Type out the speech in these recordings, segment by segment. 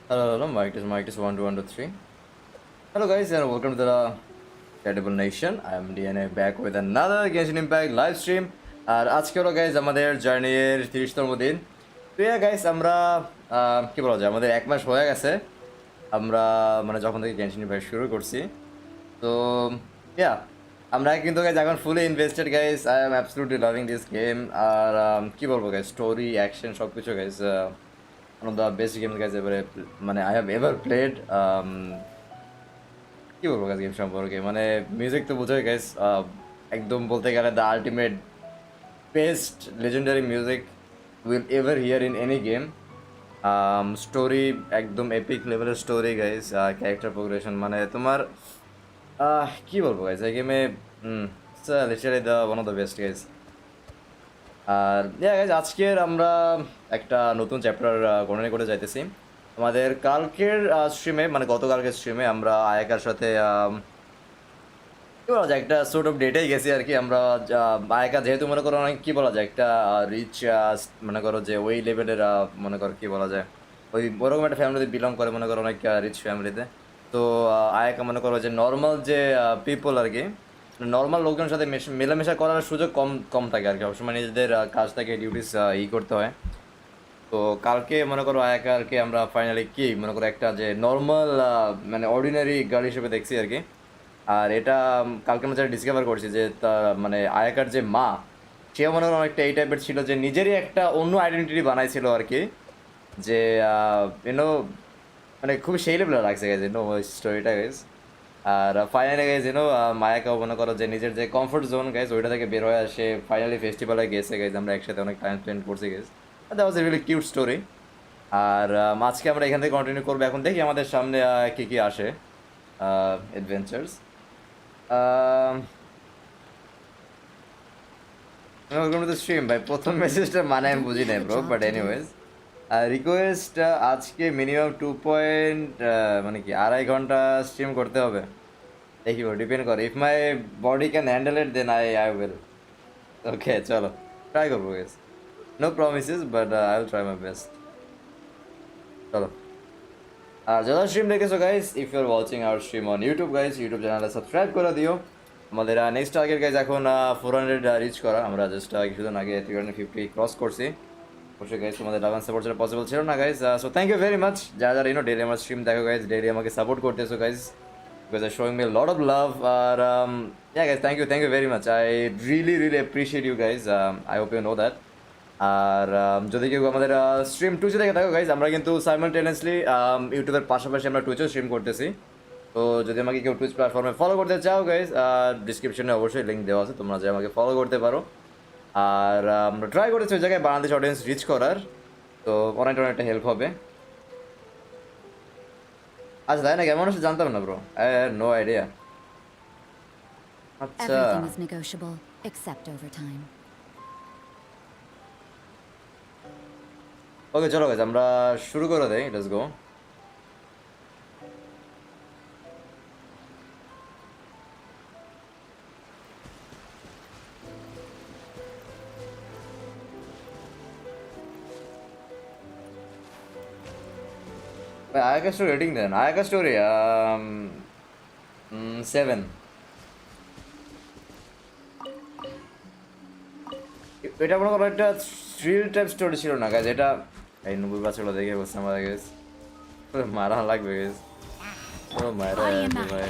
Hello, mic is 1 2 1 2 3. Hello guys and welcome to the Credible Nation. I am DNA back with another Genshin Impact live stream. আর আজকে হলো guys আমাদের জার্নির 30তম দিন। তো guys আমরা কি বলা যায়, আমাদের 1 মাস হয়ে গেছে আমরা মানে যখন থেকে Genshin Impact শুরু করছি। তো ইয়া আমরা কিন্তু গাইজ এখন fully invested guys. I am absolutely loving this game. আর কি বলবো গাইজ, স্টোরি অ্যাকশন সব কিছু guys one of the best games guys ever মানে I have ever played. কি বলবো গাইজ গেম সম্পর্কে, মানে মিউজিক তো বোঝোই গাইজ, একদম বলতে গেলে the ultimate best legendary music will ever hear in any game. Story একদম এপিক লেভেলের স্টোরি গাইজ, ক্যারেক্টার প্রোগ্রেশন মানে তোমার কি বলবো গাইজ এই গেমে literally the one of the best guys. আর গাইজ আজকের আমরা একটা নতুন চ্যাপ্টার গণনা করে যাইতেছি। আমাদের কালকের স্ট্রিমে মানে গতকালকের স্ট্রিমে আমরা আয়াকার সাথে কী বলা যায় একটা সোর্ট অফ ডেটেই গেছি আর কি। আমরা আয়াকা যেহেতু মনে করো অনেক কী বলা যায় একটা রিচ মনে করো যে ওই লেভেলের মনে করো কী বলা যায় ওরকম একটা ফ্যামিলিতে বিলং করে, মনে করো অনেক রিচ ফ্যামিলিতে। তো আয়াকা মনে করো যে নর্মাল যে পিপল আর কি, নর্মাল লোকজনের সাথে মেলামেশা করার সুযোগ কম কম থাকে আর কি। সবসময় নিজেদের কাজ থেকে ডিউটিস করতে হয়। তো কালকে মনে করো আয়াকারকে আমরা ফাইনালি কি মনে করো একটা যে নর্মাল মানে অর্ডিনারি গার্ল হিসেবে দেখছি আর কি। আর এটা কালকে আমরা যেটা ডিসকভার করছি যে মানে আয়াকার যে মা, সেও মনে করো অনেকটা এই টাইপের ছিল যে নিজেরই একটা অন্য আইডেন্টিটি বানাইছিল আর কি। যে ইউনো মানে খুবই সেই লেভেলে লাগছে গেছে নো স্টোরিটা গেছে। আর ফাইনালি গাইজ মায়াকেও মনে করো যে নিজের যে কমফোর্ট জোন গাইজ ওইটা থেকে বের হয়ে আসে ফাইনালি ফেস্টিভ্যালে গেছে গাইজ। আমরা একসাথে অনেক টাইম স্পেন্ড করছি guys. That was a really cute story. আর আজকে আমরা এখান থেকে কন্টিনিউ করবো। এখন দেখি আমাদের সামনে কী কী আসে adventures. Welcome to the stream ভাই। প্রথম মেসেজটা মানে আমি বুঝি নাই ব্রো, বাট এনিওয়েজ রিকোয়েস্ট আজকে মিনিমাম 2 মানে কি 2.5 ঘন্টা স্ট্রিম করতে হবে। দেখি ডিপেন্ড করে, if my body can handle it then I will. Okay চলো ট্রাই করবো guess, no promises but I will try my best. চলো। আর যারা স্ট্রিম দেখেছো guys, if you are watching our stream on YouTube guys, YouTube চ্যানেলটা subscribe করে দিও। আমাদের নেক্সট টার্গেট গাইজ এখন 400 রিচ করা। আমরা জাস্ট কিছুদিন আগে 350 ক্রস করছি। অবশ্যই গাইজ তোমাদের লাভ সাপোর্ট ছাড়া পসিবল ছিল না guys. So thank you very much যারা যারা ডেইলি আমার স্ট্রিম দেখো গাইজ, ডেইলি আমাকে সাপোর্ট করতেছো guys, because are showing me a lot of love. আর guys, thank you very much. I really appreciate you guys. I hope you know that. আর যদি কেউ আমাদের স্ট্রিম টুইচে দেখে থাকো গাইজ, আমরা কিন্তু সাইমালটেনিয়াসলি ইউটিউবের পাশাপাশি আমরা টুইচেও স্ট্রিম করতেছি। তো যদি আমাকে কেউ টুইচ প্ল্যাটফর্মে ফলো করতে চাও গাইজ, ডিসক্রিপশনে অবশ্যই লিঙ্ক দেওয়া আছে, তোমরা যে আমাকে ফলো করতে পারো। আর আমরা ট্রাই করেছি ওই জায়গায় বাংলাদেশ অডিয়েন্স রিচ করার, তো অনেকটা হেল্প হবে। আচ্ছা তাই না, কেমন আছে জানতাম না ব্রো, নো আইডিয়া। আচ্ছা ওকে চলো গাইজ আমরা শুরু করে দেই, let's go. Ayaka story rating দেন। Ayaka story 7। এটা মনে করো একটা থ্রিল টাইপ স্টোরি ছিল না গাইজ। এটা এই 90 বাচ্চাগুলো দেখে বসছে মারা গেছে, মারা লাগবে গেছে, মারা ভাই।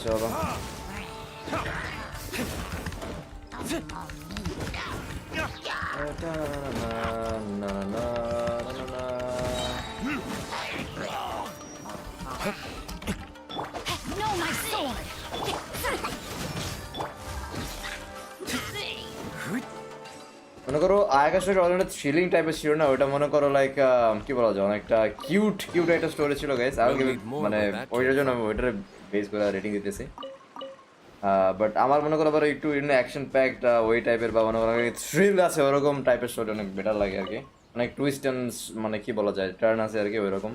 চলো মনে করো আয়াকা স্টোরি অনেকটা থ্রিলিং টাইপের ছিল না, ওটা মনে করো লাইক কি বলা যায় অনেকটা কিউট একটা স্টোরি ছিল গাইস। আর মানে ওইটার জন্য আমি ওইটার বেস করে রেটিং দিতেছি। বাট আমার মনে করো আবার একটু অ্যাকশন প্যাকড ওই টাইপের বা মনে করো থ্রিল আছে ওরকম টাইপের স্টোরি অনেক বেটার লাগে আর কি। অনেক টুইস্ট অ্যান্ড মানে কি বলা যায় টার্ন আছে আর কি ওইরকম।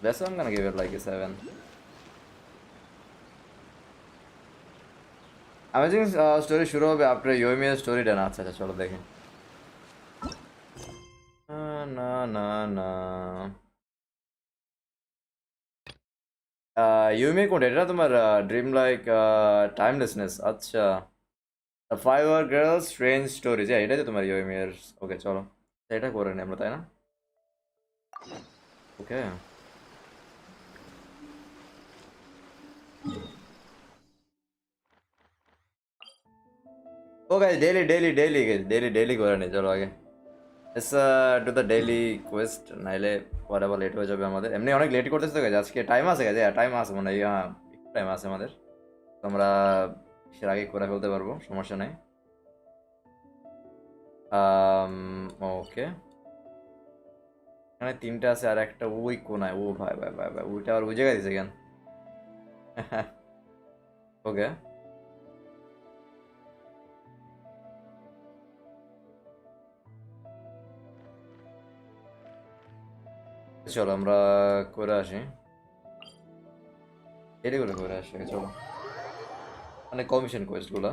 That's why I'm gonna give it like a 7. Amazing story শুরু হবে আপনার ইউএমএ স্টোরিটা না। আচ্ছা আচ্ছা চলো দেখি। না না না ইউএমএ কোনটা? এটা তোমার ড্রিম লাইক টাইমলেসনেস। আচ্ছা, five our girls strange stories, এটাই তো তোমার ইউএমএ এর। ওকে চলো এটা করে নিই আমরা, তাই না? ওকে ও guys, daily daily daily guys, daily daily করে নিই চলো আগে। এস ডু দ্য ডেইলি কোয়েস্ট, নাইলে পরে আবার লেট হয়ে যাবে আমাদের। এমনি অনেক লেট করতেছে তো গাইস, আজকে টাইম আছে গাইস, টাইম আছে মানে হ্যাঁ, টাইম আছে আমাদের। তোমরা এর আগে করে ফেলতে পারবো, সমস্যা নাই। ওকে, এখানে তিনটা আছে আর একটা ওই কোনায়। ও ভাই ভাই ভাই ভাই, ওইটা আর ওই জায়গায় দিছে কেন? ওকে চলো আমরা করে আসি, এটাই করে করে আসি চলো, মানে কমিশন কোয়েস্ট গুলা।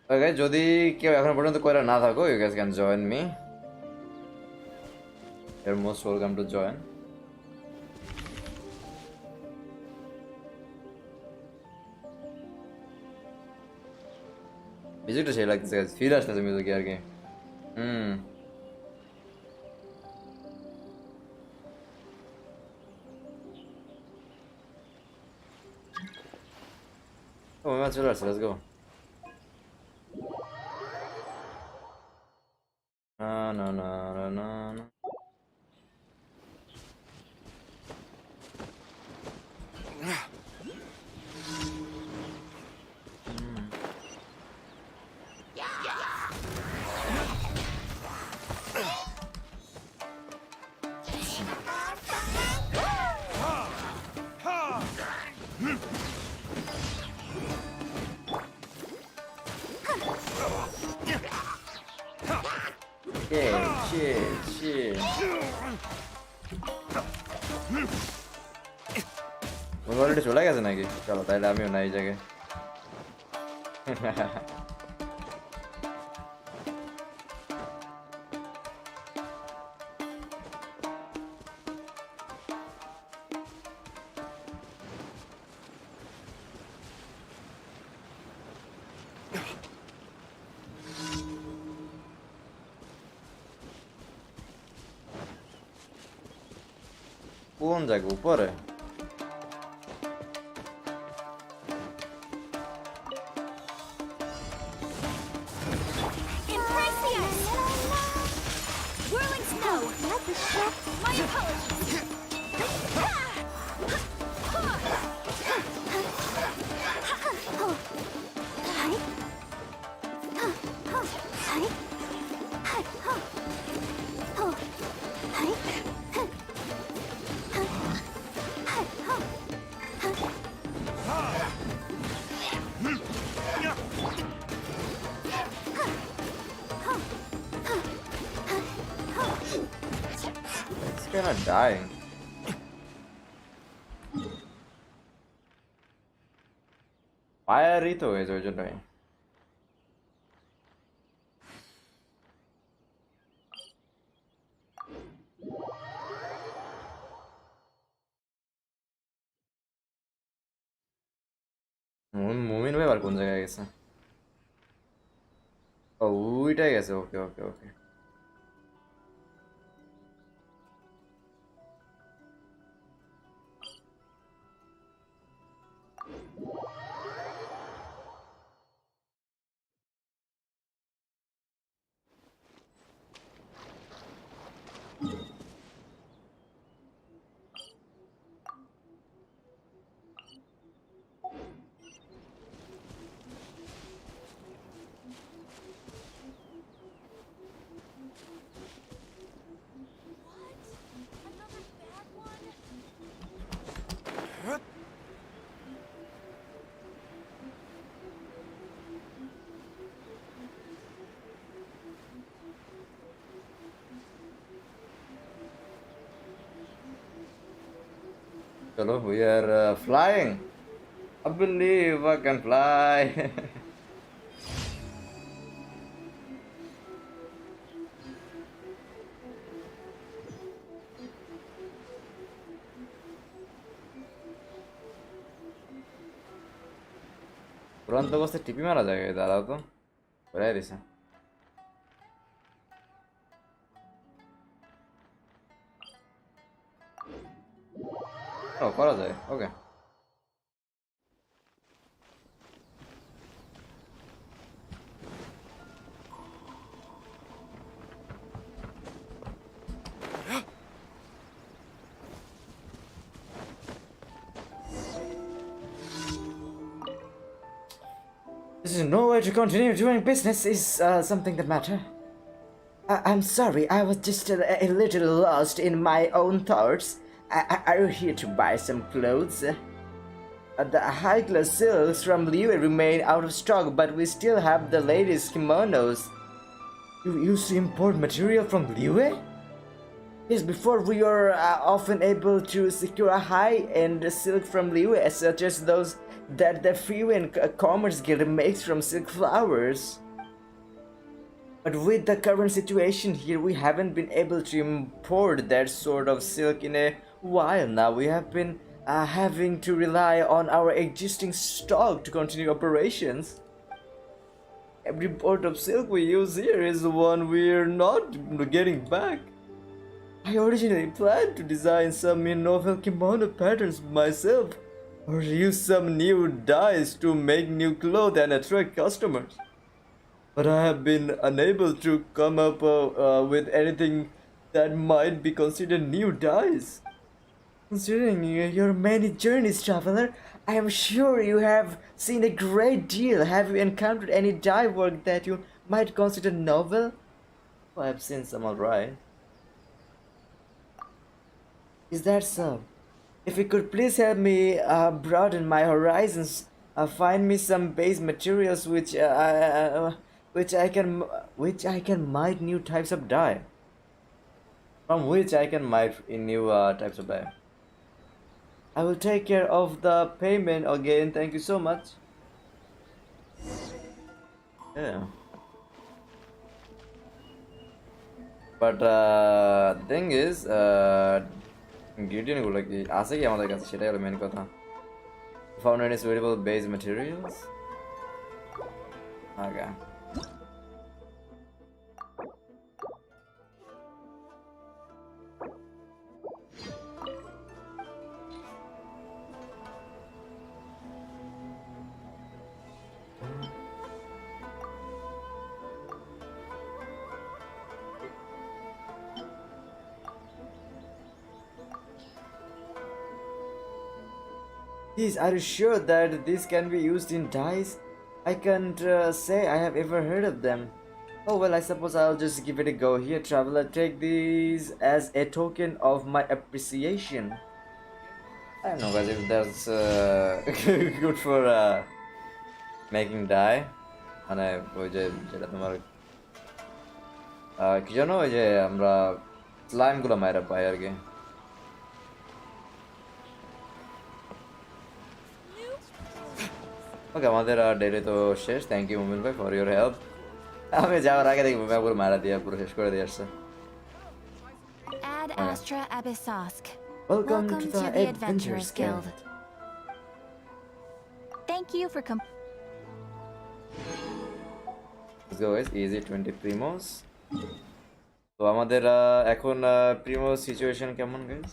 ওকে, যদি কেউ এখন পর্যন্ত করে না থাকো, you guys can join me, your most welcome to join. মিউজিকটা সেই লাগতেছে গাইস, ফিল আসতেছে মিউজিকে আর কি। হুম, ও ম্যাচ চলে আসছে, লেটস গো। না না না না না না। Shit, shit, অলরেডি চলে গেছে নাকি? চলো তাহলে আমিও নাই এই জায়গায়। কোন জায়গা? উপরে? It's gonna die. ফায়ারই তো হয়েছে ওই জন্যই। মুমিন ভাই আর কোন জায়গায় গেছে? ও, ওইটাই গেছে। ওকে ওকে ওকে। Hello, we are flying. I believe I can fly. তুরন্ত অবস্থায় টিপি মারা যায় দাঁড়াও তো ঘুরাই দিছে ও করা যায় ওকে This is no way to continue doing business is something that matter. I'm sorry, I was just a little lost in my own thoughts. Are you here to buy some clothes? The high-class silks from Liu remain out of stock, but we still have the latest kimonos. You used to import material from Liu? Yes, before we were often able to secure a high-end silk from Liu, such as those that the Freewind Commerce Guild makes from silk flowers. But with the current situation here, we haven't been able to import that sort of silk in a while now. We have been having to rely on our existing stock to continue operations. Every port of silk we use here is the one we're not getting back. I originally planned to design some novel kimono patterns myself, or use some new dyes to make new clothes and attract customers. But I have been unable to come up with anything that might be considered new dyes. Considering your many journeys, traveler, I am sure you have seen a great deal. Have you encountered any dye work that you might consider novel? Oh, I have seen some alright. Is that so? If you could please help me broaden my horizons, find me some base materials which I can mine new types of dye. From which I can mine in new types of dye. I will take care of the payment again. Thank you so much. Yeah. But thing is, ingredient গুলো কি আছে কি আমাদের কাছে সেটাই হলো main কথা found any suitable base materials okay Please, are you sure that this can be used in dyes? I can't say I have ever heard of them. Oh well, I suppose I'll just give it a go. Here, traveler, take these as a token of my appreciation. I don't know guys if that's good for making dye. মানে ওই যে যেটা তোমার কি জানো ওই যে আমরা স্লাইম গুলো মাইরা পাই আর কি ওকে আমাদের ডেলি তো শেষ থ্যাংক ইউ মুমিন ভাই ফর ইউর হেল্প আমি যাওয়ার আগে দেখবো পুরো মারা দিয়ে পুরো শেষ করে দিয়ে আসছে Ad Astra Abyssosk. Welcome to the Adventurers Guild. Thank you for Let's go guys, easy 20 primos. তো আমাদের এখন প্রিমো সিচুয়েশন কেমন গাইস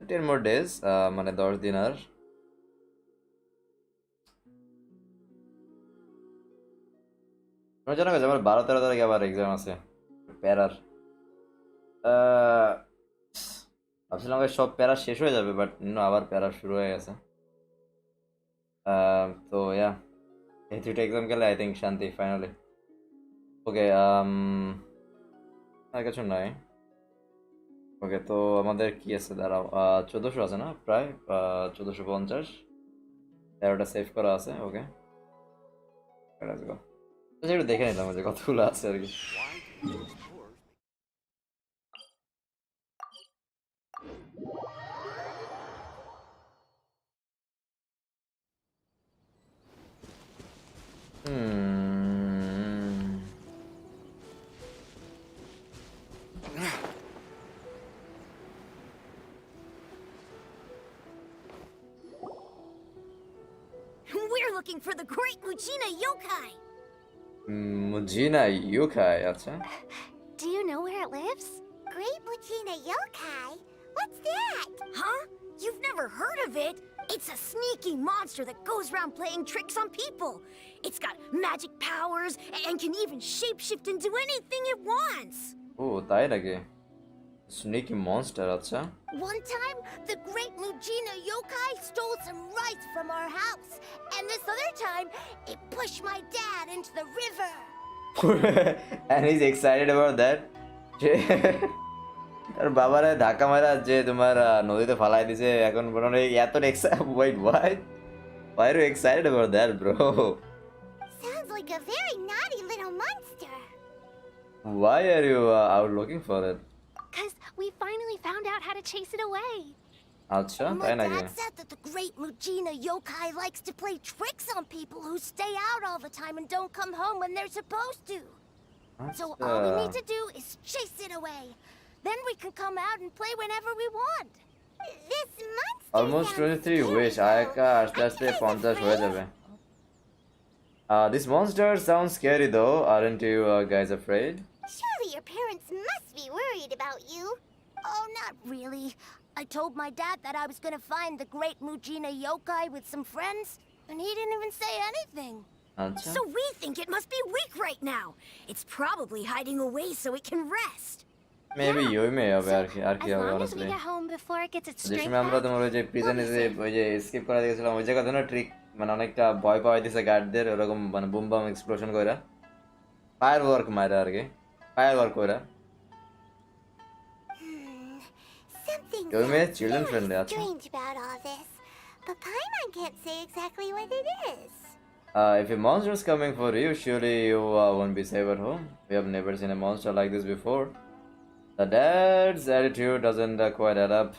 10 more days মানে 10 দিন আর জানো আমার 12-13 তারিখে আবার এক্সাম আছে প্যারার ভাবছিলাম সব প্যারা শেষ হয়ে যাবে বাট আবার প্যারা শুরু হয়ে গেছে তো ইয়া এই দুটো এক্সাম গেলে আই থিঙ্ক শান্তি ফাইনালি ওকে আর কিছু নাই ওকে তো আমাদের কি আছে দাঁড়াও 1400 আছে না প্রায় 1450 13টা সেভ করা আছে ওকে একটু দেখে নিলাম যে কতগুলো আছে আর কি Hmm. We're looking for the great Mujina yokai. Mujina yokai, আচ্ছা। Do you know where it lives? Great Mujina yokai? What's that? Huh? You've never heard of it? It's a sneaky monster that goes around playing tricks on people. It's got magic powers and can even shapeshift into anything it wants. ও তাই নাকি? Sneaky monster, আচ্ছা। One time, the great Mujina yokai stole some rice from our house. And this other time, it pushed my dad into the river. And he's excited about that. তার বাবারে ধাক্কা মারা যে তোমার নদীতে ফালাই দিছে এখন মনে এত wait what? Why are you excited about that, bro? Sounds like a very naughty little monster. Why are you out looking for it? Because we finally found out how to chase it away. আচ্ছা My তাই নাকি? dad said that the great Mujina yokai likes to play tricks on people who stay out all the time and don't come home when they're supposed to. So all we need to do is chase it away. Then we can come out and play whenever we want. This monster Almost 23 wish আয়কা আস্তে আস্তে 50 হয়ে যাবে। This monster sounds scary though, aren't you guys afraid? Surely your parents must be worried about you. Oh, not really. I told my dad that I was gonna find the great Mujina yokai with some friends, and he didn't even say anything. আচ্ছা। So we think it must be weak right now. It's probably hiding away so it can rest. Maybe ইউমে হবে So, আর কি as long as we honestly। get home before it gets its যে strength সময় আমরা back, তোমার ওই যে প্রিজনে যে ওই যে এসকেপ করা গেছিলাম ওই জায়গা ধরনের ট্রিক মানে অনেকটা ভয় পাওয়াই দিছে গার্ডদের ওরকম মানে বুম বাম এক্সপ্লোশন কইরা ফায়ার ওয়ার্ক মারা আর কি ফায়ার ওয়ার্ক কইরা Something ইউমে sounds children very friendly আছে। strange about all this, but Paimon can't say exactly what it is. If a monster is coming for you, surely you won't be safe at home. We have never seen a monster like this before. The dad's attitude doesn't quite add up.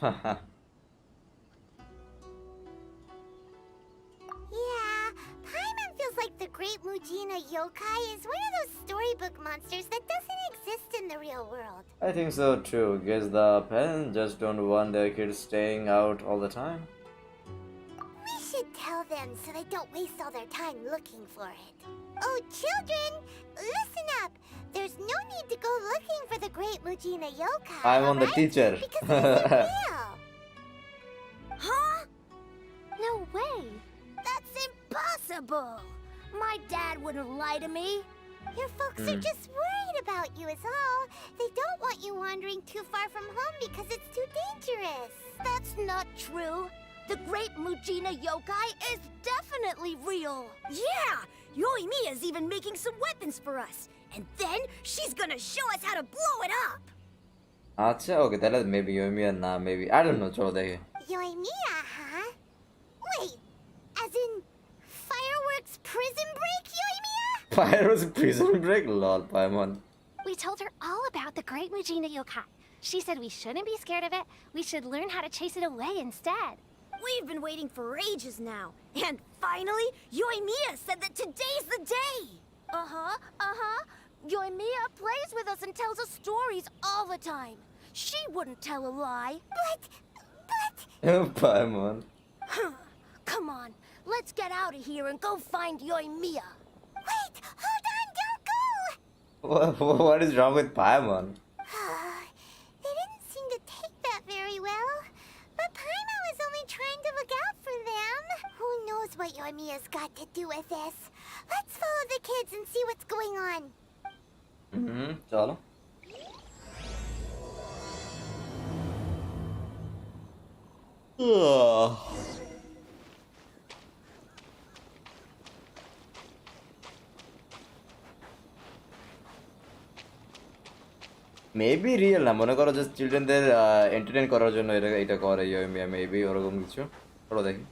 Yeah, Paimon feels like the great Mujina yokai is one of those storybook monsters that doesn't exist in the real world. I think so too. Guess the parents just don't want their kids staying out all the time. We should tell them so they don't waste all their time looking for it. Oh, children, listen up. There's no need to go looking for the great Mujina yokai. I'm on the alright? teacher. Because it isn't real. Huh? no way. That's impossible. My dad wouldn't lie to me. Your folks are just worried about you is all. They don't want you wandering too far from home because it's too dangerous. That's not true. The great Mujina yokai is definitely real. Yeah, Yoimiya's even making some weapons for us. And then she's gonna show us how to blow it up. আচ্ছা ওকে তাহলে maybe ইউমিয়া না maybe I don't no চলো দেখি। Yoimiya, huh? Wait, as in fireworks prison break, Yoimiya? Fire was prison break lol Paimon. We told her all about the great Mujina yokai. She said we shouldn't be scared of it. We should learn how to chase it away instead. We've been waiting for ages now. And finally, Yoimiya said that today's the day. Uh-huh. Yoimiya plays with us and tells us stories all the time. She wouldn't tell a lie. But... Paimon. Come on, let's get out of here and go find Yoimiya. Wait, hold on, don't go! What is wrong with Paimon? They didn't seem to take that very well. But Paimon was only trying to look out for them. Who knows what Yoimiya's got to do with this? Let's follow the kids and see what's going on. চলো। Maybe real না মনে করো just চিলড্রেনদের entertain করার জন্য এটা এটা করে ইউমিয়া maybe ওরকম কিছু চলো দেখি।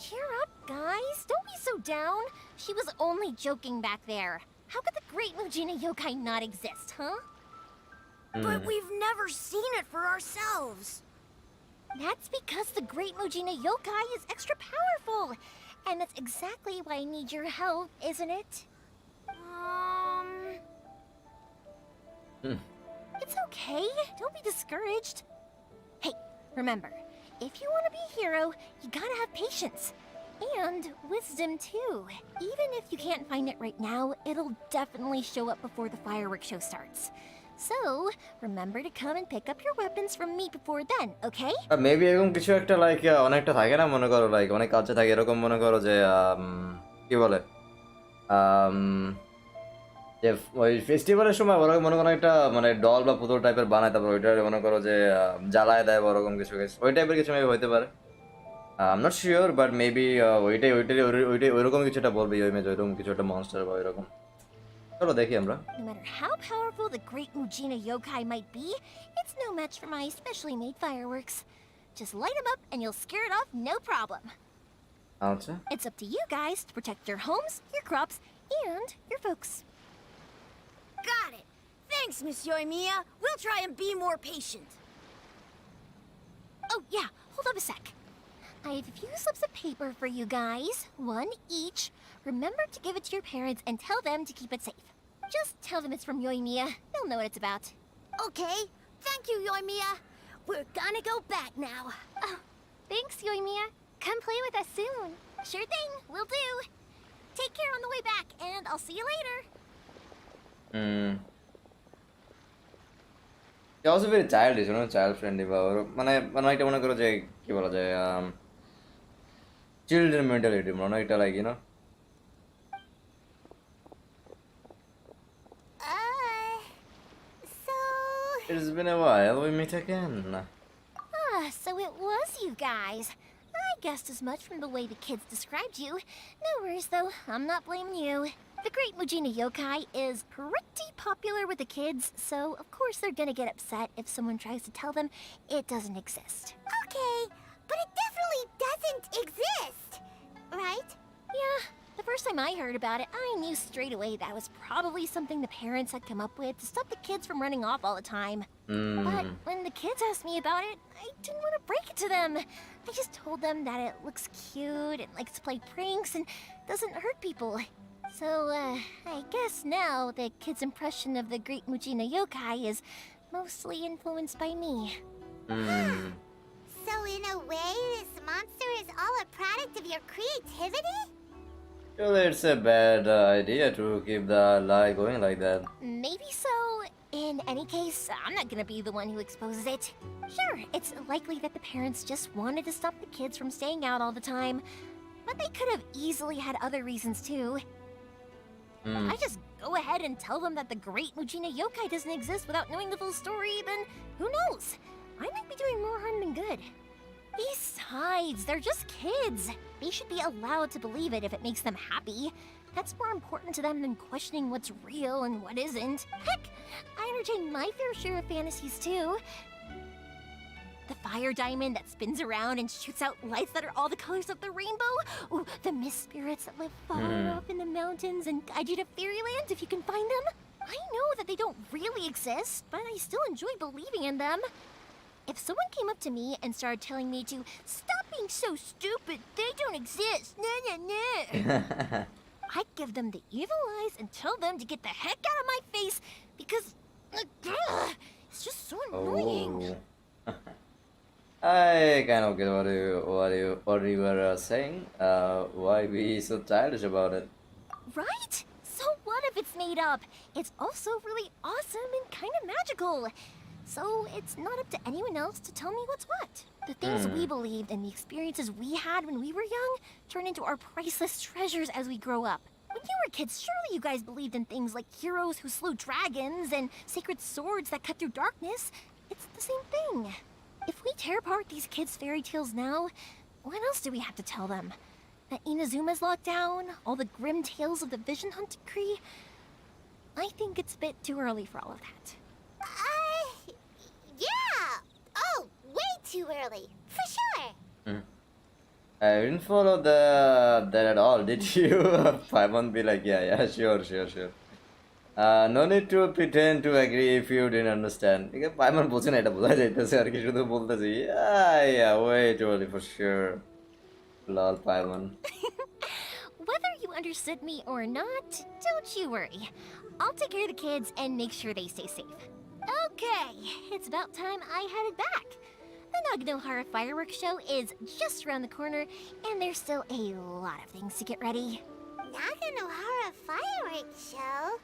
Cheer up, guys. Don't be so down. She was only joking back there. How could the great Mujina yokai not exist, huh? But we've never seen it for ourselves. That's because the great Mujina yokai is extra powerful. And that's exactly why I need your help, isn't it? It's okay. Don't be discouraged. Hey, remember, if you want to be a hero, you gotta have patience. And wisdom, too. Even if you can't find it right now, it'll definitely show up before the fireworks show starts. So, remember to come and pick up your weapons from me before then, okay? Maybe এরকম কিছু একটা like অনেকটা থাকে না মনে করো like অনেক কাছে থাকে এরকম মনে করো যে কি বলে আম, যে ওই ফেস্টিভ্যালের সময় ওরকম মনে করো একটা মানে ডল বা পুতুল টাইপের বানায় তারপর ওইটা মনে করো যে জ্বালায় দেয় বা ওরকম কিছু ওই টাইপের কিছু মেবি হইতে পারে I am not sure but maybe ওইটাই ওইরকম কিছু একটা বলবে ওই মেজ ওইরকম কিছু একটা মনস্টার বা ওইরকম চলো দেখি আমরা No matter how powerful the great Mujina yokai might be, it's no match for my specially made fireworks. Just light them up and you'll scare it off no problem. আচ্ছা It's up to you guys to protect your homes, your crops, and your folks. Got it. Thanks, Miss Yoimiya. We'll try and be more patient. Oh, yeah, hold up a sec. I have a few slips of paper for you guys, one each. Remember to give it to your parents and tell them to keep it safe. Just tell them it's from Yoimiya. They'll know what it's about. Okay. Thank you, Yoimiya. We're gonna go back now. Oh, thanks, Yoimiya. Come play with us soon. Sure thing, will do. Take care on the way back, and I'll see you later. It's also very childish, child friendly বা মানে মানে এটা মনে করো যে কি বলা যায় চিলড্রেন মেন্টালিটি মনে এটা like So... It's been a while we meet again. So it was you guys. I guessed as much from the way the kids described you. No worries, though. I'm not blaming you. The Great Mujina Yokai is pretty popular with the kids, so of course they're gonna get upset if someone tries to tell them it doesn't exist. Okay, but it definitely doesn't exist, right? Yeah, the first time I heard about it, I knew straight away that was probably something the parents had come up with to stop the kids from running off all the time. But when the kids asked me about it, I didn't want to break it to them. I just told them that it looks cute and likes to play pranks and doesn't hurt people. So, I guess now the kids' impression of the Great Mujina Yokai is mostly influenced by me. So in a way, this monster is all a product of your creativity? Well, it's a bad idea to keep the lie going like that. Maybe so. In any case, I'm not gonna be the one who exposes it. Sure, it's likely that the parents just wanted to stop the kids from staying out all the time, but they could have easily had other reasons too. If I just go ahead and tell them that the Great Mujina Yokai doesn't exist without knowing the full story, then who knows? I might be doing more harm than good. Besides, they're just kids. They should be allowed to believe it if it makes them happy. That's more important to them than questioning what's real and what isn't. Heck, I entertain my fair share of fantasies too. The fire diamond that spins around and shoots out lights that are all the colors of the rainbow. Ooh, the mist spirits that live far up in the mountains and guide you to fairyland if you can find them. I know that they don't really exist, but I still enjoy believing in them. If someone came up to me and started telling me to stop being so stupid, they don't exist. Nah, nah, nah. I'd give them the evil eyes and tell them to get the heck out of my face because it's just so annoying. I kind of get what you were saying. Why be so childish about it? Right? So what if it's made up? It's also really awesome and kind of magical. So it's not up to anyone else to tell me what's what. The things we believed and the experiences we had when we were young turn into our priceless treasures as we grow up. When you were kids, surely you guys believed in things like heroes who slew dragons and sacred swords that cut through darkness. It's the same thing. If we tear apart these kids' fairy tales now, what else do we have to tell them? That Inazuma's locked down? All the grim tales of the Vision Hunt decree? I think it's a bit too early for all of that. Yeah! Oh, way too early, for sure! I didn't follow that at all, did you? Paimon be like, yeah, sure. No need to pretend to agree if you didn't understand. Because Paimon বলছে না এটা বোঝা যাইতেছে আর কি শুধু বলতেছি yeah, way too early for sure. Lol, Paimon. understood me or not, don't you worry. I'll take care of the kids and make sure they stay safe. Okay, it's about time I headed back. The Naganohara fireworks show is just around the corner, and there's still a lot of things to get ready. Naganohara fireworks show?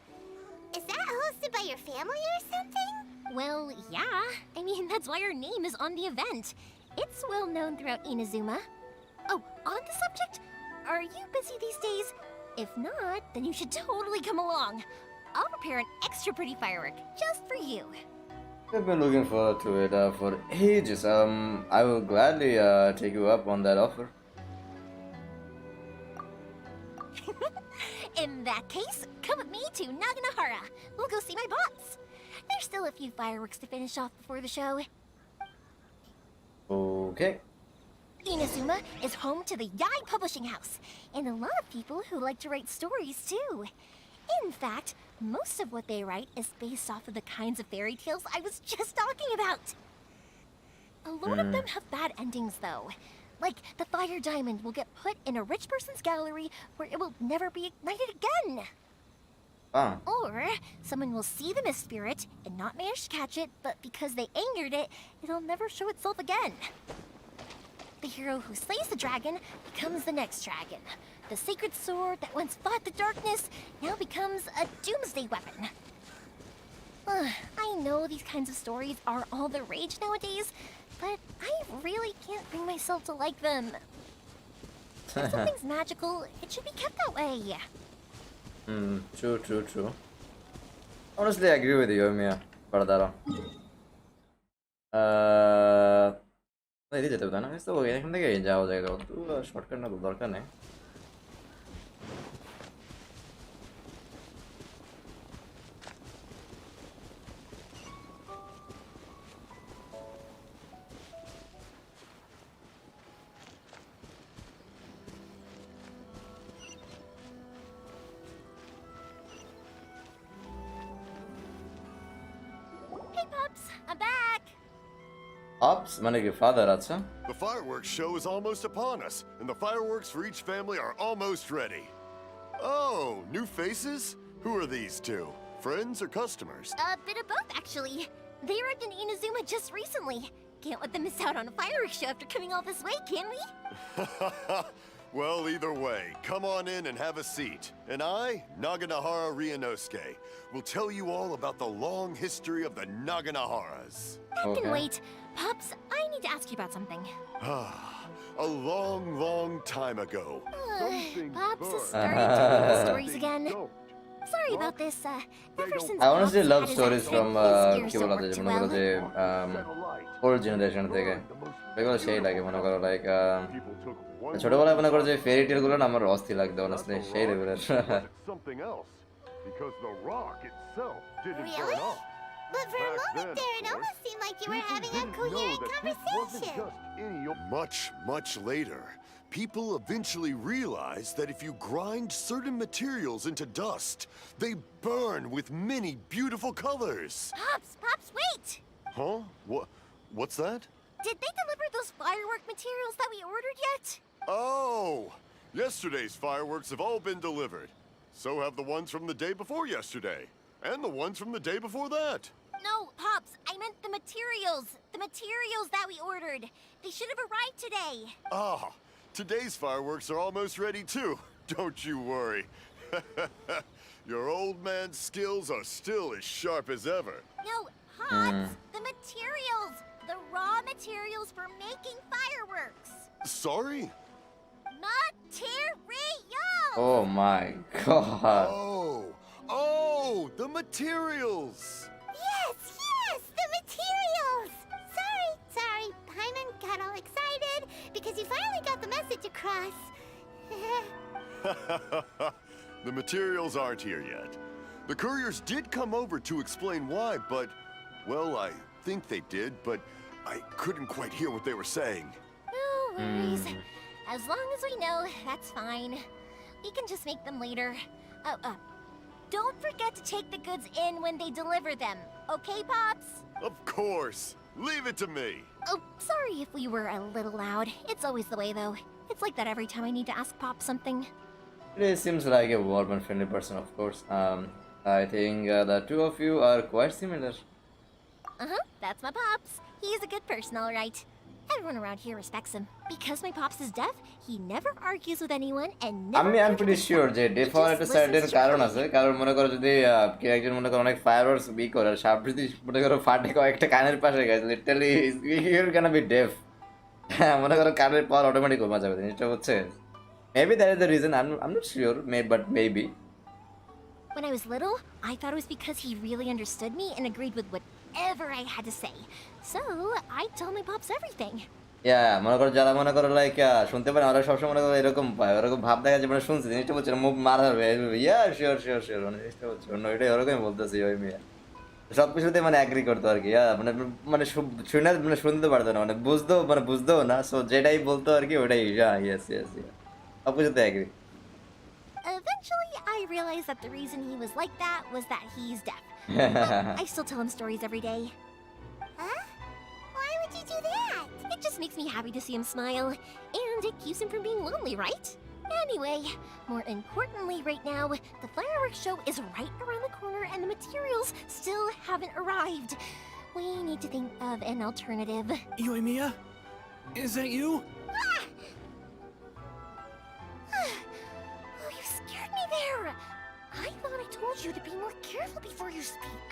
Is that hosted by your family or something? Well, yeah. I mean, that's why our name is on the event. It's well known throughout Inazuma. Oh, on the subject, are you busy these days? If not, then you should totally come along. I'll prepare an extra pretty firework just for you. I've been looking forward to it for ages. I will gladly take you up on that offer. In that case, come with me to Naganohara. We'll go see my boss. There's still a few fireworks to finish off before the show. Okay. Inazuma is home to the Yai Publishing House, and a lot of people who like to write stories too. In fact, most of what they write is based off of the kinds of fairy tales I was just talking about. A lot of them have bad endings though. Like, the fire diamond will get put in a rich person's gallery where it will never be ignited again. Ah. Or, someone will see the mist spirit and not manage to catch it, but because they angered it, it'll never show itself again. The hero who slays the dragon becomes the next dragon. The sacred sword that once fought the darkness now becomes a doomsday weapon. I know these kinds of stories are all the rage nowadays, but I really can't bring myself to like them. If something's magical, it should be kept that way. True. Honestly, I agree with you, Mia. Pardaro. এদিকে যেতে হবে না তো এখান থেকে যাওয়া যায় তো শর্টকাট না তো দরকার নেই Hey pups, I'm back. Ops, মানে কি father আচ্ছা The fireworks show is almost upon us, and the fireworks for each family are almost ready. Oh, new faces? Who are these two? Friends or customers? A bit of both, actually. They arrived in Inazuma just recently. Can't let them miss out on a fireworks show after coming all this way, can we? Well, either way, come on in and have a seat. And I, Naganohara Ryanosuke, will tell you all about the long history of the Naganoharas. That can wait. Pops, I need to ask you about something. A long, long time ago. Pops is starting to tell the stories again. Sorry about this. Ever since I honestly Pops love had his stories from accident, his কি ears বলা don't যায় work মনে করো too যে well. Old generation থেকে এগুলো সেই লাগে মনে করো লাইক ছোটবেলায় মনে করো যে ফেরি টেল গুলো না আমার অস্থির লাগতো অনেস্টলি সেই লেভেলের Something else, because the rock itself didn't Really? burn up. But for a Back moment then, there, of it course, almost seemed like you were people having a didn't know coherent that this wasn't conversation. just Much later, people eventually realized that if you grind certain materials into dust, they burn with many beautiful colors. Pops, wait! Huh? What's that? Did they deliver those firework materials that we ordered yet? Oh! Yesterday's fireworks have all been delivered. So have the ones from the day before yesterday. And the ones from the day before that. No, Pops, I meant the materials. The materials that we ordered. They should have arrived today. Ah, today's fireworks are almost ready too. Don't you worry. Your old man's skills are still as sharp as ever. No, Pops, the materials. The raw materials for making fireworks. Sorry? Materials! oh my god Oh, the materials. Yes, the materials! Sorry, Paimon got all excited because you finally got the message across. The materials aren't here yet. The couriers did come over to explain why, but, well, I think they did, but I couldn't quite hear what they were saying. No worries. As long as we know, that's fine. We can just make them later. Don't forget to take the goods in when they deliver them. Okay, Pops? Of course. Leave it to me. Oh, sorry if we were a little loud. It's always the way, though. It's like that every time I need to ask Pop something. He seems like a warm and friendly person, of course. I think the two of you are quite similar. That's my pops. He's a good person, all right. Everyone around here respects him. Because my pops is deaf, he never argues with anyone and never I'm pretty contradicts sure them. যে He defer just একটা listens certain to কারণ your আছে, plan. কারণ মনে করো যদি কেউ একজন মনে করো অনেক ফায়ারওয়ার্কস বি করে আর সাপ যদি মনে করো ফাটে কয়েকটা কানের পাশে গেছে literally your can be deaf. মনে করো কানের পাওয়ার অটোমেটিক কমে যাবে, জিনিসটা হচ্ছে maybe that is the reason, I am not sure, but maybe. When I was little, I thought it was because he really understood me and agreed with whatever I had to say. So, I tell my pops everything. মনে করো যারা মনে করো like শুনতে পারে ওরা সবসময় মনে করো এরকম পায়, ওরকম ভাব দেখা যায় মানে শুনছে জিনিসটা বলছে মুভ মারা হবে, শিওর শিওর শিওর মানে জিনিসটা হচ্ছে অন্য এটাই ওরকমই বলতেছি ওই মেয়ে সব কিছুতে মানে অ্যাগ্রি করতো আর কি। মানে মানে শুনে মানে শুনতে পারতো না, মানে বুঝতেও না, সো যেটাই বলতো আর কি ওটাই ইয়েস ইয়েস সব কিছুতে agree. Eventually, I realized that the reason he was like that was that he's deaf. I still tell him stories every day. Huh? Why would you do that? It just makes me happy to see him smile, and it keeps him from being lonely, right? Anyway, more importantly right now, the fireworks show is right around the corner and the materials still haven't arrived. We need to think of an alternative. Yoimiya? Is that you? Oh, you scared me there! I thought I told you to be more careful before you speak.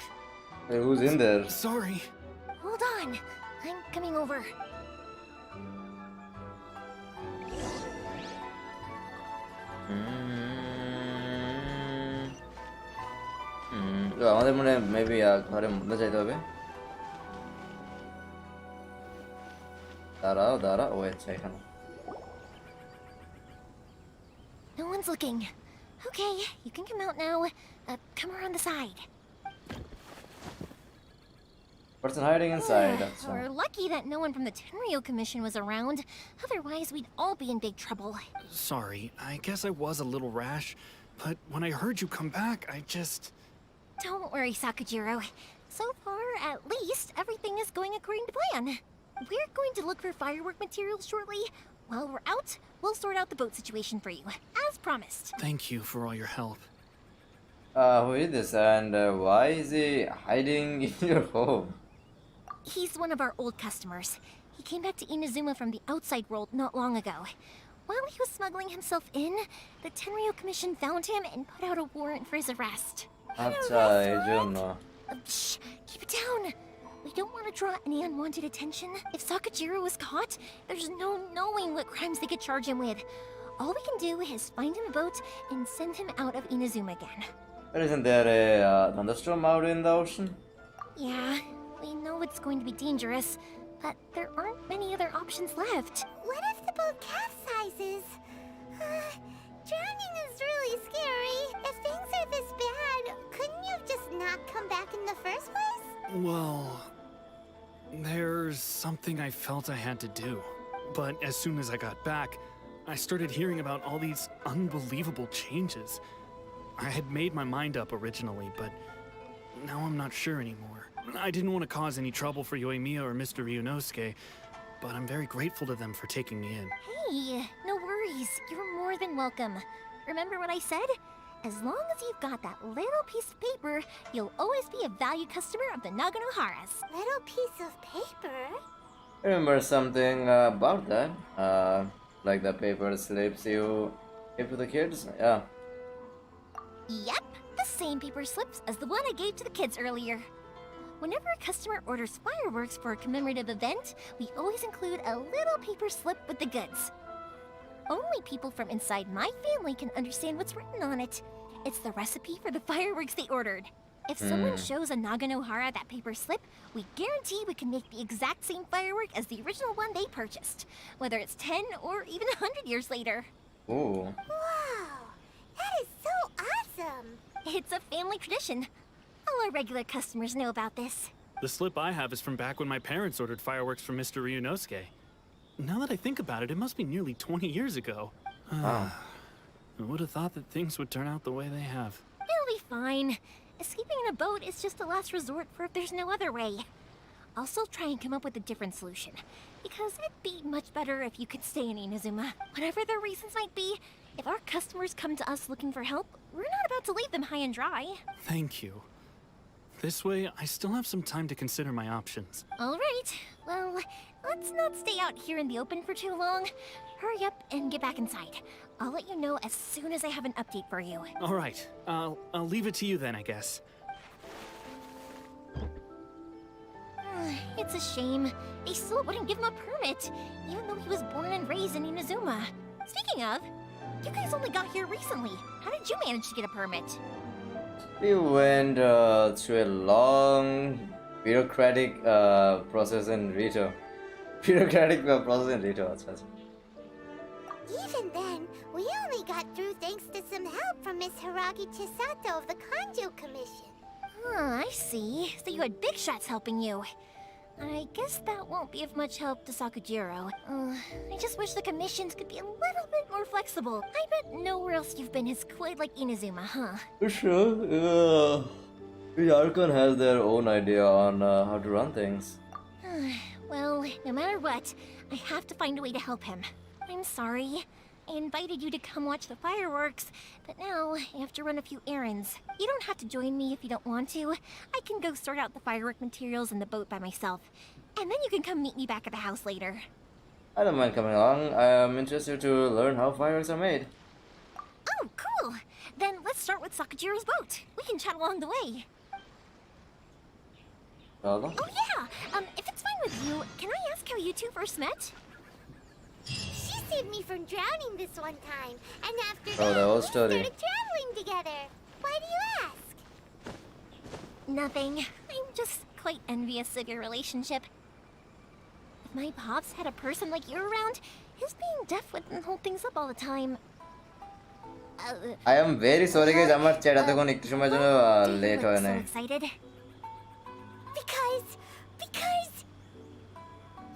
Who's in there? Sorry. Hold on, I'm coming over. আমাদের মনে maybe ঘরের মধ্যে যাইতে হবে। দাঁড়াও ও আচ্ছা এখানে। No one's looking. Okay, you can come out now. Come around the side. Person hiding inside. আচ্ছা We're lucky that no one from the Tenryo Commission was around. Otherwise, we'd all be in big trouble. Sorry, I guess I was a little rash, but when I heard you come back, I just... Don't worry, Sakujiro. So far, at least, everything is going according to plan. We're going to look for firework materials shortly. While we're out, we'll sort out the boat situation for you, as promised. Thank you for all your help. who is this and why is he hiding in your home? He's one of our old customers. He came back to Inazuma from the outside world not long ago. While he was smuggling himself in, the Tenryo Commission found him and put out a warrant for his arrest. আচ্ছা এই জন্য। Shh, keep it down. We don't want to draw any unwanted attention. If Sakujiro was caught, there's no knowing what crimes they could charge him with. All we can do is find him a boat and send him out of Inazuma again. But isn't there a thunderstorm out in the ocean? Yeah, we know it's going to be dangerous, but there aren't many other options left. What if the boat capsizes? Drowning is really scary. If things are this bad, couldn't you have just not come back in the first place? Well... there's something I felt I had to do. But as soon as I got back, I started hearing about all these unbelievable changes. I had made my mind up originally, but now I'm not sure anymore. I didn't want to cause any trouble for Yoimiya or Mr. Ryunosuke, but I'm very grateful to them for taking me in. Hey, no worries. You're more than welcome. Remember what I said? As long as you've got that little piece of paper, you'll always be a valued customer of the Naganoharas. Little piece of paper? I remember something about that. Like the paper slips you give to the kids. Yeah. Yep, the same paper slips as the one I gave to the kids earlier. Whenever a customer orders fireworks for a commemorative event, we always include a little paper slip with the goods. Only people from inside my family can understand what's written on it. It's the recipe for the fireworks they ordered. If someone shows a Naganohara that paper slip, we guarantee we can make the exact same firework as the original one they purchased, whether it's 10 or even 100 years later. Ooh. Wow, that is so awesome. It's a family tradition. All our regular customers know about this. The slip I have is from back when my parents ordered fireworks from Mr. Ryunosuke. Now that I think about it, it must be nearly 20 years ago. Wow. I would have thought that things would turn out the way they have. It'll be fine. Escaping in a boat is just a last resort for if there's no other way. I'll still try and come up with a different solution. Because it'd be much better if you could stay in Inazuma. Whatever their reasons might be, if our customers come to us looking for help, we're not about to leave them high and dry. Thank you. This way, I still have some time to consider my options. All right. Well, let's not stay out here in the open for too long. Hurry up and get back inside. I'll let you know as soon as I have an update for you. All right, I'll leave it to you then, I guess. It's a shame. They still wouldn't give him a permit, even though he was born and raised in Inazuma. Speaking of, you guys only got here recently. How did you manage to get a permit? We went through a long bureaucratic process in Rito. Bureaucratic process in Rito. Even then, we only got through thanks to some help from Miss Hiragi Chisato of the Kanjo Commission. I see. So you had big shots helping you. I guess that won't be of much help to Sakujiro. I just wish the commissions could be a little bit more flexible. I bet nowhere else you've been has quite like Inazuma, huh? Sure. Each Archon has their own idea on how to run things. Well, no matter what, I have to find a way to help him. I'm sorry. I invited you to come watch the fireworks, but now I have to run a few errands. You don't have to join me if you don't want to. I can go sort out the firework materials in the boat by myself. And then you can come meet me back at the house later. I don't mind coming along. I am interested to learn how fireworks are made. Oh, cool! Then let's start with Sakujiro's boat. We can chat along the way. Hello? Oh yeah! If it's fine with you, can I ask how you two first met? She saved me from drowning this one time, and after Oh, that, the whole we story. started traveling together. Why do you ask? Nothing. I'm just quite envious of your relationship. If my pops had a person like you around, his being deaf wouldn't hold things up all the time. I am very sorry guys, আমার chat এতক্ষণ একটু সময়ের জন্য Do you late look হয় so নাই। excited? Because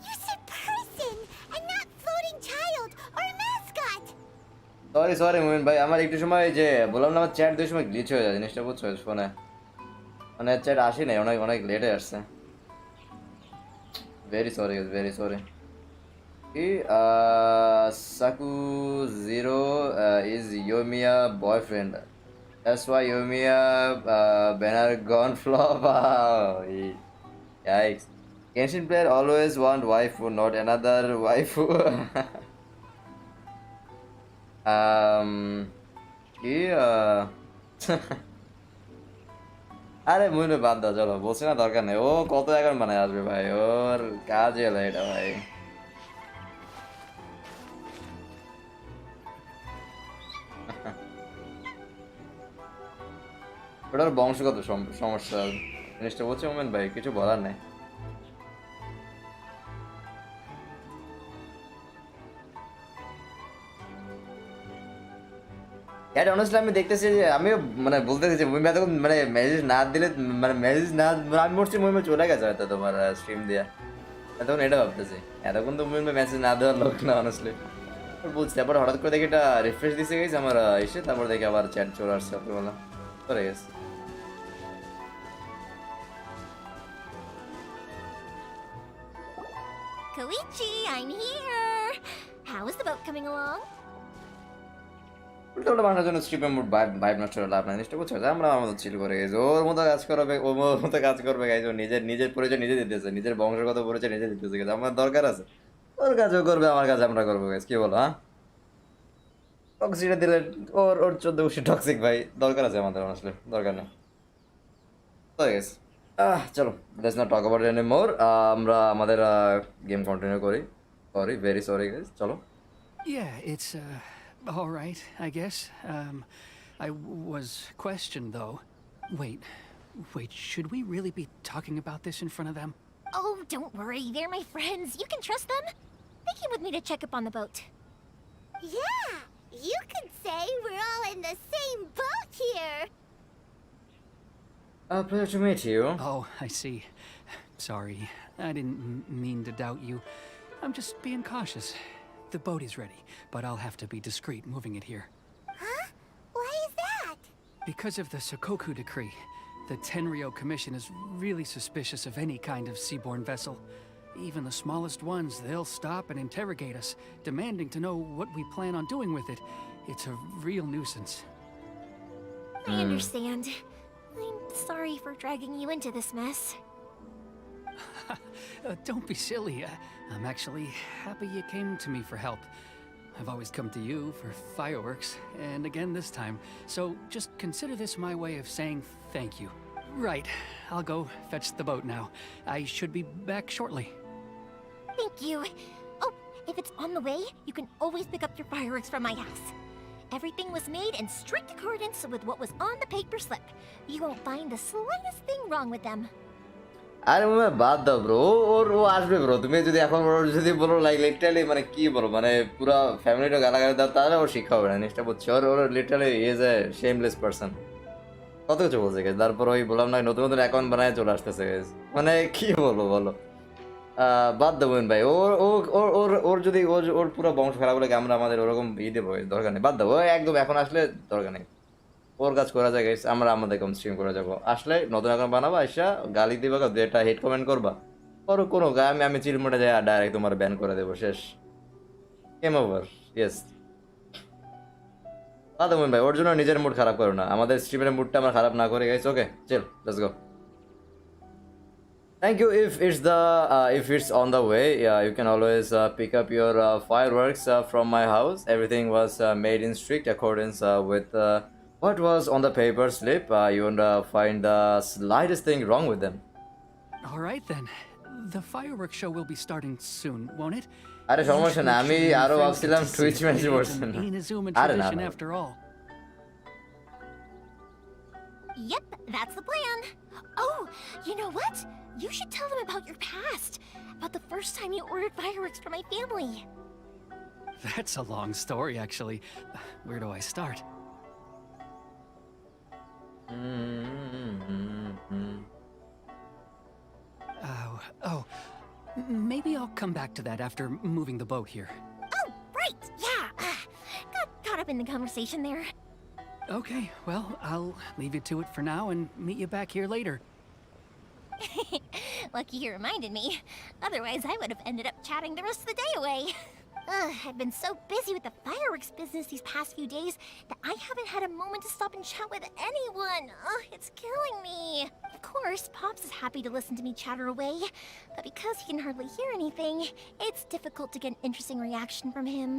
you said person and not floating child or mascot. Sorry মুমিন ভাই, আমার একটু সময় যে বললাম না আমার চ্যাট দুই সময় গ্লিচ হয়ে যায়, জিনিসটা বুঝছো ফোনে, মানে চ্যাট আসি নাই, অনেক লেটে আসছে। Very sorry. কি Sakujiro is Yomiya boyfriend. That's why Yomiya banner gone flop. Yikes. Genshin player always want waifu, not another waifu. কি আরে মুইনে বাদ দাও, চলো, বলছি না দরকার নেই। ও কত এখন বানায় আসবে ভাই, ওর কাজ এলো এটা ভাই। ওটার বংশগত সমস্যা, জিনিসটা বলছে মোমেন ভাই, কিছু বলার নেই। এটা অনেস্টলি আমি দেখতেছি যে আমিও মানে বলতেছি যে মুভি এতক্ষণ মানে মেসেজ না দিলে, মানে মেসেজ না, আমি মরছি মুভি চলে গেছে হয়তো তোমার স্ট্রিম দিয়া, এতক্ষণ এটা ভাবতেছি। এতক্ষণ তো মুভি মেসেজ না দেওয়ার লোক না অনেস্টলি, বুঝছি। তারপর হঠাৎ করে দেখি এটা রিফ্রেশ দিতে গেছে আমার এসে, তারপর দেখি আবার চ্যাট চলে আসছে, আপনি বলা করে গেছে। Koichi, I'm here! How is the boat coming along? উল্টো বানানোর জন্য স্ট্রিপের মুড ভাইব নষ্ট হলে আপনার জিনিসটা বুঝছো, আমরা আমার মতো চিল করে গেছি, ওর মতো কাজ করবে, ওর মতো কাজ করবে গাইজ, ও নিজের পরিচয় নিজে দিতেছে, নিজের বংশগত পরিচয় নিজে দিতেছে, গেছে আমার দরকার আছে, ওর কাজও করবে, আমার কাজ আমরা করবো গাইজ, কি বলো? হ্যাঁ, টক্সিকটা দিলে ওর 14 টক্সিক ভাই, দরকার আছে আমাদের আসলে, দরকার নেই। তো গেছে, চলো, let's not talk about it anymore, আমরা আমাদের গেম কন্টিনিউ করি। সরি, ভেরি সরি গাইজ, চলো। Yeah, it's all right, I guess. I was questioned though. Wait, should we really be talking about this in front of them? Oh, don't worry, they're my friends. You can trust them. They came with me to check up on the boat. Yeah, you could say we're all in the same boat here. Pleasure to meet you. Oh, I see. Sorry, I didn't mean to doubt you. I'm just being cautious. The boat is ready, but I'll have to be discreet moving it here. Huh? Why is that? Because of the Sokoku decree, The Tenryo Commission is really suspicious of any kind of seaborne vessel. Even the smallest ones, they'll stop and interrogate us, demanding to know what we plan on doing with it. It's a real nuisance. I understand. I'm sorry for dragging you into this mess. Don't be silly. I'm actually happy you came to me for help. I've always come to you for fireworks, and again this time. So just consider this my way of saying thank you. Right, I'll go fetch the boat now. I should be back shortly. Thank you. Oh, if it's on the way, you can always pick up your fireworks from my house. Everything was made in strict accordance with what was on the paper slip. You won't find the slightest thing wrong with them. আরে মনে বাদ দাও bro, ও আসবে bro. তুমি যদি এখন ওর যদি বলো লাইক লিটারালি মানে কি বলো, মানে পুরো ফ্যামিলিটা গালাগালি দাও, তাহলে ওর শিক্ষা হবে না জিনিসটা, বুঝছো? ওর literally is a shameless person. কত কিছু বলছে গেছে, তারপর ওই বললাম না নতুন নতুন অ্যাকাউন্ট বানায় চলে আসতেছে গেছে, মানে কি বলবো বলো। বাদ দেবো ভাই, ওর ওর ওর ওর যদি ওর পুরো বংশ খারাপ হলে আমরা আমাদের ওরকম দেবো, দরকার নেই, বাদ দেবো। একদম এখন আসলে দরকার নেই, ওর কাজ করা যায় গাইস, আমরা আমাদের কম স্ট্রিম করে যাবো। আসলে নতুন অ্যাকাউন্ট বানাবো, আইসা গালি দিবা, যেটা হেড কমেন্ট করবা, ওর কোনো আমি চিলমোটে যাই ডাইরেক্ট তোমার ব্যান করে দেবো, শেষ, গেম ওভার। ইয়েস, বাদ দেবো ভাই, ওর জন্য নিজের মুড খারাপ করো না, আমাদের স্ট্রিমের মুডটা আমরা খারাপ না করে গাইস। ওকে চল, let's go. Thank you. If it's on the way, you can always pick up your fireworks from my house. Everything was made in strict accordance with what was on the paper slip. You won't find the slightest thing wrong with them. All right then. The fireworks show will be starting soon, won't it? আরে সমস্যা না, আমি আরো ভাবছিলাম Twitch match বলছেন না। Inazuma আরে না tradition after all. Yep, that's the plan. Oh, you know what? You should tell them about your past. About the first time you ordered fireworks for my family. That's a long story, actually. Where do I start? Maybe I'll come back to that after moving the boat here. Oh, right, yeah. Got caught up in the conversation there. Okay, well, I'll leave you to it for now and meet you back here later. Lucky you reminded me. Otherwise, I would have ended up chatting the rest of the day away. I've been so busy with the fireworks business these past few days that I haven't had a moment to stop and chat with anyone. It's killing me. Of course, Pops is happy to listen to me chatter away, but because he can hardly hear anything, it's difficult to get an interesting reaction from him.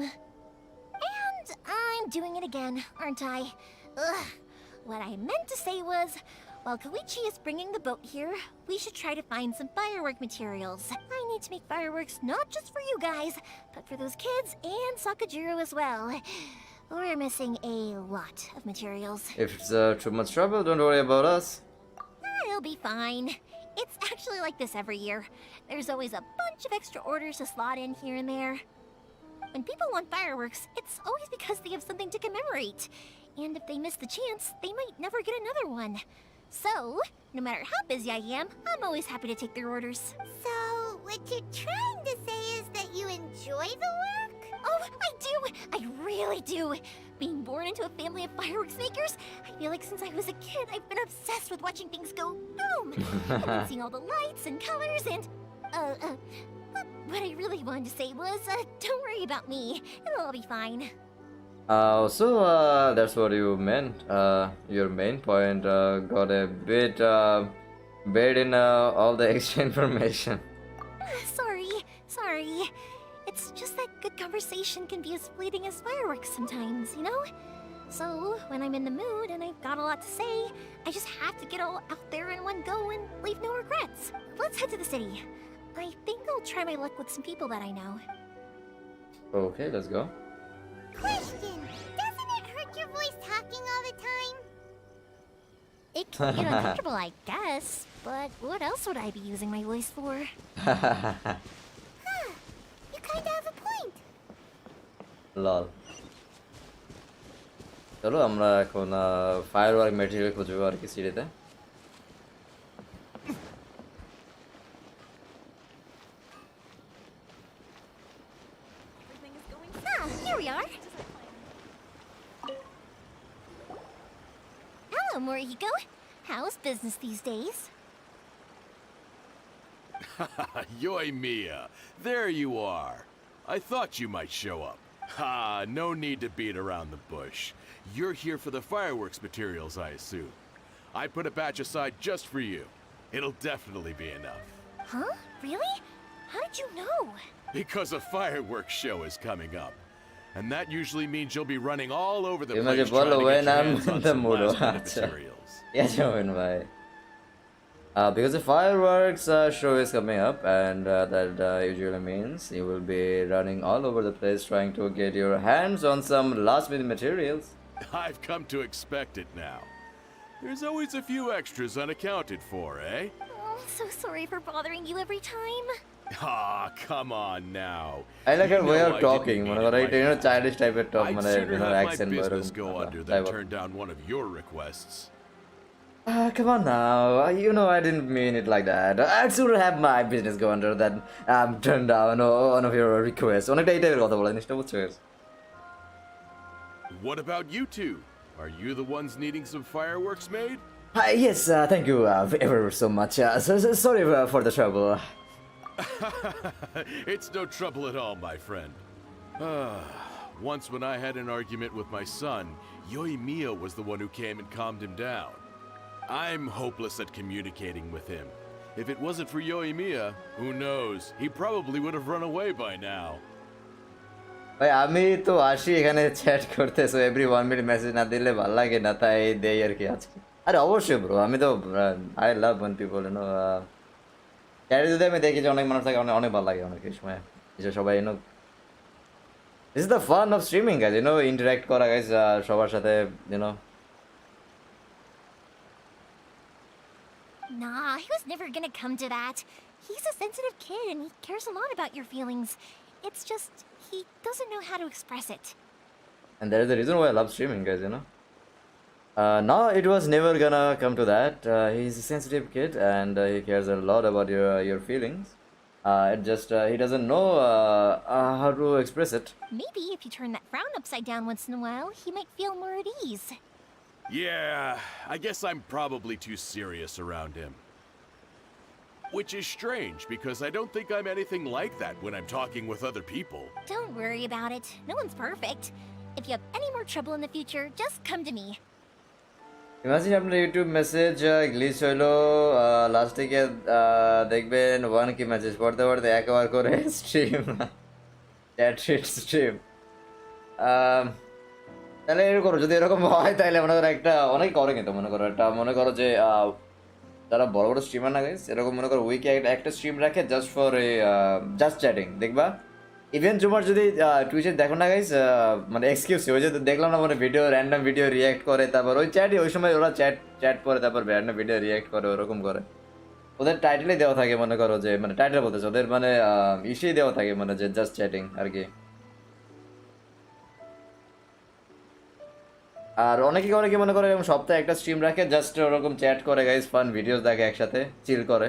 And I'm doing it again, aren't I? What I meant to say was, while Koichi is bringing the boat here, we should try to find some firework materials. I need to make fireworks not just for you guys, but for those kids and Sakajiro as well. We're missing a lot of materials. If it's too much trouble, don't worry about us. It'll be fine. It's actually like this every year. There's always a bunch of extra orders to slot in here and there. When people want fireworks, it's always because they have something to commemorate. And if they miss the chance, they might never get another one. So, no matter how busy I am, I'm always happy to take their orders. So, what you're trying to say is that you enjoy the work? Oh, I do! I really do! Being born into a family of fireworks makers, I feel like since I was a kid, I've been obsessed with watching things go boom! And seeing all the lights and colors and... what I really wanted to say was, don't worry about me. It'll all be fine. So that's what you meant. Your main point got a bit buried in all the extra information. Sorry. It's just that good conversation can be as fleeting as fireworks sometimes, you know? So, when I'm in the mood and I've got a lot to say, I just have to get all out there in one go and leave no regrets. Let's head to the city. I think I'll try my luck with some people that I know. Okay, let's go. Question! Doesn't it hurt your voice talking all the time? It can get uncomfortable, I guess, but what else would I be using my voice for? You kinda have a point. লল, চলো আমরা এখন firework material খুঁজবো আর কি সিঁড়িতে। Here we are. Hello, Morihiko. How's business these days? Yoy Mia, there you are. I thought you might show up. Ha, no need to beat around the bush. You're here for the fireworks materials, I assume. I put a batch aside just for you. It'll definitely be enough. Huh? Really? How did you know? Because a fireworks show is coming up. And that usually means you'll be running all over the You place must trying to follow get when your I'm hands on in the some mood. last-minute Acha. materials. Yes, bhai. Because the fireworks show is coming up, and that usually means you will be running all over the place trying to get your hands on some last-minute materials. I've come to expect it now. There's always a few extras unaccounted for, eh? Oh, so sorry for bothering you every time. Ah, come on now. I like her You way know of I talking. didn't mean Mane it kore like that. childish type of talk, I'd mane sooner have my accent business go under than type of. turn down one of your requests. Come on now. You know I didn't mean it like that. I'd sooner have my business go under than turn down one of your requests. অনেকটা এই টাইপের কথা বলে জিনিসটা বুঝছো? What about you two? Are you the ones needing some fireworks made? Yes, thank you ever so much. Sorry for the trouble. It's no trouble at all, my friend. Once when I had an argument with my son, Yoimiya was the one who came and calmed him down. I'm hopeless at communicating with him. If it wasn't for Yoimiya, who knows, he probably would have run away by now. ভাই আমি তো আসি এখানে chat করতে, so every 1 minute message না দিলে ভালো লাগে না, তাই দেই আর কি আজকে। আরে অবশ্যই ব্রো, আমি তো I love when people you know চ্যাটে যদি আমি দেখি যে অনেক মানুষ থাকে, অনেক ভালো লাগে অনেক সময় যে সবাই you know this is the fun of streaming guys, you know, interact করা guys সবার সাথে you know. Nah, he was never gonna come to that. He's a sensitive kid and he cares a lot about your feelings. It's just, he doesn't know how to express it. And that is the reason why I love streaming guys, you know. No, it was never gonna come to that. He's a sensitive kid and he cares a lot about your feelings. It just he doesn't know how to express it. Maybe if you turn that frown upside down once in a while, he might feel more at ease. Yeah, I guess I'm probably too serious around him. Which is strange, because I don't think I'm anything like that when I'm talking with other people. Don't worry about it. No one's perfect. If you have any more trouble in the future, just come to me. Imagine আপনার YouTube message glitch হইলো, লাস্টে গিয়ে দেখবেন 1 কি message পড়তে পড়তে একবার করে স্ট্রিম চ্যাট শিট স্ট্রিম। তাহলে এরকম যদি এরকম হয় তাহলে মনে করো একটা অনেক করে, কিন্তু মনে করো একটা মনে করো যে যারা বড় বড় স্ট্রিমার না গাইস, এরকম মনে করো উইকে একটা স্ট্রিম রাখে জাস্ট ফর জাস্ট চ্যাটিং। দেখবা ইভেন তোমার যদি টুইচে দেখো না গাইস, মানে এক্সকিউজ ওই যে দেখলাম না মানে ভিডিও র্যান্ডম ভিডিও রিয়াক্ট করে, তারপর ওই চ্যাটই ওই সময় ওরা চ্যাট করে, তারপর র্যান্ডম ভিডিও রিয়াক্ট করে, ওরকম করে। ওদের টাইটেলেই দেওয়া থাকে মনে করো যে, মানে টাইটেল বলতেছে ওদের মানে ইসেই দেওয়া থাকে মানে যে জাস্ট চ্যাটিং আর কি। আর অনেকে করে কি মনে করে এরকম সপ্তাহে একটা স্ট্রিম রাখে জাস্ট ওরকম চ্যাট করে গাইস, ফান ভিডিওস দেখে একসাথে চিল করে,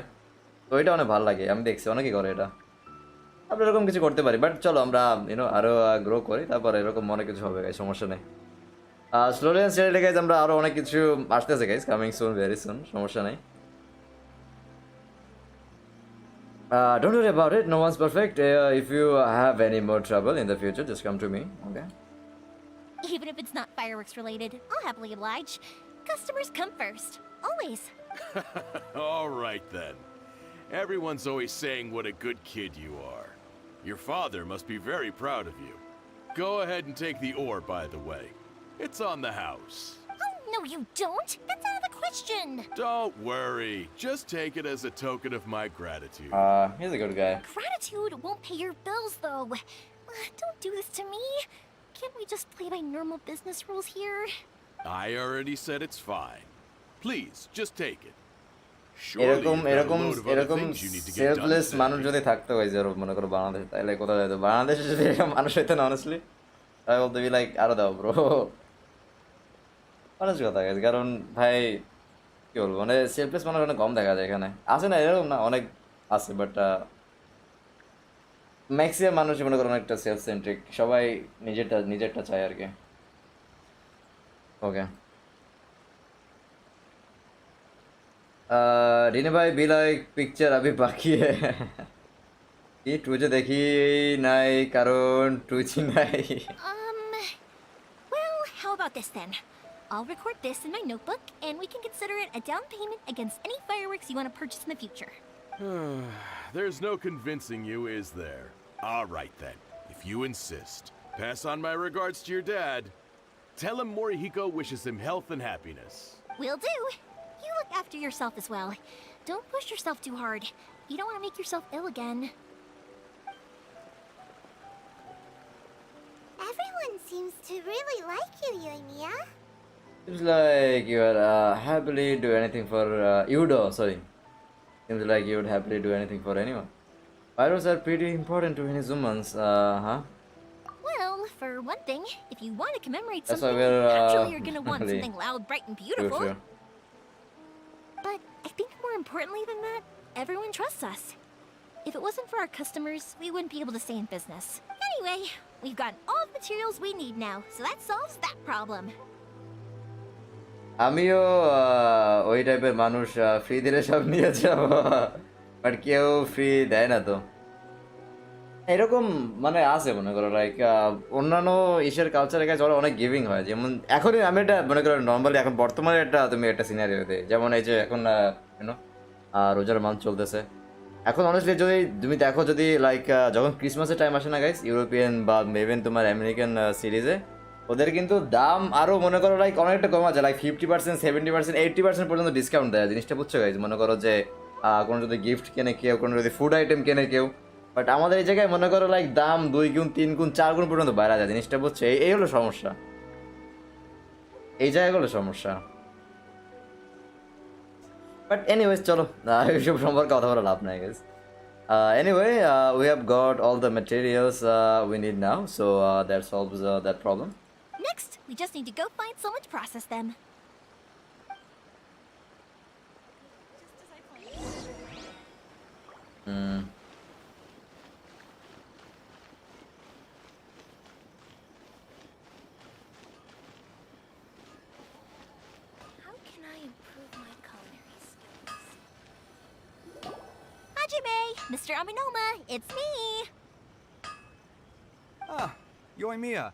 তো এটা অনেক ভালো লাগে, আমি দেখছি অনেকেই করে এটা। আমরা এরকম কিছু করতে পারি, বাট চলো আমরা ইউনো আরো গ্রো করি, তারপরে এরকম অনেক কিছু হবে গাইস, সমস্যা নেই। স্লোলি অ্যান্ড স্টেডিলি গাইস আমরা আরো অনেক কিছু আসতেছে guys, coming soon, very soon, সমস্যা নেই। Don't worry about it, no one's perfect. If you have any more trouble in the future, just come to me, okay? Even if it's not fireworks related, I'll happily oblige. Customers come first. Always. All right then. Everyone's always saying what a good kid you are. Your father must be very proud of you. Go ahead and take the ore, by the way. It's on the house. Oh, no you don't. That's out of the question. Don't worry. Just take it as a token of my gratitude. He's a good guy. Gratitude won't pay your bills, though. Don't do this to me. Can't we just play by normal business rules here? I already said it's fine. Please, just take it. এরকম Surely you've got a এরকম load of other এরকম things you need to get done selfless today. মানুষ যদি থাকতো guys, মনে করো বাংলাদেশে, তাহলে কোথায় যেত? বাংলাদেশে যদি এরকম মানুষ হইতো না অনেস্টলি, তাই বলতে বি লাইক আরো দাও ব্রো, অনেস্ট কথা গাইস। কারণ ভাই কি বলবো, মানে সেলফলেস মানুষ অনেক কম দেখা যায় এখানে, আছে না এরকম না, অনেক আছে, বাট ম্যাক্সিমাম মানুষই মনে করো অনেকটা সেলফ সেন্ট্রিক, সবাই নিজেরটা চায় আর কি। ওকে रीने भाई बी लाइक पिक्चर अभी बाकी है ये টুইচে দেখি নাই কারণ টুইচি নাই Well, how about this then? I'll record this in my notebook, and we can consider it a down payment against any fireworks you want to purchase in the future. There's no convincing you, is there? All right then, if you insist. Pass on my regards to your dad. Tell him Morihiko wishes him health and happiness. Will do. You look after yourself as well. Don't push yourself too hard. You don't want to make yourself ill again. Everyone seems to really like you, Yoimiya. seems like you are happily do anything for Yudo, sorry. Seems like you would happily do anything for anyone. Pyros are pretty important to Inazumans, huh? Well, for one thing, if you want to commemorate That's why something, we're, naturally you're gonna want really- something loud, bright, and Sure, beautiful. sure. But I think more importantly than that, everyone trusts us. If it wasn't for our customers, we wouldn't be able to stay in business. Anyway, we've got all the materials we need now, so that solves that problem. আমিও ওই টাইপের মানুষ free দিলে সব নিয়ে যাব but কেউ free দেয় না তো এরকম মানে আছে মনে করো লাইক অন্যান্য এশিয়ার কালচারের কাছে ওরা অনেক গিভিং হয় যেমন এখনই আমি এটা মনে করো নর্মালি এখন বর্তমানে তুমি একটা সিনারিওতে যেমন এই যে এখন ইউনো রোজার মান্থ চলতেছে এখন অনেস্টলি যদি তুমি দেখো যদি লাইক যখন ক্রিসমাসের টাইম আসে না গাইস ইউরোপিয়ান বা ইভেন তোমার আমেরিকান সিরিজে ওদের কিন্তু দাম আরও মনে করো লাইক অনেকটা কমা যায় লাইক 50%, 70%, 80% পর্যন্ত ডিসকাউন্ট দেয় জিনিসটা বুঝছো গাইজ মনে করো যে কোনো যদি গিফট কেনে কেউ কোনো যদি ফুড আইটেম কেনে কেউ বাট আমাদের এই জায়গায় মনে করো লাইক দাম 2 গুণ 3 গুণ 4 গুণ পর্যন্ত বাইরে যায় জিনিসটা বুঝছো এই হলো সমস্যা এই জায়গাগুলো সমস্যা বাট এনিওয়েজ চলো এইসব সম্পর্কে কথা বলা লাভ নাই guys anyway we have got all the materials we need now so that solves that problem. Next, we just need to go find someone to process them. How can I improve my culinary skills? Hajime, Mr. Aminoma, it's me. Ah, Yoimiya.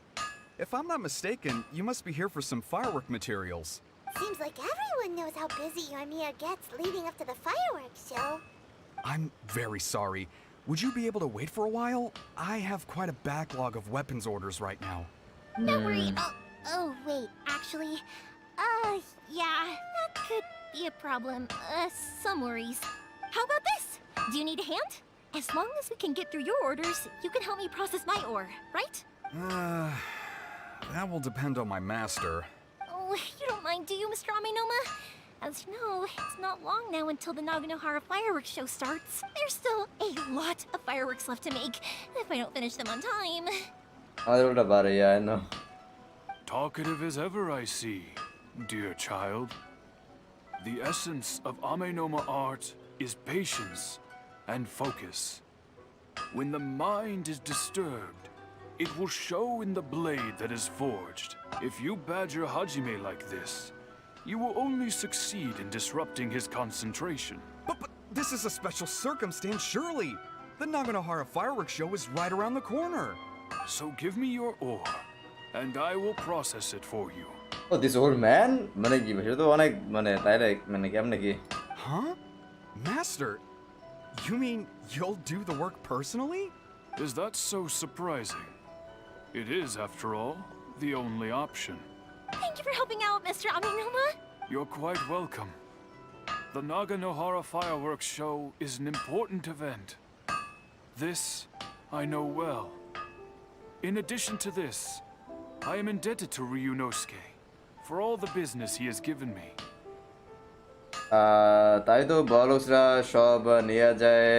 If I'm not mistaken, you must be here for some firework materials. Seems like everyone knows how busy Yoimiya gets leading up to the fireworks show. I'm very sorry. Would you be able to wait for a while? I have quite a backlog of weapons orders right now. Don't worry. Oh, wait, actually, yeah, that could be a problem. Some worries. How about this? Do you need a hand? As long as we can get through your orders, you can help me process my ore, right? That will depend on my master. Oh, you don't mind, do you, Mr. Aminoma? As you know, it's not long now until the Naganohara fireworks show starts. There's still a lot of fireworks left to make, if I don't finish them on time. I don't know about it, yeah, I know. Talkative as ever, I see, dear child. The essence of Amenoma art is patience and focus. When the mind is disturbed, it will show in the blade that is forged. If you badger Hajime like this, you will only succeed in disrupting his concentration. But this is a special circumstance, surely. The Naganohara fireworks show is right around the corner. So give me your ore, and I will process it for you. Oh, this old man? মানে কি সেটা তো অনেক মানে তাই মানে কেমনে কি Huh? Master, you mean you'll do the work personally? Is that so surprising? It is, after all, the only option. Thank you for helping out, Mr. Aminoma. You're quite welcome. The Naganohara fireworks show is an important event. This I know well. In addition to this, I am indebted to Ryunosuke for all the business he has given me. তাই তো বড়লোকসরা সব নিয়ে যায়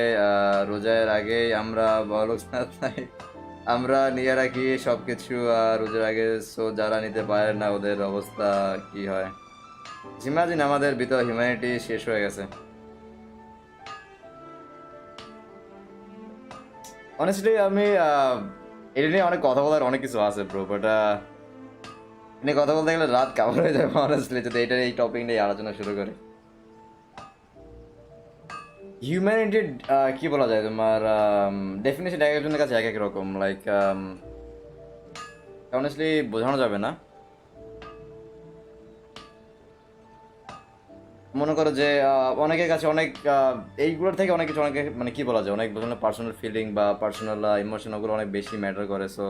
রোজার আগেই আমরা বড়লোকসরা তাই আমরা নিয়ে রাখি সব কিছু রোজার আগে সো যারা নিতে পারে না ওদের অবস্থা কি হয় ইমাজিন আমাদের ভিতর হিউম্যানিটি শেষ হয়ে গেছে অনেস্টলি আমি এটা নিয়ে অনেক কথা বলার অনেক কিছু আছে ব্রো বাট নিয়ে কথা বলতে গেলে রাত কাভার হয়ে যাবে অনেস্টলি যদি এটা এই টপিক নিয়ে আলোচনা শুরু করি হিউম্যানিটি কি বলা যায় তোমার ডেফিনেশন এক একজনের কাছে এক এক রকম, লাইক অনেস্টলি বোঝানো যাবে না। মনে করো যে অনেকের কাছে অনেক এইগুলোর থেকে অনেক কিছু, অনেকে মানে কি বলা যায়, অনেক ধরনের পার্সোনাল ফিলিং বা পার্সোনাল ইমোশন ওগুলো অনেক বেশি ম্যাটার করে। সো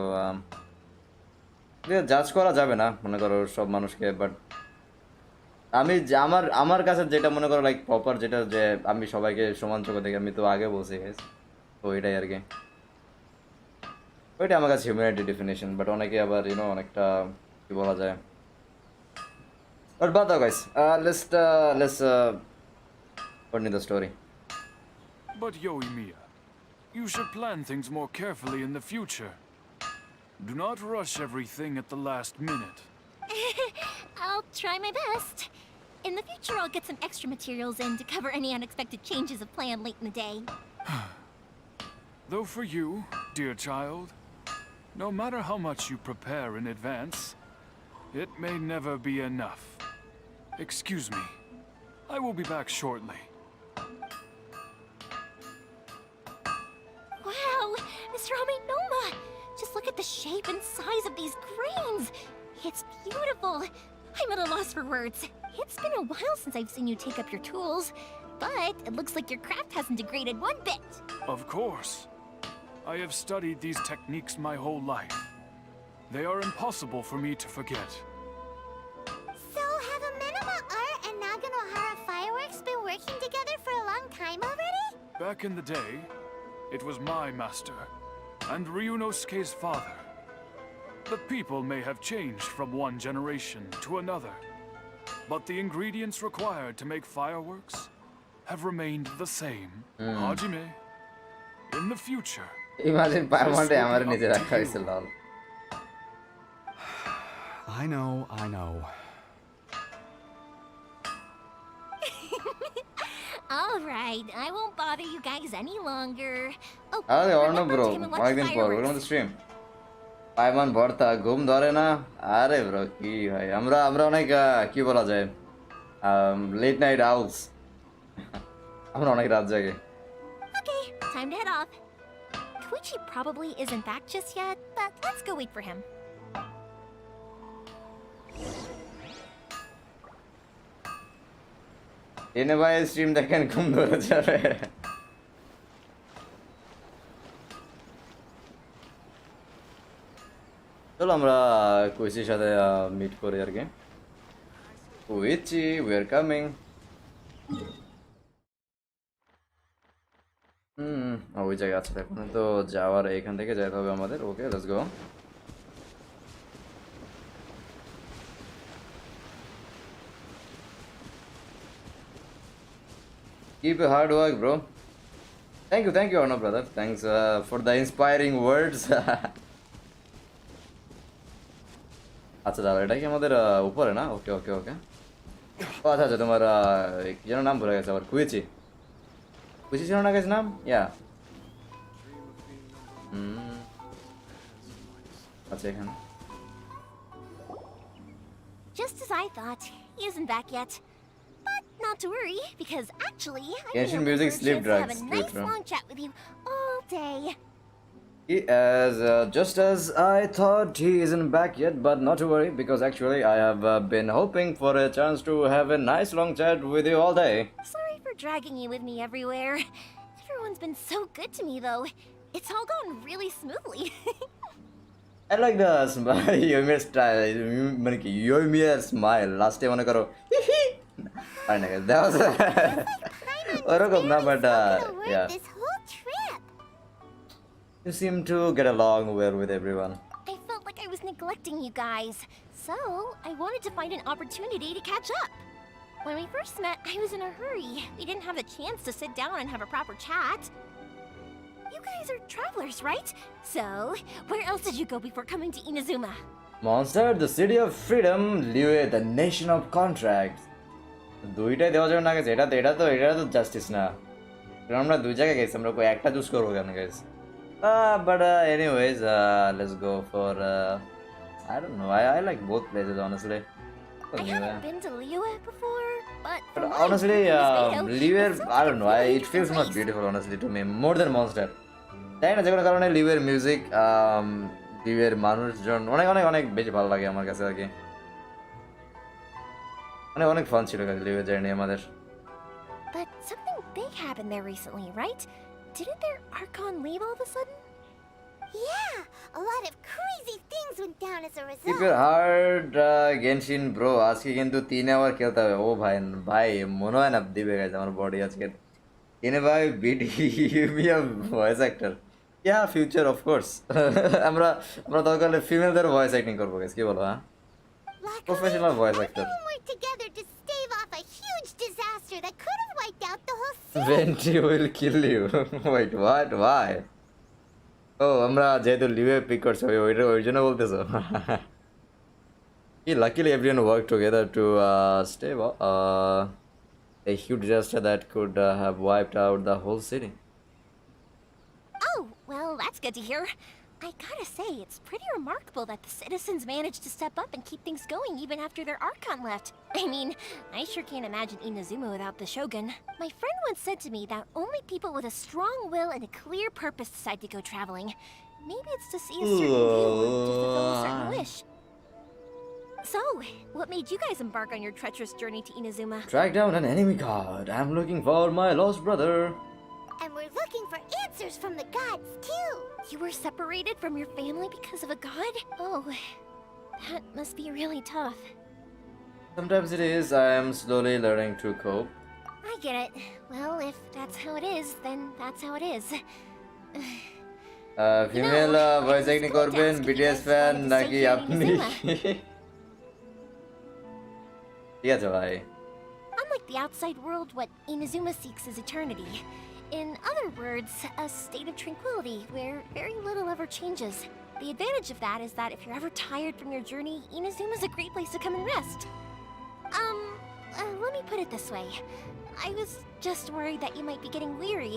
জাজ করা যাবে না মনে করো সব মানুষকে, বাট আমি আমার আমার কাছে যেটা মনে করো লাইক প্রপার, যেটা যে আমি সবাইকে সমান চোখে দেখি, আমি তো আগে বলছি guys, তো ওইটাই আর কি, ওইটা আমার কাছে হিউম্যানিটি ডেফিনেশন। বাট অনেকে আবার অনেকটা কি বলা যায়, বাট বাদ দাও guys, let's continue the story. But Yoimiya, you should plan things more carefully in the future. Do not rush everything at the last minute. I'll try my best. In the future, I'll get some extra materials in to cover any unexpected changes of plan late in the day. Though for you, dear child, no matter how much you prepare in advance, it may never be enough. Excuse me. I will be back shortly. Wow, Mr. Amenoma! Just look at the shape and size of these grains. It's beautiful. I'm at a loss for words. It's been a while since I've seen you take up your tools, but it looks like your craft hasn't degraded one bit. Of course. I have studied these techniques my whole life. They are impossible for me to forget. So, have Amenoma Art and Naganohara Fireworks been working together for a long time already? Back in the day, it was my master, and Ryunosuke's father. The people may have changed from one generation to another, but the ingredients required to make fireworks have remained the same. Hajime, in the future, imagine পারমানেন্টে আমার নিচে রাখা হয়েছে লল। I know, I know. All right, I won't bother you guys any longer. Oh, আরে Arna remember bro, to come and watch the অনেকদিন পর ওর fireworks. মধ্যে স্ট্রিম পাইমান ভর্তা, ঘুম ধরে না। আরে ব্রো কি ভাই, আমরা আমরা অনেক কি বলা যায়, লেট নাইট আউলস, আমরা অনেক রাত জাগে। Okay, time to head off. Koichi probably isn't back just yet, but let's go wait for him. এনে ভাই স্ট্রিম দেখেন, ঘুম ধরে যাবে। চলো আমরা কুইচির সাথে মিট করি আর কি। কুইচি, উই আর কামিং। ওই জায়গায় আছে এখন তো, যাওয়ার এখান থেকে যেতে হবে আমাদের। Okay, let's go. Keep your hard work, bro. Thank you, Arnav, brother. Thanks for the inspiring words. আচ্ছা দাদা, এটা কি আমাদের উপরে না? ওকে ওকে ওকে। ও আচ্ছা আচ্ছা, তোমার কি যেন নাম ভুলে গেছে আবার, কুইচি। কুইচি ছিল না গেছে নাম? ইয়া। আচ্ছা এখানে। Just as I thought, he isn't back yet. But not to worry, because actually, I'm Genshin gonna music have a sleep chance to have drugs, a sleep nice drug. long chat with you all day. As just as I thought, he isn't back yet, but not to worry, because actually I have been hoping for a chance to have a nice long chat with you all day. Sorry for dragging you with me everywhere. Everyone's been so good to me, though. It's all gone really smoothly. I like the smile, Yoimiya style, মানে কি Yoimiya smile. Last time মনে করো I know that was ওরকম না, but yeah. This whole trip. You seem to get along well with everyone. I felt like I was neglecting you guys, so I wanted to find an opportunity to catch up. When we first met, I was in a hurry. We didn't have a chance to sit down and have a proper chat. You guys are travelers, right? So, where else did you go before coming to Inazuma? Monster, the city of freedom, Liyue, the nation of contracts. দুইটাই দেওয়া যাবে না গেছে, এটা তো justice না। আমরা দুই জায়গায় গেছি, আমরা কই একটা চুজ করবো কেন গেছি? But anyways, let's go for I don't know. I like both places honestly. I haven't been to Liyue before, But But from what I've honestly, heard from this video, Liver, it sounds I like don't a know. really It feels different not place. beautiful, honestly, to me. More than Monster. তাই না, যে কোনো কারণে লিভের music লিভের মানুষজন অনেক অনেক অনেক বেশি ভালো লাগে আমার কাছে আর কি। মানে অনেক ফান ছিল লিভের জার্নি আমাদের। But something big happened there recently, right? Didn't their Archon leave all of a sudden? Yeah, a lot of crazy things went down as a Keep result. your heart, Genshin bro. আজকে কিন্তু 3 hour খেলতে হবে। ও ভাই ভাই মনে হয় না দিবে গাইজ আমার বডি আজকে। এনে ভাই বিটি মিয়া voice actor. Yeah future of course. আমরা আমরা দরকার হলে ফিমেলদের ভয়েস অ্যাক্টিং করবো গাইজ, কি বলো হ্যাঁ? Luckily, Professional voice actor. everyone worked together to stave off a huge disaster that could have wiped out the whole city. Venti will kill you. Wait, what? Why? Oh, আমরা যেহেতু লিভে pick করছি ওই জন্য বলতেছো। Luckily everyone worked together to stave off a huge disaster that could have wiped out the whole city. Oh, well, that's good to hear. I gotta say, it's pretty remarkable that the citizens managed to step up and keep things going even after their Archon left. I mean, I sure can't imagine Inazuma without the Shogun. My friend once said to me that only people with a strong will and a clear purpose decide to go traveling. Maybe it's to see a certain view or to fulfill a certain wish. So, what made you guys embark on your treacherous journey to Inazuma? Track down an enemy god. I'm looking for my lost brother. And we're looking for answers from the gods, too. You were separated from your family because of a god? Oh, that must be really tough. Sometimes it is. I am slowly learning to cope. I get it. Well, if that's how it is, then that's how it is. Female voice acting করবেন BTS fan নাকি আপনি? ঠিক আছে ভাই। Unlike the outside world, what Inazuma seeks is eternity. In other words, a state of tranquility where very little ever changes. The advantage of that is that if you're ever tired from your journey, Inazuma's a great place to come and rest. Let me put it this way. I was just worried that you might be getting weary.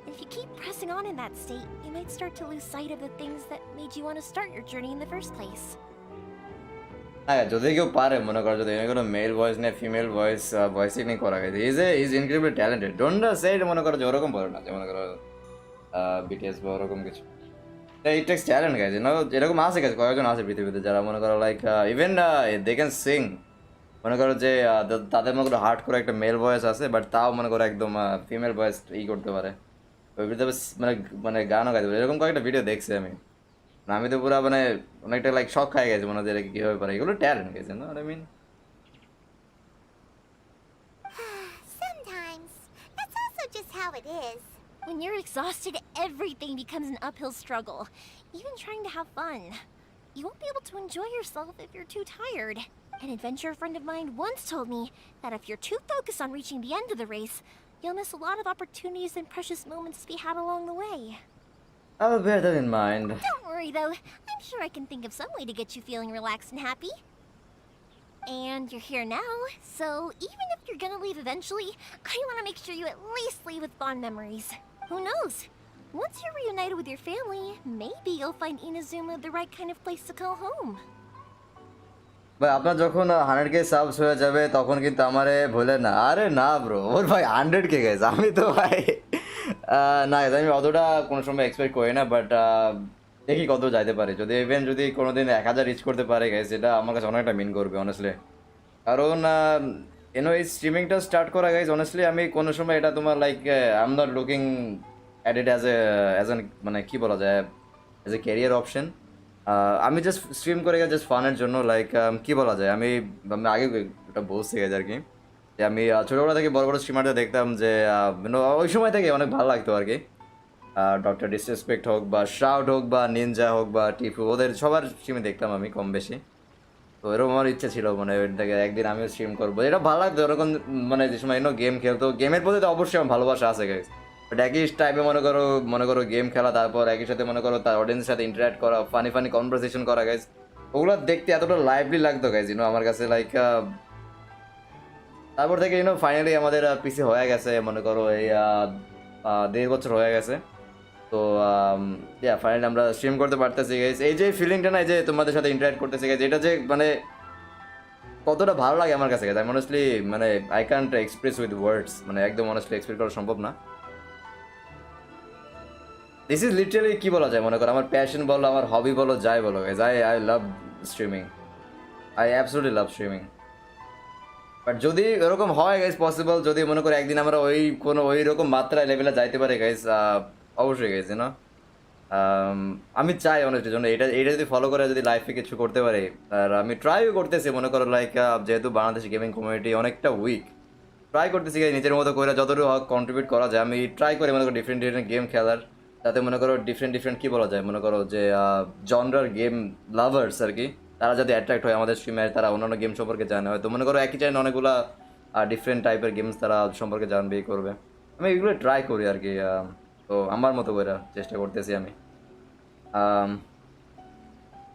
And if you keep pressing on in that state, you might start to lose sight of the things that made you want to start your journey in the first place. হ্যাঁ, যদি কেউ পারে মনে করো যদি কোনো mail voice নেই female voice acting করা গেছে is incredible talented. Don't say এটা মনে করো যে ওরকম বলো না যে মনে করো বিটিএস বা ওরকম কিছু। ইট টেক্স ট্যালেন্ট গেছে না, এরকম আছে গেছে কয়েকজন আছে পৃথিবীতে যারা মনে করো like even they can sing. মনে করো যে তাদের মনে করো হার্ড করে একটা মেল ভয়েস আছে বাট তাও মনে করো একদম ফিমেল ভয়েস করতে পারে। ওই ভিডিওতে মানে মানে গানও গাইতে পারে, এরকম কয়েকটা ভিডিও দেখছি আমি। আমি তো পুরো মানে অনেকটা লাইক শখ খাই গেছে মনে হচ্ছে কীভাবে পারে, এগুলো ট্যালেন্ট গেছে না I mean. Sometimes. That's also just how it is. When you're exhausted, everything becomes an uphill struggle, even trying to have fun. You won't be able to enjoy yourself if you're too tired. An adventure friend of mine once told me that if you're too focused on reaching the end of the race, you'll miss a lot of opportunities and precious moments to be had along the way. I'll bear that in mind. Don't worry though, I'm sure I can think of some way to get you feeling relaxed and happy. And you're here now, so even if you're gonna leave eventually, I want to make sure you at least leave with fond memories. Who knows? Once you're reunited with your family, maybe you'll find Inazuma the right kind of place to call home. ভাই আপনার যখন 100K subs হয়ে যাবে তখন কিন্তু আমারে ভুলে না। আরে না ব্রো, ওর ভাই 100K গেছে, আমি তো ভাই না আমি অতটা কোনো সময় এক্সপেক্ট করি না, বাট দেখি কত যাইতে পারে। যদি ইভেন যদি কোনোদিন 1000 রিচ করতে পারে গাইজ, এটা আমার কাছে অনেকটা মিন করবে অনেস্টলি। কারণ এই স্ট্রিমিংটা স্টার্ট করা গাইজ অনেস্টলি আমি কোনো সময় এটা তোমার like I am not looking at it as an মানে কী বলা যায় অ্যাজ এ ক্যারিয়ার অপশন। আমি জাস্ট স্ট্রিম করে গেছি জাস্ট ফানের জন্য, লাইক কী বলা যায় আমি আগে ওটা বলছি গেছে আর কি যে আমি ছোটোবেলা থেকে বড় বড় স্ট্রিমারদের দেখতাম যে ওই সময় থেকে অনেক ভালো লাগতো আর কি। ডক্টর ডিসরেসপেক্ট হোক বা শাউট হোক বা নিনজা হোক বা টিফু, ওদের সবার স্ট্রিমে দেখতাম আমি কম বেশি। তো এরকম আমার ইচ্ছা ছিল মানে ওইটাকে একদিন আমিও স্ট্রিম করবো, এটা ভালো লাগতো এরকম মানে যে সময় গেম খেলতো। গেমের প্রতি তো অবশ্যই আমার ভালোবাসা আছে গাইজ, বাট একই টাইপে মনে করো গেম খেলা, তারপর একই সাথে মনে করো তার অডিয়েন্সের সাথে ইন্টারাক্ট করা, ফানি কনভারসেশন করা গাইজ, ওগুলো দেখতে এতটা লাইভলি লাগতো গাইজ আমার কাছে। লাইক তারপর থেকে ফাইনালি আমাদের পিসি হয়ে গেছে মনে করো এই 1.5 বছর হয়ে গেছে। তো ফাইনালি আমরা স্ট্রিম করতে পারতেছি গাইজ। এই যে ফিলিংটা না, এই যে তোমাদের সাথে ইন্টারাক্ট করতেছি গাইজ, এটা যে মানে কতটা ভালো লাগে আমার কাছে guys, আমি honestly মানে I can't express with words, মানে একদম honestly express করা সম্ভব না। দিস ইজ লিটারালি কি বলা যায়, মনে করো আমার প্যাশন বলো, আমার হবি বলো, যাই বলো guys, I love streaming, I absolutely love streaming. But যদি এরকম হয় গাইজ পসিবল, যদি মনে করো একদিন আমরা ওই রকম মাত্রায় লেভেলে যাইতে পারি গাইজ, অবশ্যই গাইজ না, আমি চাই অনেস্টের জন্য এটা যদি ফলো করে যদি লাইফে কিছু করতে পারি। আর আমি ট্রাইও করতেছি, মনে করো লাইক যেহেতু বাংলাদেশি গেমিং কমিউনিটি অনেকটা উইক, ট্রাই করতেছি নিজের মতো করে যতটুকু কন্ট্রিবিউট করা যায়। আমি ট্রাই করি মনে করো ডিফারেন্ট গেম খেলার, তাতে মনে করো ডিফারেন্ট কী বলা যায়, মনে করো যে জনরার গেম লাভার্স আর কি, তারা যদি অ্যাট্রাক্ট হয় আমাদের স্ট্রিমে, তারা অন্যান্য গেম সম্পর্কে জানে, হয়তো মনে করো একই চ্যানেল অনেকগুলো ডিফারেন্ট টাইপের গেমস তারা সম্পর্কে জানবেই করবে। আমি এগুলো ট্রাই করি আর কি, তো আমার মতো করে চেষ্টা করতেছি আমি।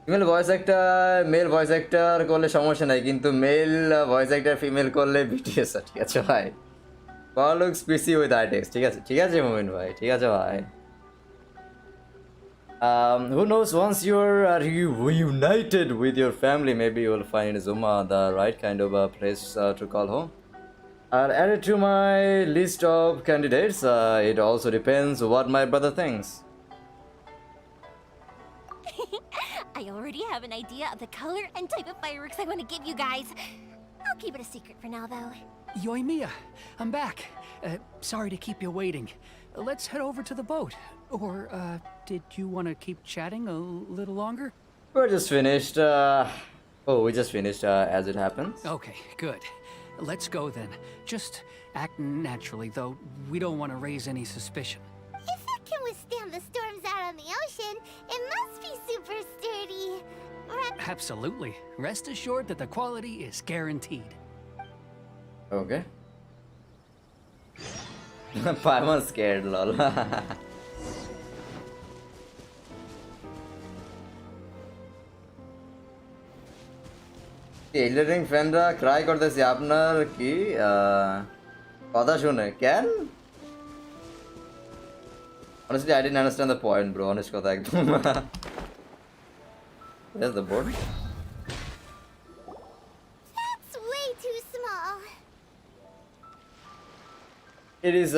Female voice actor mail voice actor করলে সমস্যা নাই, কিন্তু মেল ভয়েস অ্যাক্টর ফিমেল করলে বিটিএস, ঠিক আছে ভাই, কল লুকস পিসি উইথ আইটেক্স, ঠিক আছে মোমিন ভাই, ঠিক আছে ভাই। Who knows, once you're reunited with your family, maybe you'll find Inazuma the right kind of place to call home. I'll add it to my list of candidates. It also depends what my brother thinks. I already have an idea of the color and type of fireworks I want to give you guys. I'll keep it a secret for now, though. Yoimiya, I'm back. Sorry to keep you waiting. Let's head over to the boat. Or, did you want to keep chatting a little longer? We're just finished. We just finished as it happens. Okay, good. Let's go then. Just act naturally, though. We don't want to raise any suspicion. If it can withstand the storms out on the ocean, it must be super sturdy. Absolutely. Rest assured that the quality is guaranteed. Okay. I'm scared, lol. এলিডারিং ফ্যানরা try করতেছি, আপনার কি কথা শুনে কেন? Honestly, I didn't understand the point, bro. Honest কথা একদম। Where's the board? That's way too small. It is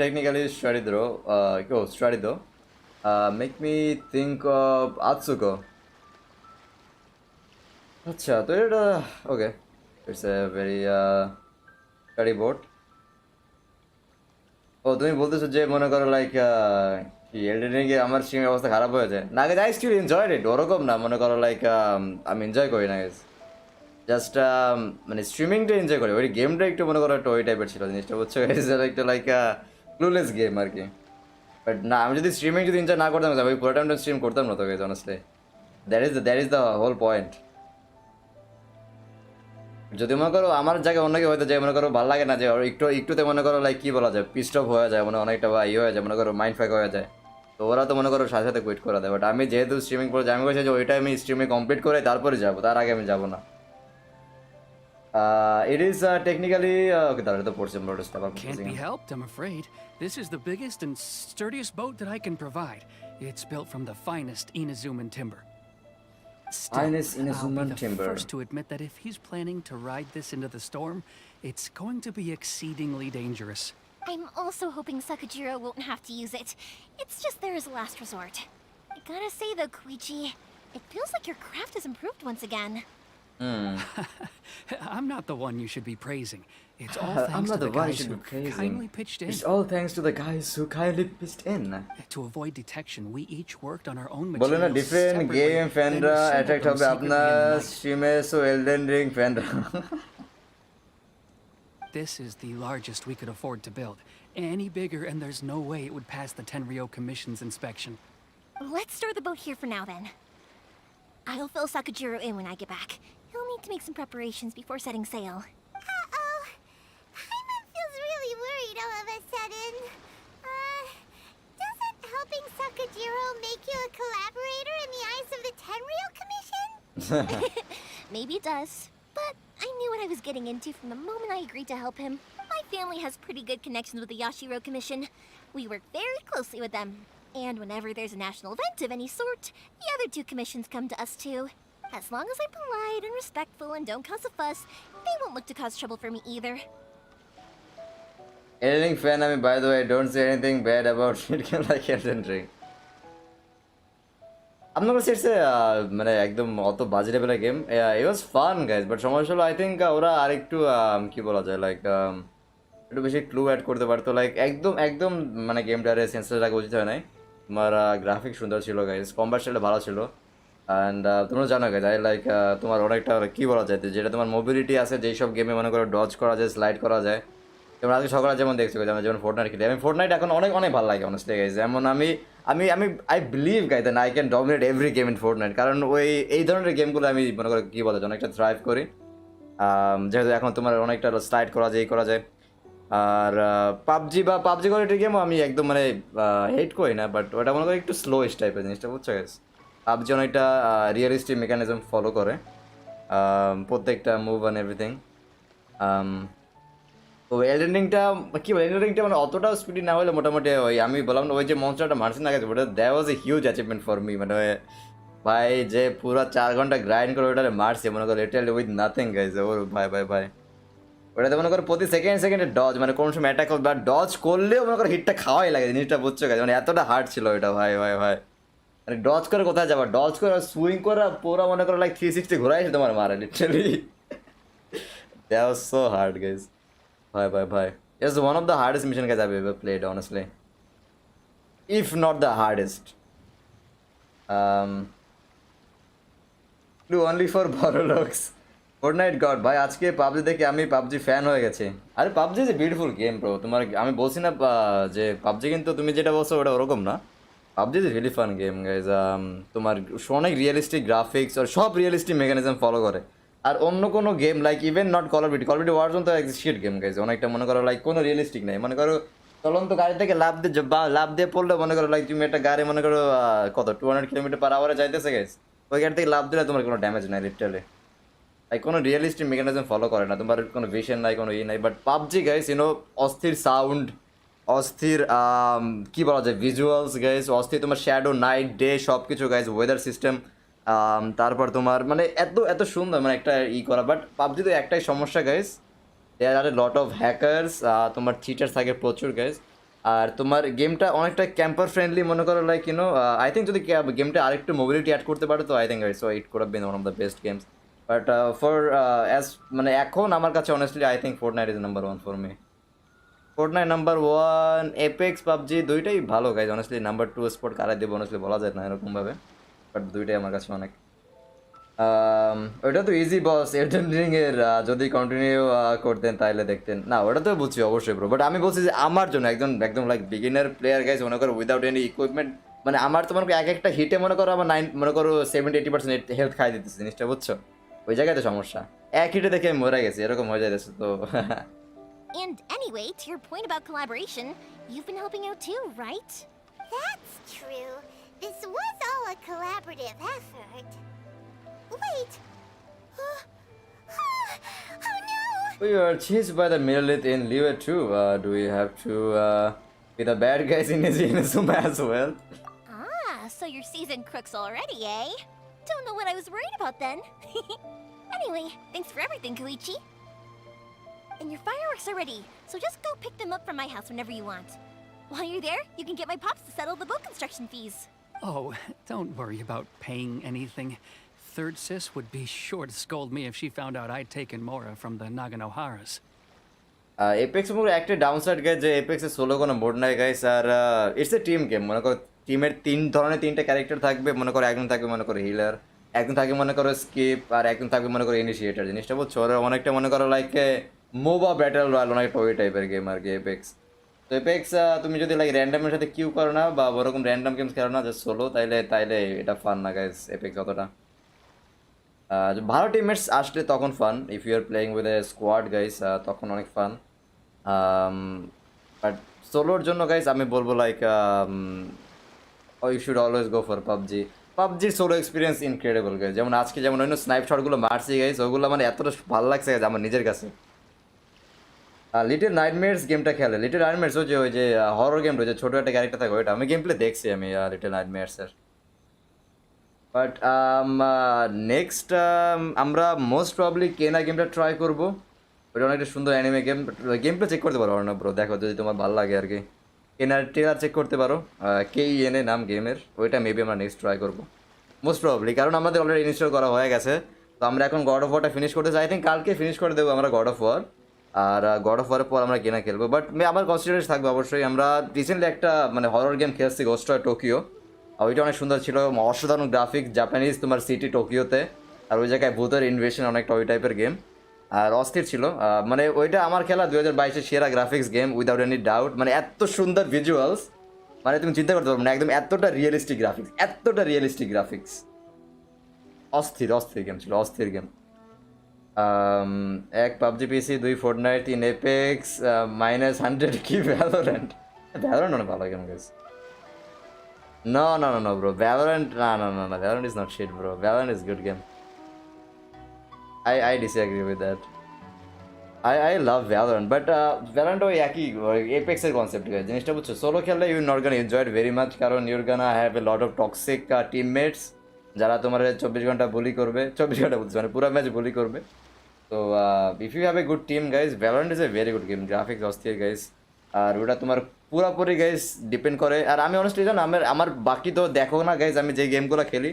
technically strategy though. Make me think of Atsuko. আচ্ছা, তো এটা okay, it's a very study board. ও তুমি বলতেছো যে মনে করো লাইক কি এলডেনিংয়ে আমার স্ট্রিমের অবস্থা খারাপ হয়ে যায় না? আই স্টিল এনজয়েড ইট, ওরকম না মনে করো লাইক আমি এনজয় করি না জাস্ট মানে স্ট্রিমিংটা এনজয় করি, ওই গেমটা একটু মনে করো একটা ওই টাইপের ছিল জিনিসটা, বুঝছো? একটা লাইক ক্লুলেস গেম আর কি। বাট না, আমি যদি স্ট্রিমিং যদি এনজয় না করতাম ওই পুরো টাইমটা স্ট্রিম করতাম না তো guys, honestly that is the whole point. যদি মনে করো আমার জায়গায় অন্য কেউ হয়তো যে মনে করো ভালো লাগে না, যে একটুতে মনে করো লাইক কী বলা যায়, পিস্ট অফ হয়ে যায়, মানে অনেকটা বা হয়ে যায়, মনে করো মাইন্ড ফ্যাক হয়ে যায়, তো ওরা তো মনে করো সাথে সাথে কুইট করে দেয়। বাট আমি যেহেতু স্ট্রিমিং করে আমি বলছি যে ওইটা আমি স্ট্রিমিং কমপ্লিট করে তারপরে যাবো, তার আগে আমি যাবো না। It is technically okay, তাহলে তো পড়ছি আমরা ওটা আবার Can't be helped, I'm afraid. This is the biggest and sturdiest boat that I can provide. It's built from the finest Inazuman timber. Still, I'll be the timber. first to admit that if he's planning to ride this into the storm, it's going to be exceedingly dangerous. I'm also hoping Sakajiro won't have to use it. It's just there as a last resort. I gotta say though, Koichi, it feels like your craft has improved once again. I'm not the one you should be praising. It's all thanks I'm not to the the one you guys should who be praising. kindly pitched in. It's all thanks to the guys who kindly pitched in. To avoid detection, we each worked on our own বলে না materials different separately, game then ফ্যানরা assembled attract them হবে secretly আপনার in the night. স্ট্রিমে, so Elden Ring ফ্যানরা। This is the largest we could afford to build. Any bigger and there's no way it would pass the Tenryo Commission's inspection. Let's store the boat here for now then. I'll fill Sakajiro in when I get back. He'll need to make some preparations before setting sail. Uh-oh. Paimon feels really worried all of a sudden. Doesn't helping Sakajiro make you a collaborator in the eyes of the Tenryo Commission? Maybe it does, but I knew what I was getting into from the moment I agreed to help him. My family has pretty good connections with the Yashiro Commission. We work very closely with them. And whenever there's a national event of any sort, the other two commissions come to us too. As long as I'm polite and respectful and don't cause a fuss, they won't look to cause trouble for me either. Editing fan, I mean, by the way, don't say anything bad about it like Elden Ring. I'm not gonna say it's a মানে একদম অত বাজে লেভেলের game. It was fun guys, but সমস্যা হলো I think ওরা আরেকটু কি বলা যায় লাইক একটু বেশি ক্লু অ্যাড করতে পারতো, লাইক একদম একদম মানে গেমটারে সেন্সর রাখা উচিত হয় নাই। তোমার গ্রাফিক সুন্দর ছিল গাইজ, কম্ব্যাট স্টাইলটা ভালো ছিল, অ্যান্ড তোমরা জানো গাইজ আই লাইক তোমার অনেকটা কি বলা যায় যেটা তোমার মোবিলিটি আছে, যেই সব গেমে মনে করো ডজ করা যায়, স্লাইড করা যায়। যেমন আজকে সকালে যেমন দেখছো আমি যেমন ফোর্টনাইট খেলি, আমি ফোর্টনাইট এখন অনেক অনেক ভালো লাগে অনেস্টলি গাইজ। যেমন আমি আমি আমি I believe guys that I can dominate every game in fortnight, কারণ ওই এই ধরনের গেমগুলো আমি মনে করো কী বলা যায় অনেকটা থ্রাইভ করি, যেহেতু এখন তোমার অনেকটা স্লাইড করা যায়, করা যায়। আর পাবজি বা পাবজি কোয়ালিটির গেমও আমি একদম মানে হেট করি না, বাট ওটা মনে করি একটু স্লোইশ টাইপের জিনিসটা, বুঝছো গাইজ। পাবজি অনেকটা রিয়েলিস্টিক মেকানিজম ফলো করে প্রত্যেকটা মুভ অ্যান্ড এভরিথিং। তো এলডেন রিংটা কী বলে, এলডেন রিংটা মানে অতটাও স্পিডি না হলে মোটামুটি ওই আমি বললাম না ওই যে মনস্টারটা মারছি না গেছে, ওটা that was a huge achievement for me. মানে ভাই যে পুরো 4 ঘন্টা গ্রাইন্ড করে ওটা মারছে মনে করো লিটারালি উইথ নাথিং গাইজ। ওর ভাই ভাই ভাই ওটাতে মনে করো প্রতি সেকেন্ডে ডজ, মানে কোনো সময় অ্যাটাক বা ডজ করলেও মনে করো হিটটা খাওয়াই লাগে জিনিসটা, বুঝছো গেছে। মানে এতটা হার্ড ছিল ওইটা ভাই ভাই ভাই, মানে ডজ করে কোথায় যাবা, ডজ করে সুইং করে পুরো মনে করো লাইক 360 ঘুরাইছে তোমার মারা literally. That was so hard guys, ভাই ভাই ভাই। It's one of the hardest mission guys I've ever played honestly, if not the hardest. Do only for বড় লোকস। ফোর্টনাইট গড ভাই, আজকে পাবজি দেখে আমি পাবজি ফ্যান হয়ে গেছি। আরে PUBG is a beautiful game bro, তোমার আমি বলছি না যে পাবজি কিন্তু তুমি যেটা বলছো ওটা ওরকম না, PUBG is really fun game guys. তোমার অনেক রিয়েলিস্টিক গ্রাফিক্স আর সব রিয়েলিস্টিক মেকানিজম ফলো করে। আর অন্য কোনো game like even not call of duty warzone তো শিট গেম গাইজ, অনেকটা মনে করো লাইক কোনো রিয়েলিস্টিক নেই। মনে করো চলন্ত গাড়ি থেকে লাভ দিয়ে পড়লে মনে করো লাইক তুমি একটা গাড়ি মনে করো কত 200 কিলোমিটার/আওয়ারে যাইতেছে গাইজ, ওই গাড়ি থেকে লাভ দিলে তোমার কোনো ড্যামেজ নাই লিটারালি, লাইক কোনো রিয়েলিস্টিক মেকানিজম ফলো করে না, তোমার কোনো ভিশন নাই, কোনো নাই। বাট পাবজি গাইস ইউনো অস্থির সাউন্ড, অস্থির কী বলা যায় ভিজুয়ালস গাইস, অস্থির তোমার শ্যাডো নাইট ডে সব কিছু গাইস, ওয়েদার সিস্টেম, তারপর তোমার মানে এত এত সুন্দর মানে একটা করা। বাট পাবজি তো একটাই সমস্যা guys, there are a lot of hackers, তোমার চিটার থাকে প্রচুর গাইস। আর তোমার গেমটা অনেকটা ক্যাম্পার ফ্রেন্ডলি মনে করো লাইক ইউনো আই থিঙ্ক যদি গেমটা আরেকটু মোবিলিটি অ্যাড করতে পারো তো I think so it could have been one of the best games. But for as মানে এখন আমার কাছে honestly I think fortnight is number 1 for me. Fortnight number 1, apex PUBG দুইটাই ভালো গাইজ অনেস্টলি। নাম্বার 2 স্পট কারা দেবো honestly বলা যায় না এরকমভাবে, বাট দুইটাই আমার কাছে অনেক। ওইটা তো ইজি বস এলডেন রিং এর যদি কন্টিনিউ করতেন তাহলে দেখতেন না, ওটা তো বুঝছি অবশ্যই ব্রো। বাট আমি বলছি যে আমার জন্য একদম একদম লাইক বিগিনার প্লেয়ার গাইজ মনে করো উইদাউট এনি ইকুইপমেন্ট, মানে আমার তো মনে করো এক একটা হিটে মনে করো আমার মনে করো 70-80% হেলথ খাই দিতেছে জিনিসটা, বুঝছো? ওই জায়গায় তো সমস্যা, এক হিটে দেখে আমি মরে গেছি এরকম হয়ে যাইতেছে তো। And anyway, to your point about collaboration, you've been helping out too, right? That's true. This was all a collaborative effort. Wait. Oh no! We were chased by the Millelith in Liver too. Do we have to be the bad guys in Inazuma as well? Ah, so you're seasoned crooks already, eh? Don't know what I was worried about then. Anyway, thanks for everything, Koichi. And your fireworks are ready, so just go pick them up from my house whenever you want. While you're there, you can get my pops to settle the boat construction fees. Oh, don't worry about paying anything. Third sis would be sure to scold me if she found out I'd taken Mora from the Naganoharas. Apex মুখ একটা downside guys যে এপেক্সে solo কোনো mode নাই guys, আর it's a team game. মনে করো টিমের 3 ধরনের 3টা ক্যারেক্টার থাকবে, মনে করো একজন থাকবে মনে করো হিলার, একজন থাকবে মনে করো স্কিপ, আর একজন থাকবে মনে করো ইনিশিয়েটার। জিনিসটা বুঝছো? ওরা অনেকটা মনে করো লাইক মোবা ব্যাটেল রয়্যাল অনেকটা ওই টাইপের গেম আর কি এপেক্স। তো এপেক্স তুমি যদি লাইক র্যান্ডামের সাথে কিউ করো না বা ওরকম র্যান্ডাম গেমস খেলো না জাস্ট সোলো, তাইলে এটা ফান না গাইজ এপেক্স অতটা। ভালো টিমমেটস আসলে তখন fun, if you are playing with a squad guys তখন অনেক ফান। বাট সোলোর জন্য গাইজ আমি বলবো like you should always go for PUBG. পাবজির সোলো এক্সপিরিয়েন্স ইনক্রেডিবল গাইজ। যেমন আজকে যেমন অন্য স্নাইপ শটগুলো মারছি গাইজ, ওগুলো মানে এতটা ভালো লাগছে গাইজ আমার নিজের কাছে। লিটল নাইটমেয়ার্স গেমটা খেলে, লিটল নাইটমেয়ার্স ওই যে হরর গেমটা যে ছোটো একটা ক্যারেক্টার থাকে ওইটা আমি গেম প্লে দেখছি আমি লিটল নাইটমেয়ার্সের। বাট নেক্সট আমরা মোস্ট প্রবলি কেনা গেমটা ট্রাই করবো। ওটা অনেকটা সুন্দর অ্যানিমে গেম, গেমটা চেক করতে পারো না ব্রো, দেখো যদি তোমার ভালো লাগে আর কি। কেনার ট্রেলার চেক করতে পারো, KENA নাম গেমের, ওইটা মেবি আমরা নেক্সট ট্রাই করবো মোস্ট প্রবলি, কারণ আমাদের অলরেডি ইনস্টল করা হয়ে গেছে। তো আমরা এখন গড অফ ওয়ারটা ফিনিশ করতে চাই, আই থিঙ্ক কালকে ফিনিশ করে দেবো আমরা গড অফ ওয়ার। আর গড অফ ওয়ারের পর আমরা কেনা খেলবো, বাট আমার কনসিডারেশন থাকবে অবশ্যই। আমরা রিসেন্টলি একটা মানে হরর গেম খেলছি, গোস্ট অফ টোকিও, ওইটা অনেক সুন্দর ছিল, অসাধারণ গ্রাফিক্স, জাপানিজ তোমার সিটি টোকিওতে, আর ওই জায়গায় ভূতের ইনভেশন, অনেকটা ওই টাইপের গেম, আর অস্থির ছিল। মানে ওইটা আমার খেলা 2022-এর সেরা graphics game without any doubt. মানে এত সুন্দর ভিজুয়ালস, মানে তুমি চিন্তা করতে পারবে না, একদম এতটা রিয়েলিস্টিক গ্রাফিক্স, অস্থির গেম ছিল, অস্থির গেম। এক পাবজি পিসি, 2 ফোর্টনাইট, 3 এপেক্স, -100 কি ভ্যালোরেন্ট অনেক ভালো গেম গেছে। No, bro. Valorant, no. Valorant is not shit, bro. Valorant is good game. I disagree with that. I love Valorant, but Valorant ওই একই Apex এর কনসেপ্ট গাইস, জিনিসটা বুঝছো? সোলো খেললে you not gonna enjoy it very much, কারণ you're gonna have a lot of toxic teammates যারা তোমার 24 ঘন্টা বুলি করবে, 24 ঘন্টা বলছি মানে পুরো ম্যাচ বুলি করবে। তো if you have a good team guys, Valorant is a very good game, graphics অস্থির গাইস, আর ওটা তোমার পুরোপুরি গাইস ডিপেন্ড করে। আর আমি অনেস্টলি জানো আমার বাকি তো দেখো না গাইস, আমি যে গেমগুলো খেলি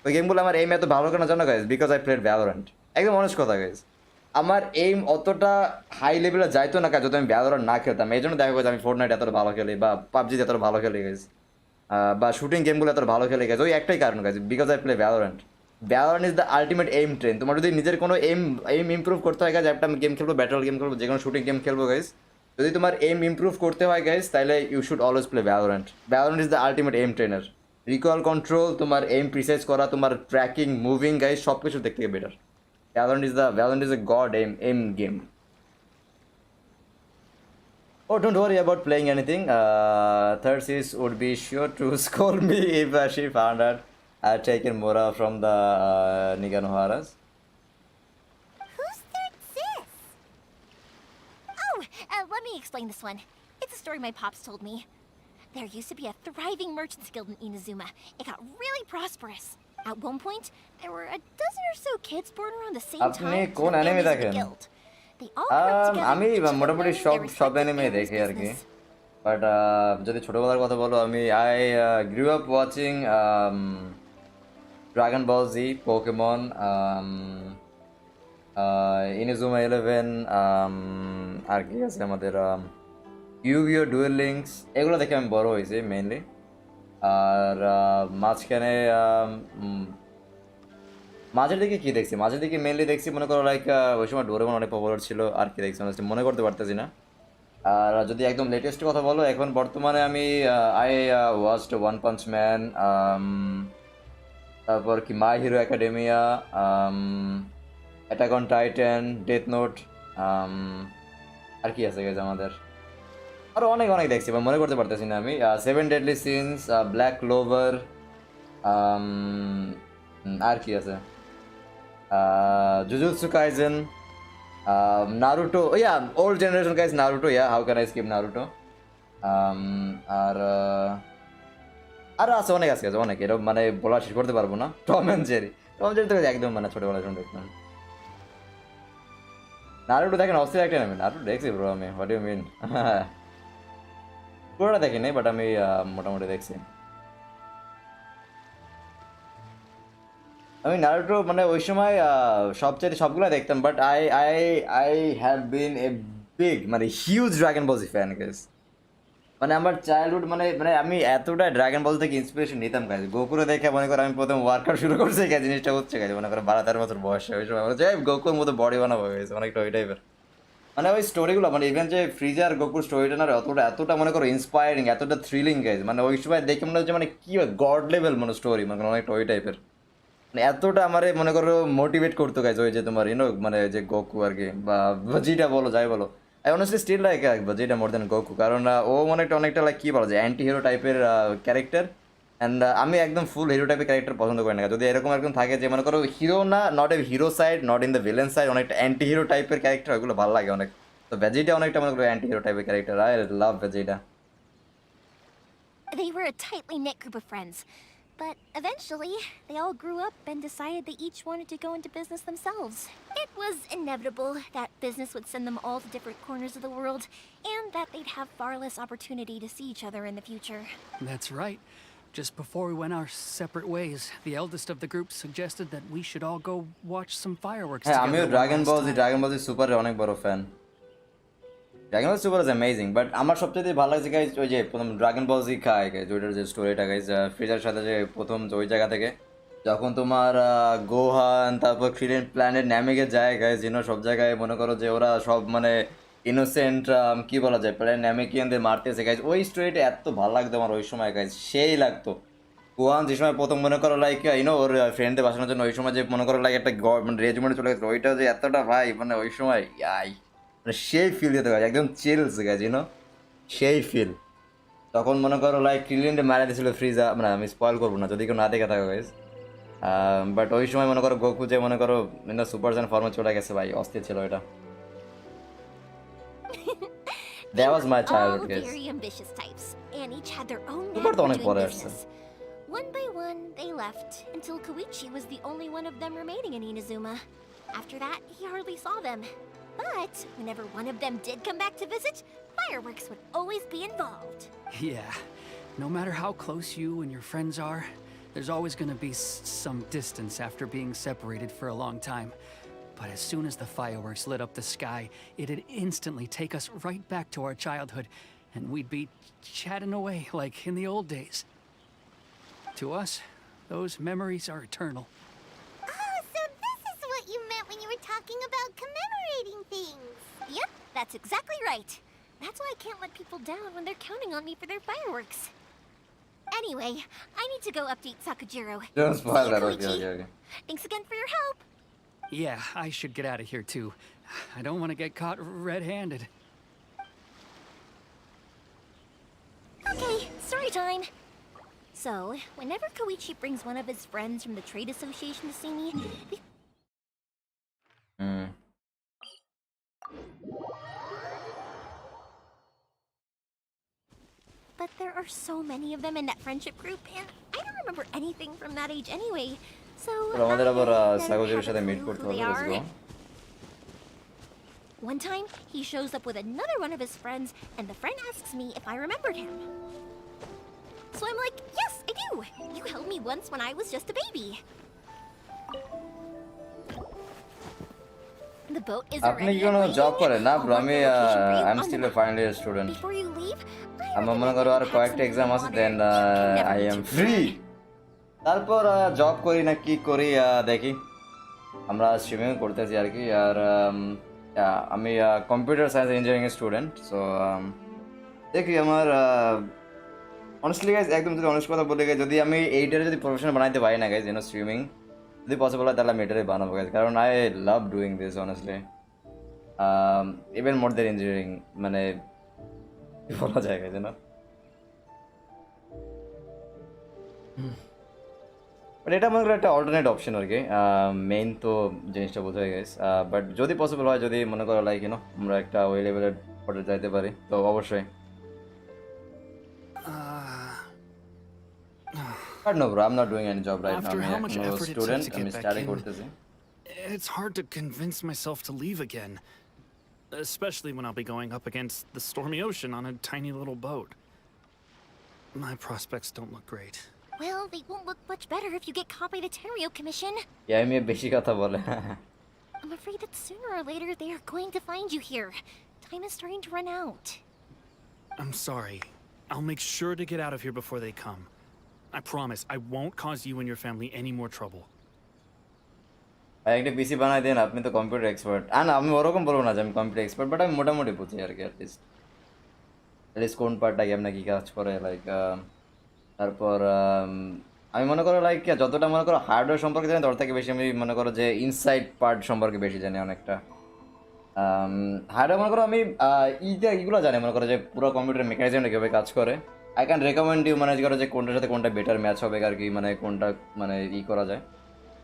ওই গেমগুলো আমার এইম এত ভালো কেন জানো guys? Because I played Valorant। একদম অনেস্ট কথা গাইস, আমার এইম অতটা হাই লেভেলে যাইতো না কাজ যদি আমি Valorant না খেলতাম। এই জন্য দেখা গেছে আমি ফোর্টনাইট এতটা ভালো খেলি, বা পাবজিতে এতটা ভালো খেলি গাইস, বা শুটিং গেমগুলো এতটা ভালো খেলে গেছে, ওই একটাই কারণ guys, because I play Valorant। Valorant is the ultimate aim train. তোমার যদি নিজের কোনো এইম ইমপ্রুভ করতে হয় গাইস, একটা গেম খেলবো, ব্যাটল গেম খেলবো, যে কোনো শুটিং গেম খেলবো গাইস, যদি তোমার এইম ইমপ্রুভ করতে হয় গাইস, তাহলে you should always play Valorant। Valorant is the ultimate aim trainer. Recoil control, তোমার এইম প্রিসাইজ করা, তোমার ট্র্যাকিং, মুভিং গাইস, সব কিছু দেখতে থেকে better. Valorant is a god aim game. Oh, don't worry about playing anything. Third sis would be sure to scold me if she found out I'd taken Mora from the Niganoharas. Who's third sis? Oh, let me explain this one. It's a story my pops told me. There used to be a thriving merchants guild in Inazuma. It got really prosperous. At one point, there were a dozen or so kids born around the same আপনি time. কোন anime দেখেন? They all grew up together আমি with each other, মোটামুটি learning their সব respective anime areas দেখি of আর কি, business. But যদি ছোটবেলার কথা বলো, আমি I grew up watching Dragon Ball Z, Pokemon, Inazuma 11, আর কি আছে আমাদের ইউগিও ডুয়েল লিঙ্কস, এগুলো দেখে আমি বড় হয়েছি মেইনলি। আর মাঝখানে মাঝের দিকে কি দেখছি, মাঝের দিকে মেইনলি দেখছি মনে করো লাইক ওই সময় ডোরেমন অনেক পপুলার ছিল, আর কি দেখছি মনে করতে পারতেছি না। আর যদি একদম লেটেস্ট কথা বলো, এখন বর্তমানে আমি I watched One Punch Man, তারপর কি My Hero Academia, Attack on Titan, Death Note, আর কি আছে গেছে আমাদের, আরও অনেক দেখছি, মনে করতে পারতেছি না আমি। 7 ডেডলি সিনস, ব্ল্যাক ক্লোভার, আর কি আছে, Jujutsu Kaisen, Naruto, yeah old generation guys, Naruto, yeah how can I skip Naruto. আর আরও আছে অনেক এরকম মানে বলা শেষ করতে পারবো না। টম অ্যান্ড জেরি তো একদম মানে ছোটোবেলায় শুনে দেখলাম। নারুটো দেখেন, অস্থির একটা নেবেন, নারুটো দেখছি ব্রো আমি, হোয়াট ইউ মিন। পুরোটা দেখিনি, বাট আমি মোটামুটি দেখছি। আমি নারুটো মানে ওই সময় সবগুলো দেখতাম, but I have been a big মানে হিউজ ড্রাগন বল জি ফ্যান গাইস। মানে আমার চাইল্ডহুড মানে আমি এতটা ড্রাগন বল থেকে ইন্সপিরেশন নিতাম গাইস। গোকুরে দেখে মনে করো আমি প্রথম ওয়ার্কআউট শুরু করছি গাইস, জিনিসটা হচ্ছে গাইস মনে করো 12-13 বছর বয়সে। ওই সময় বলছে গোকুর মতো বডি বানাবো গাইস, অনেকটা ওই টাইপের। মানে ওই স্টোরিগুলো মানে ইভেন যে ফ্রিজার গোকুর স্টোরিটা না এতটা মনে করো ইন্সপায়ারিং, এতটা থ্রিলিং গাইস। মানে ওই সময় দেখে মনে হচ্ছে মানে কি গড লেভেল মানে স্টোরি, মানে অনেকটা ওই টাইপের। মানে এতটা আমারে মনে করো মোটিভেট করতো গাইজ ওই যে তোমার মানে যে গোকু আর কি, বা ভজিটা বলো যাই বলো। I honestly still like Vegeta more than Goku, কারণ ও অনেকটা লাইক কী বলা যায় অ্যান্টি হিরো টাইপের ক্যারেক্টার। অ্যান্ড আমি একদম ফুল হিরো টাইপের ক্যারেক্টার পছন্দ করি না। যদি এরকম থাকে যে মনে করো হিরো না, not a hero side, not in the villain side, অনেকটা অ্যান্টি হিরো টাইপের ক্যারেক্টার, ওইগুলো ভালো লাগে অনেক। তো ভেজিটা অনেকটা মনে করো অ্যান্টি হিরো টাইপের character, I love Vegeta. They were a tightly knit group of friends. But eventually, they all grew up and decided they each wanted to go into business themselves. It was inevitable that business would send them all to different corners of the world, and that they'd have far less opportunity to see each other in the future. That's right. Just before we went our separate ways, the eldest of the group suggested that we should all go watch some fireworks হ্যাঁ together আমিও one dragon last বল time. Dragon বল সুপারের অনেক বড় fan. Dragon ball super is amazing, but আমার সবচেয়ে ভালো লাগছে guys ওই যে প্রথম ড্রাগন বল জি খায় গাইজ, ওইটার যে স্টোরিটা গাইজ ফ্রিজার সাথে যে প্রথম ওই জায়গা থেকে যখন তোমার গোহান তারপর ক্রিলেন প্ল্যানেট ন্যামিগে যায় গাইজ, সব জায়গায় মনে করো যে ওরা সব মানে ইনোসেন্ট কি বলা যায় প্ল্যানেট ন্যামিকিয়ানদের মারতেছে গাইজ, ওই স্টোরিটা এত ভালো লাগতো আমার ওই সময় গাইজ, সেই লাগতো। গোহান যে সময় প্রথম মনে করো লাইক ওর ফ্রেন্ডদের বাঁচানোর জন্য ওই সময় যে মনে করো লাইক একটা মানে রেজিমেন্টে চলে গেছে, ওইটা যে এতটা ভাই মানে ওই সময় মানে সেই ফিল যেতে গেছে, একদম চিলস গেছে সেই ফিল। তখন মনে করো লাইক ক্রিলিনটা মারা দিয়েছিল ফ্রিজা, মানে আমি স্পয়েল করবো না যদি কেউ না দেখে থাকো গাইজ, বাট ওই সময় মনে করো গোকু যে মনে করো সুপার সাইন ফর্মে চলে গেছে ভাই, অস্থির ছিল এটা। That was my childhood, all guys. very ambitious types, and each had their own Super knack for অনেক doing পরে আসছে। business. One by one, they left until Koichi was the only one of them remaining in Inazuma. After that, he hardly saw them. But whenever one of them did come back to visit, fireworks would always be involved. Yeah. No matter how close you and your friends are, there's always going to be some distance after being separated for a long time. But as soon as the fireworks lit up the sky, it'd instantly take us right back to our childhood, and we'd be chatting away like in the old days. To us, those memories are eternal. Oh, so this is what you meant when you were talking about commemorating things. Yep, that's exactly right. That's why I can't let people down when they're counting on me for their fireworks. Anyway, I need to go update Sakujiro. Don't spoil See you, that, Koichi. okay. Thanks again for your help. Yeah, I should get out of here too. I don't want to get caught red-handed. Okay, story time. So, whenever Koichi brings one of his friends from the trade association to see me, but there are so many of them in that friendship group, and I don't remember anything from that age anyway. So, আমাদের আবার I never সাগোজির have সাথে a meet clue করতে who হবে, they let's are. Go. One time, he shows up with another one of his friends, and the friend asks me if I remembered him. So I'm like, yes, I do. You held me once when I was just a baby. The boat is আপনি already কি কোনো at job waiting. করেন? না I'll bro, mark আমি the location for you I am on the still a map. Final year student. Before you leave, আমার মনে করো আর কয়েকটা এক্সাম আছে, দেন আই এম ফ্রি। তারপর জব করি না কি করি দেখি, আমরা স্ট্রিমিং করতেছি আর কি। আর আমি computer science engineering student, so দেখি আমার অনেস্টলি গাইজ একদম যদি অনেস্ট কথা বলে গাইজ, যদি আমি এইটারে যদি প্রফেশন বানাইতে পারি না গাইজ, স্ট্রিমিং যদি পসিবল হয় তাহলে আমি এটারে বানাবো গাইজ, কারণ I love doing this honestly, even more than engineering, মানে কি বলা যায় গাইজ বাট এটা মনে করি একটা অল্টারনেট অপশন আর কি, মেইন তো জিনিসটা বোঝা গেছে। বাট যদি পসিবল হয়, যদি মনে করো লাইক আমরা একটা ওই লেভেলের পর্যায়ে যাইতে পারি, তো অবশ্যই। But no bro, I'm not doing any job right now. After how much I'm a effort it student, took to I'm get back study in, করতেছি। it's hard to convince myself to leave again. Especially when I'll be going up against the stormy ocean on a tiny little boat. My prospects don't look great. Well, they won't look much better if you get caught by the Tenryo Commission. Yeah, আমি বেশি কথা বলে। I'm afraid that sooner or later they are going to find you here. Time is starting to run out. I'm sorry. I'll make sure to get out of here before they come. I promise I won't cause you and your family any more trouble. একটা পিসি বানাই দেন, আপনি তো computer expert. না আমি ওরকম বলবো না যে আমি কম্পিউটার এক্সপার্ট, বাট আমি মোটামুটি বুঝি আর কি, অ্যাটলিস্ট কোন পার্টটা গেম নাকি কাজ করে লাইক। তারপর আমি মনে করো লাইক যতটা মনে করো হার্ডওয়্যার সম্পর্কে জানি, তার থেকে বেশি আমি মনে করো যে ইনসাইড পার্ট সম্পর্কে বেশি জানি অনেকটা। হার্ডওয়্যার মনে করো আমি এইগুলো জানি, মনে করো যে পুরো কম্পিউটার মেকানিজমটা কীভাবে কাজ করে। আই ক্যান রেকমেন্ড ইউ মানে করো যে কোনটার সাথে কোনটা বেটার ম্যাচ হবে আর কি, মানে কোনটা মানে করা যায়।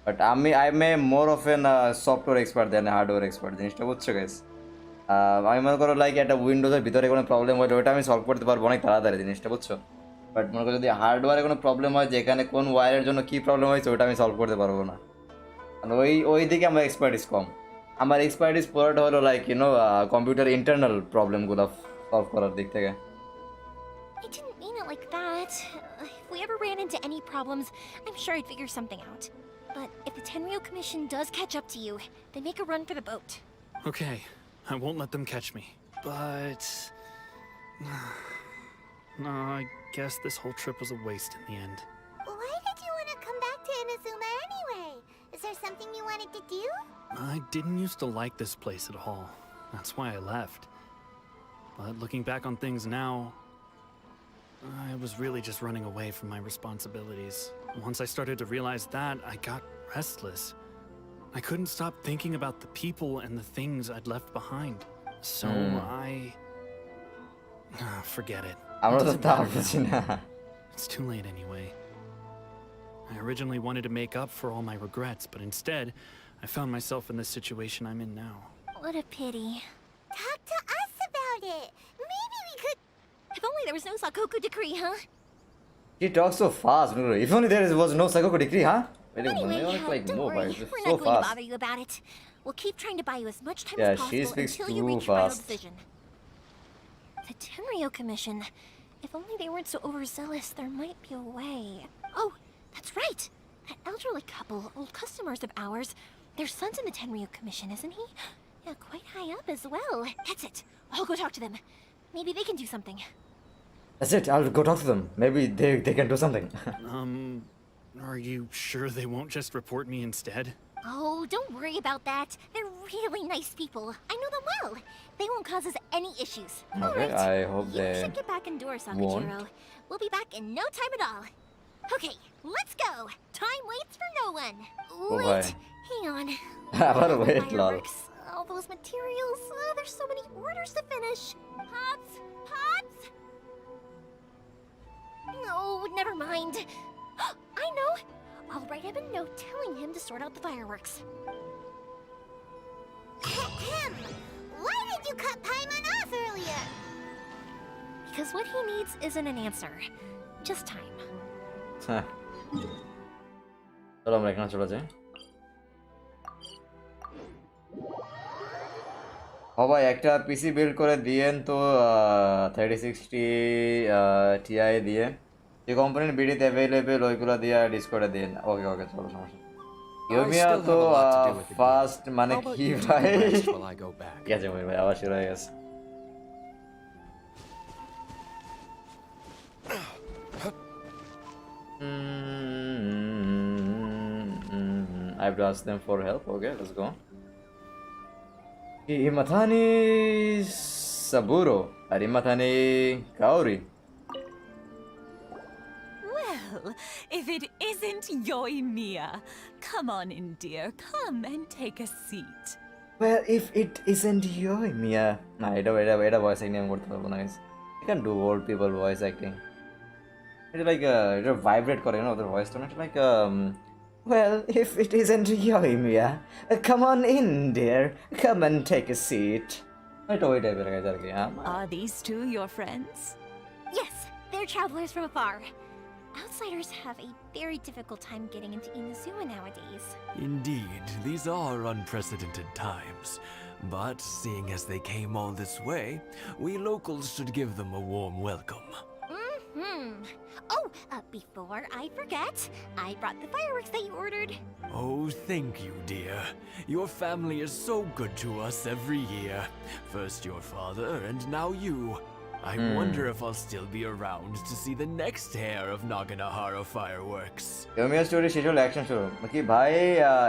But I am a more of an software expert than hardware expert, জিনিসটা বুঝছো গাইস। আমি মনে করো লাইক একটা উইন্ডোজের ভিতরে কোনো প্রবলেম হলে ওটা আমি সলভ করতে পারবো অনেক তাড়াতাড়ি, জিনিসটা বুঝছো। বাট মনে করো যদি হার্ডওয়্যারে কোনো প্রবলেম হয় যেখানে কোন ওয়্যারের জন্য কী প্রবলেম হয়েছে ওটা আমি সলভ করতে পারবো না, কারণ ওই দিকে আমার এক্সপার্টিস কম। আমার এক্সপার্টিস পুরোটা হলো লাইক কম্পিউটার ইন্টারনাল প্রবলেমগুলো সলভ করার দিক থেকে। I didn't mean it like that. If we ever ran into any problems, I'm sure I'd figure something out. But if the Tenryo Commission does catch up to you, then make a run for the boat. Okay, I won't let them catch me. But... no, I guess this whole trip was a waste in the end. Why did you want to come back to Inazuma anyway? Is there something you wanted to do? I didn't used to like this place at all. That's why I left. But looking back on things now, I was really just running away from my responsibilities. Once I started to realize that, I got restless. I couldn't stop thinking about the people and the things I'd left behind. So forget it. আমরা তো Doesn't তা matter বুঝি now. না। It's too late anyway. I originally wanted to make up for all my regrets, but instead, I found myself in the situation I'm in now. What a pity. Talk to us about it. Maybe we could... If only there was no Sakoku decree, huh? He talks so fast. If only there was no Sakoku decree, huh? Anyway, Like don't no, worry. but it's We're so not going to fast. bother you about it. We'll keep trying to buy you as much time Yeah, as she possible speaks until you too reach your final fast. decision. The Tenryo Commission. If only they weren't so overzealous, there might be a way. Oh, that's right. That elderly couple, old customers of ours, their son's in the Tenryo Commission, isn't he? Yeah, quite high up as well. That's it. I'll go talk to them. Maybe they can do something. That's it. I'll go talk to them. Maybe they can do something. Are you sure they won't just report me instead? Oh, don't worry about that. They're really nice people. I know them well. They won't cause us any issues. Okay, Alright, I hope you they should get back indoors, Sakajiro. We'll be back in no time at all. Okay, let's go. Time waits for no one. Oh, Wait, boy. hang on. What a All the wait, lol. fireworks, all those materials. Oh, there's so many orders to finish. Pops, Pops. No, never mind. I know. I'll write him a note telling him to sort out the fireworks. Ahem. Why did you cut Paimon off earlier? Because what he needs isn't an answer, just time. হ্যাঁ, চলো আমরা এখানে চলে যাই। ভাই একটা PC build করে দিয়েন তো 3060 Ti দিয়ে যে কোম্পানির বিডিতে অ্যাভেলেবেল ওইগুলো দিয়ে ডিসকর্ডে দিন। ওকে ওকে চলো, সমস্যা ইউমিয়া তো ফার্স্ট মানে কি ভাই? ঠিক আছে ভাই, আবার শুরু হয়ে গেছে। I have to ask them for help. Okay, let's go. Imatani Saburo, Arimatani Kaori. Well, if it isn't Yoimiya, come on in, dear. Come and take a seat. Well, if it isn't Yoimiya. Nah, এটা voice acting আমি করতে পারবো না guys. I can do old people voice acting. It's like এটা vibrate করে না ওদের voice tone. It's like well, if it isn't Yoimiya, come on in, dear. Come and take a seat. এটা ওই টাইপের guys আর কি। Are these two your friends? Yes, they're travelers from afar. Outsiders have a very difficult time getting into Inazuma nowadays. Indeed, these are unprecedented times. But seeing as they came all this way, we locals should give them a warm welcome. Oh, before I forget, I brought the fireworks that you ordered. Oh, thank you, dear. Your family is so good to us every year. First your father, and now you. I wonder if I'll still be around to see the next hair of Naganahara fireworks. Yoimiya story শেষ হলো, action শুরু। কি ভাই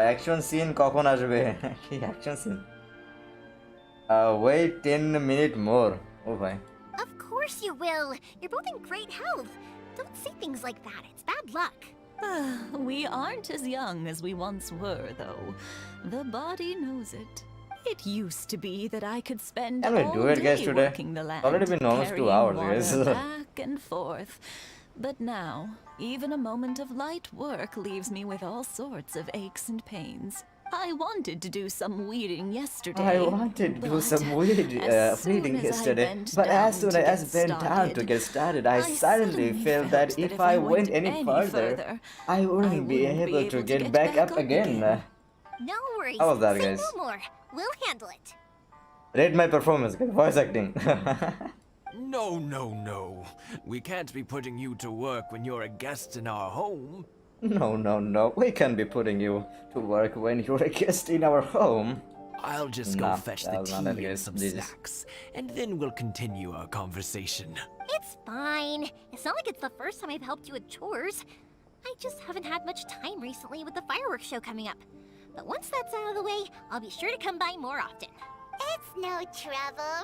action scene কখন আসবে? কি action scene? Wait 10 minutes more. Oh ভাই। Of course you will. You're both in great health. Don't say things like that. It's bad luck. We aren't as young as we once were, though. The body knows it. It used to be that I could spend I'm gonna all do it, guys, day today. working the land, Already been almost 2 carrying hours, water guys. back and forth. But now, even a moment of light work leaves me with all sorts of aches and pains. I wanted to do some weeding yesterday. I wanted to do but some weed as soon reading as I yesterday, bent but as down soon to as get I bent down to get started, I suddenly felt that if I went any further, I wouldn't be able to get back up again. No worries. How was that, Say guys? no more. We'll handle it. Rate my performance, guys. Voice acting. No, no, no. We can't be putting you to work when you're a guest in our home. No, no, no. We can't be putting you to work when you're a guest in our home. I'll just go Nah, fetch the that's not tea it, and guys. some Please. snacks, and then we'll continue our conversation. It's fine. It's not like it's the first time I've helped you with chores. I just haven't had much time recently with the fireworks show coming up. But once that's out of the way, I'll be sure to come by more often. It's no trouble,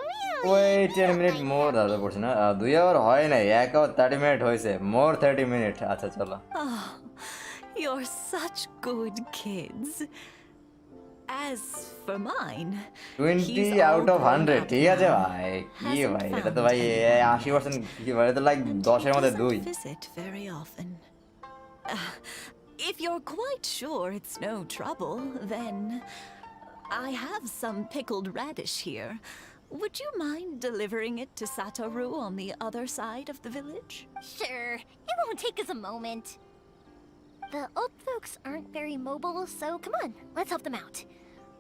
really. Wait We 10 don't minute mind more দাদা পড়ছে না 2 hour হয় না 1 hour 30 minute হয়েছে মোর 30 minute আচ্ছা চলো Oh, you're such good kids. As for mine, 20 out of 100 ঠিক আছে ভাই কি ভাই এটা তো ভাই 80% কি ভাই এটা লাইক 10 এর মধ্যে 2 visit very often. If you're quite sure it's no trouble, then I have some pickled radish here. Would you mind delivering it to Satoru on the other side of the village? Sure. It won't take us a moment. The old folks aren't very mobile, so come on, let's help them out.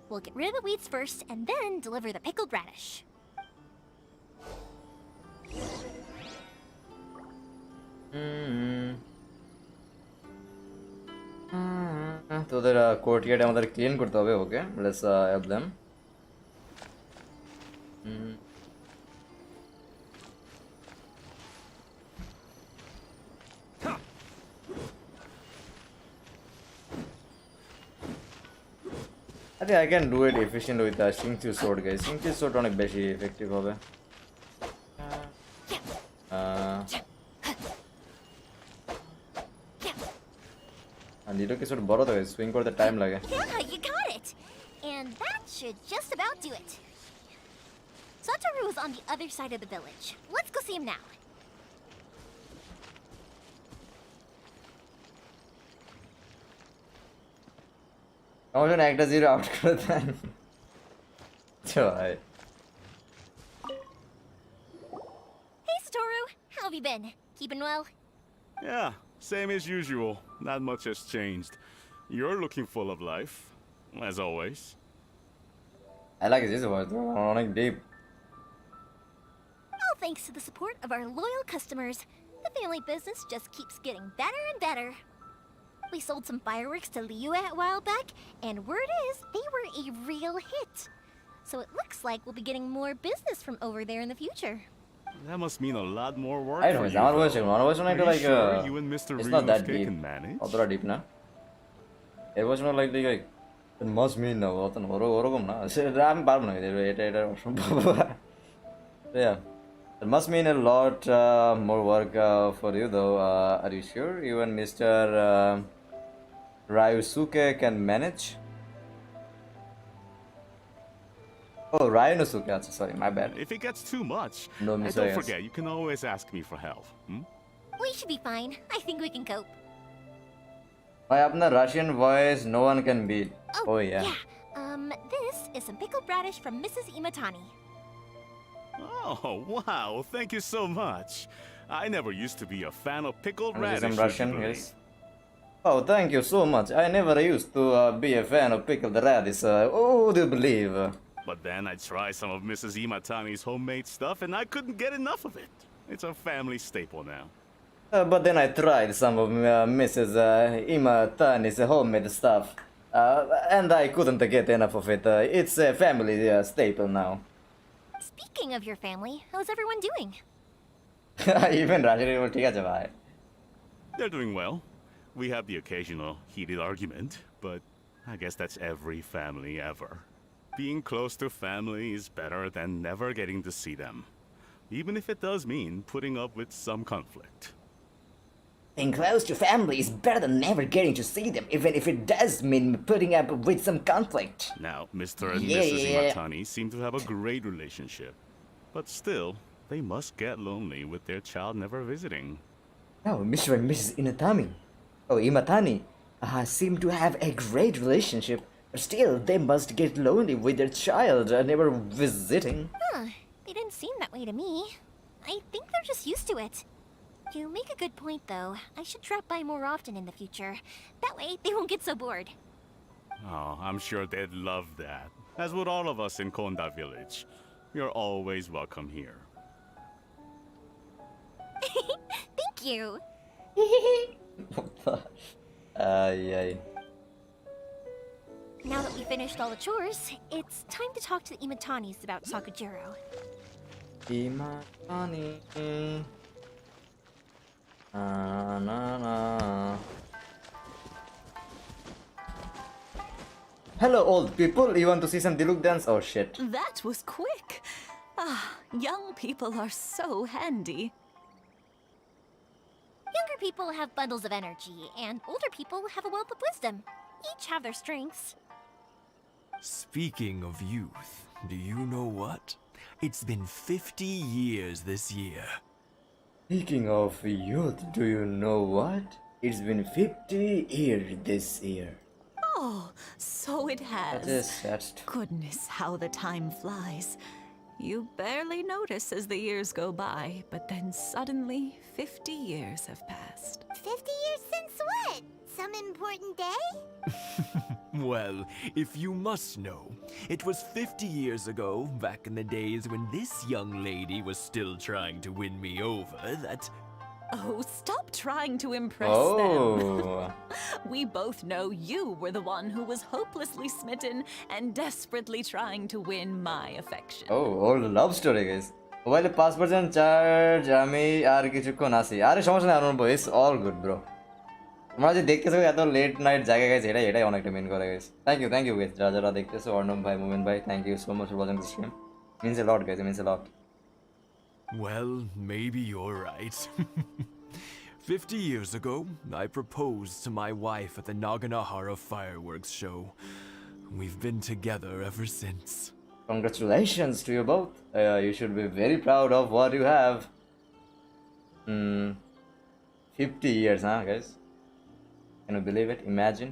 We'll get rid of the weeds first and then deliver the pickled radish. তোদের courtyard আমাদের clean করতে হবে okay let's help them I think I can do it efficient with the Shingchu sword guys. Shingchu sword অনেক বেশি effective হবে and এটা কিছু বড় তো সুইং করতে টাইম লাগে Yeah, you got it. And that should just about do it. Satoru is on the other side of the village. Let's go see him now. আমার জন্য একটা জিরো আউট করে দেন ভাই Hey Satoru, how have you been? Keeping well? Yeah, same as usual. Not much has changed. You're looking full of life, as always. I like this voice অনেক deep All thanks to the support of our loyal customers, the family business just keeps getting better and better. We sold some fireworks to Liyue a while back, and word is they were a real hit. So it looks like we'll be getting more business from over there in the future. That must mean a lot more work I for know you. আমার voice though. অনেকটা Are you like sure you and Mr. it's not that Ryunosuke deep can manage? অতটা deep না it was not like it must mean না অত ওরকম না সেটা আমি পারবো না এটা অসম্ভব yeah it must mean a lot more work for you though are you sure you and Mr. Ryusuke can manage oh Ryunosuke sorry my bad If it gets too much, No, and Mr. don't Yes. forget, you can always ask me for help. We should be fine. I think we can cope. ভাই আপনার Russian voice no one can beat oh yeah This is some pickled radish from Mrs. Imatani. Oh, wow, thank you so much. I never used to be a fan of pickled This is radish. some would you Russian believe? yes oh thank you so much I never used to be a fan of pickled radish oh do you believe But then I tried some of Mrs. Imatani's homemade stuff and I couldn't get enough of it. It's a family staple now. but then I tried some of Mrs. Imatani's homemade stuff and I couldn't get enough of it it's a family staple now Speaking of your family, how's everyone doing? even Russian ঠিক আছে ভাই They're doing well. We have the occasional heated argument, but I guess that's every family ever. Being close to family is better than never getting to see them, even if it does mean putting up with some conflict. Being close to family is better than never getting to see them, even if it does mean putting up with some conflict. Now, Mr. and Yeah, Mrs. yeah. Imatani seem to have a great relationship, but still, they must get lonely with their child never visiting. Oh, Mr. and Mrs. Imatani seem to have a great relationship, Still, they must get lonely with their child never visiting. Huh, they didn't seem that way to me. I think they're just used to it. You make a good point, though. I should drop by more often in the future. That way, they won't get so bored. Oh, I'm sure they'd love that. As would all of us in Konda village. You're always welcome here. Thank you. What the? Ay. Now that we finished all the chores, it's time to talk to the Imatanis about Sakujiro. Imatani. Na. Hello, old people. You want to see some Diluc dance? Oh shit. That was quick. Ah, young people are so handy. Younger people have bundles of energy, and older people have a wealth of wisdom. Each have their strengths. Speaking of youth, do you know what? It's been 50 years this year. Speaking of youth, do you know what? It's been 50 years this year. Oh, so it has. That is sad. Goodness, how the time flies. You barely notice as the years go by, but then suddenly 50 years have passed. 50 years since what? Some important day? Well, if you must know, it was 50 years ago, back in the days when this young lady was still trying to win me over, that... Oh, stop trying to impress Oh. them. We both know you were the one who was hopelessly smitten and desperately trying to win my affection. Oh, old love story, guys. Mobile 5% charge, আমি আর কিছুক্ষণ আসি। আরে সমস্যা নাই আরুন bro, it's all good bro. তোমরা যে দেখতেছো এত লেট নাইট জায়গা গাইস এটাই অনেকটা মেন করে গাইস। থ্যাংক ইউ গাইস যারা দেখতেছো অর্ণব ভাই মোমেন ভাই thank you so much for watching this stream means a lot guys, it means a lot. Well, maybe you're right. 50 years ago, I proposed to my wife at the Naganahara fireworks show. We've been together ever since. Congratulations to you both. You should be very proud of what you have. 50 years, huh guys? Can you believe it? Imagine.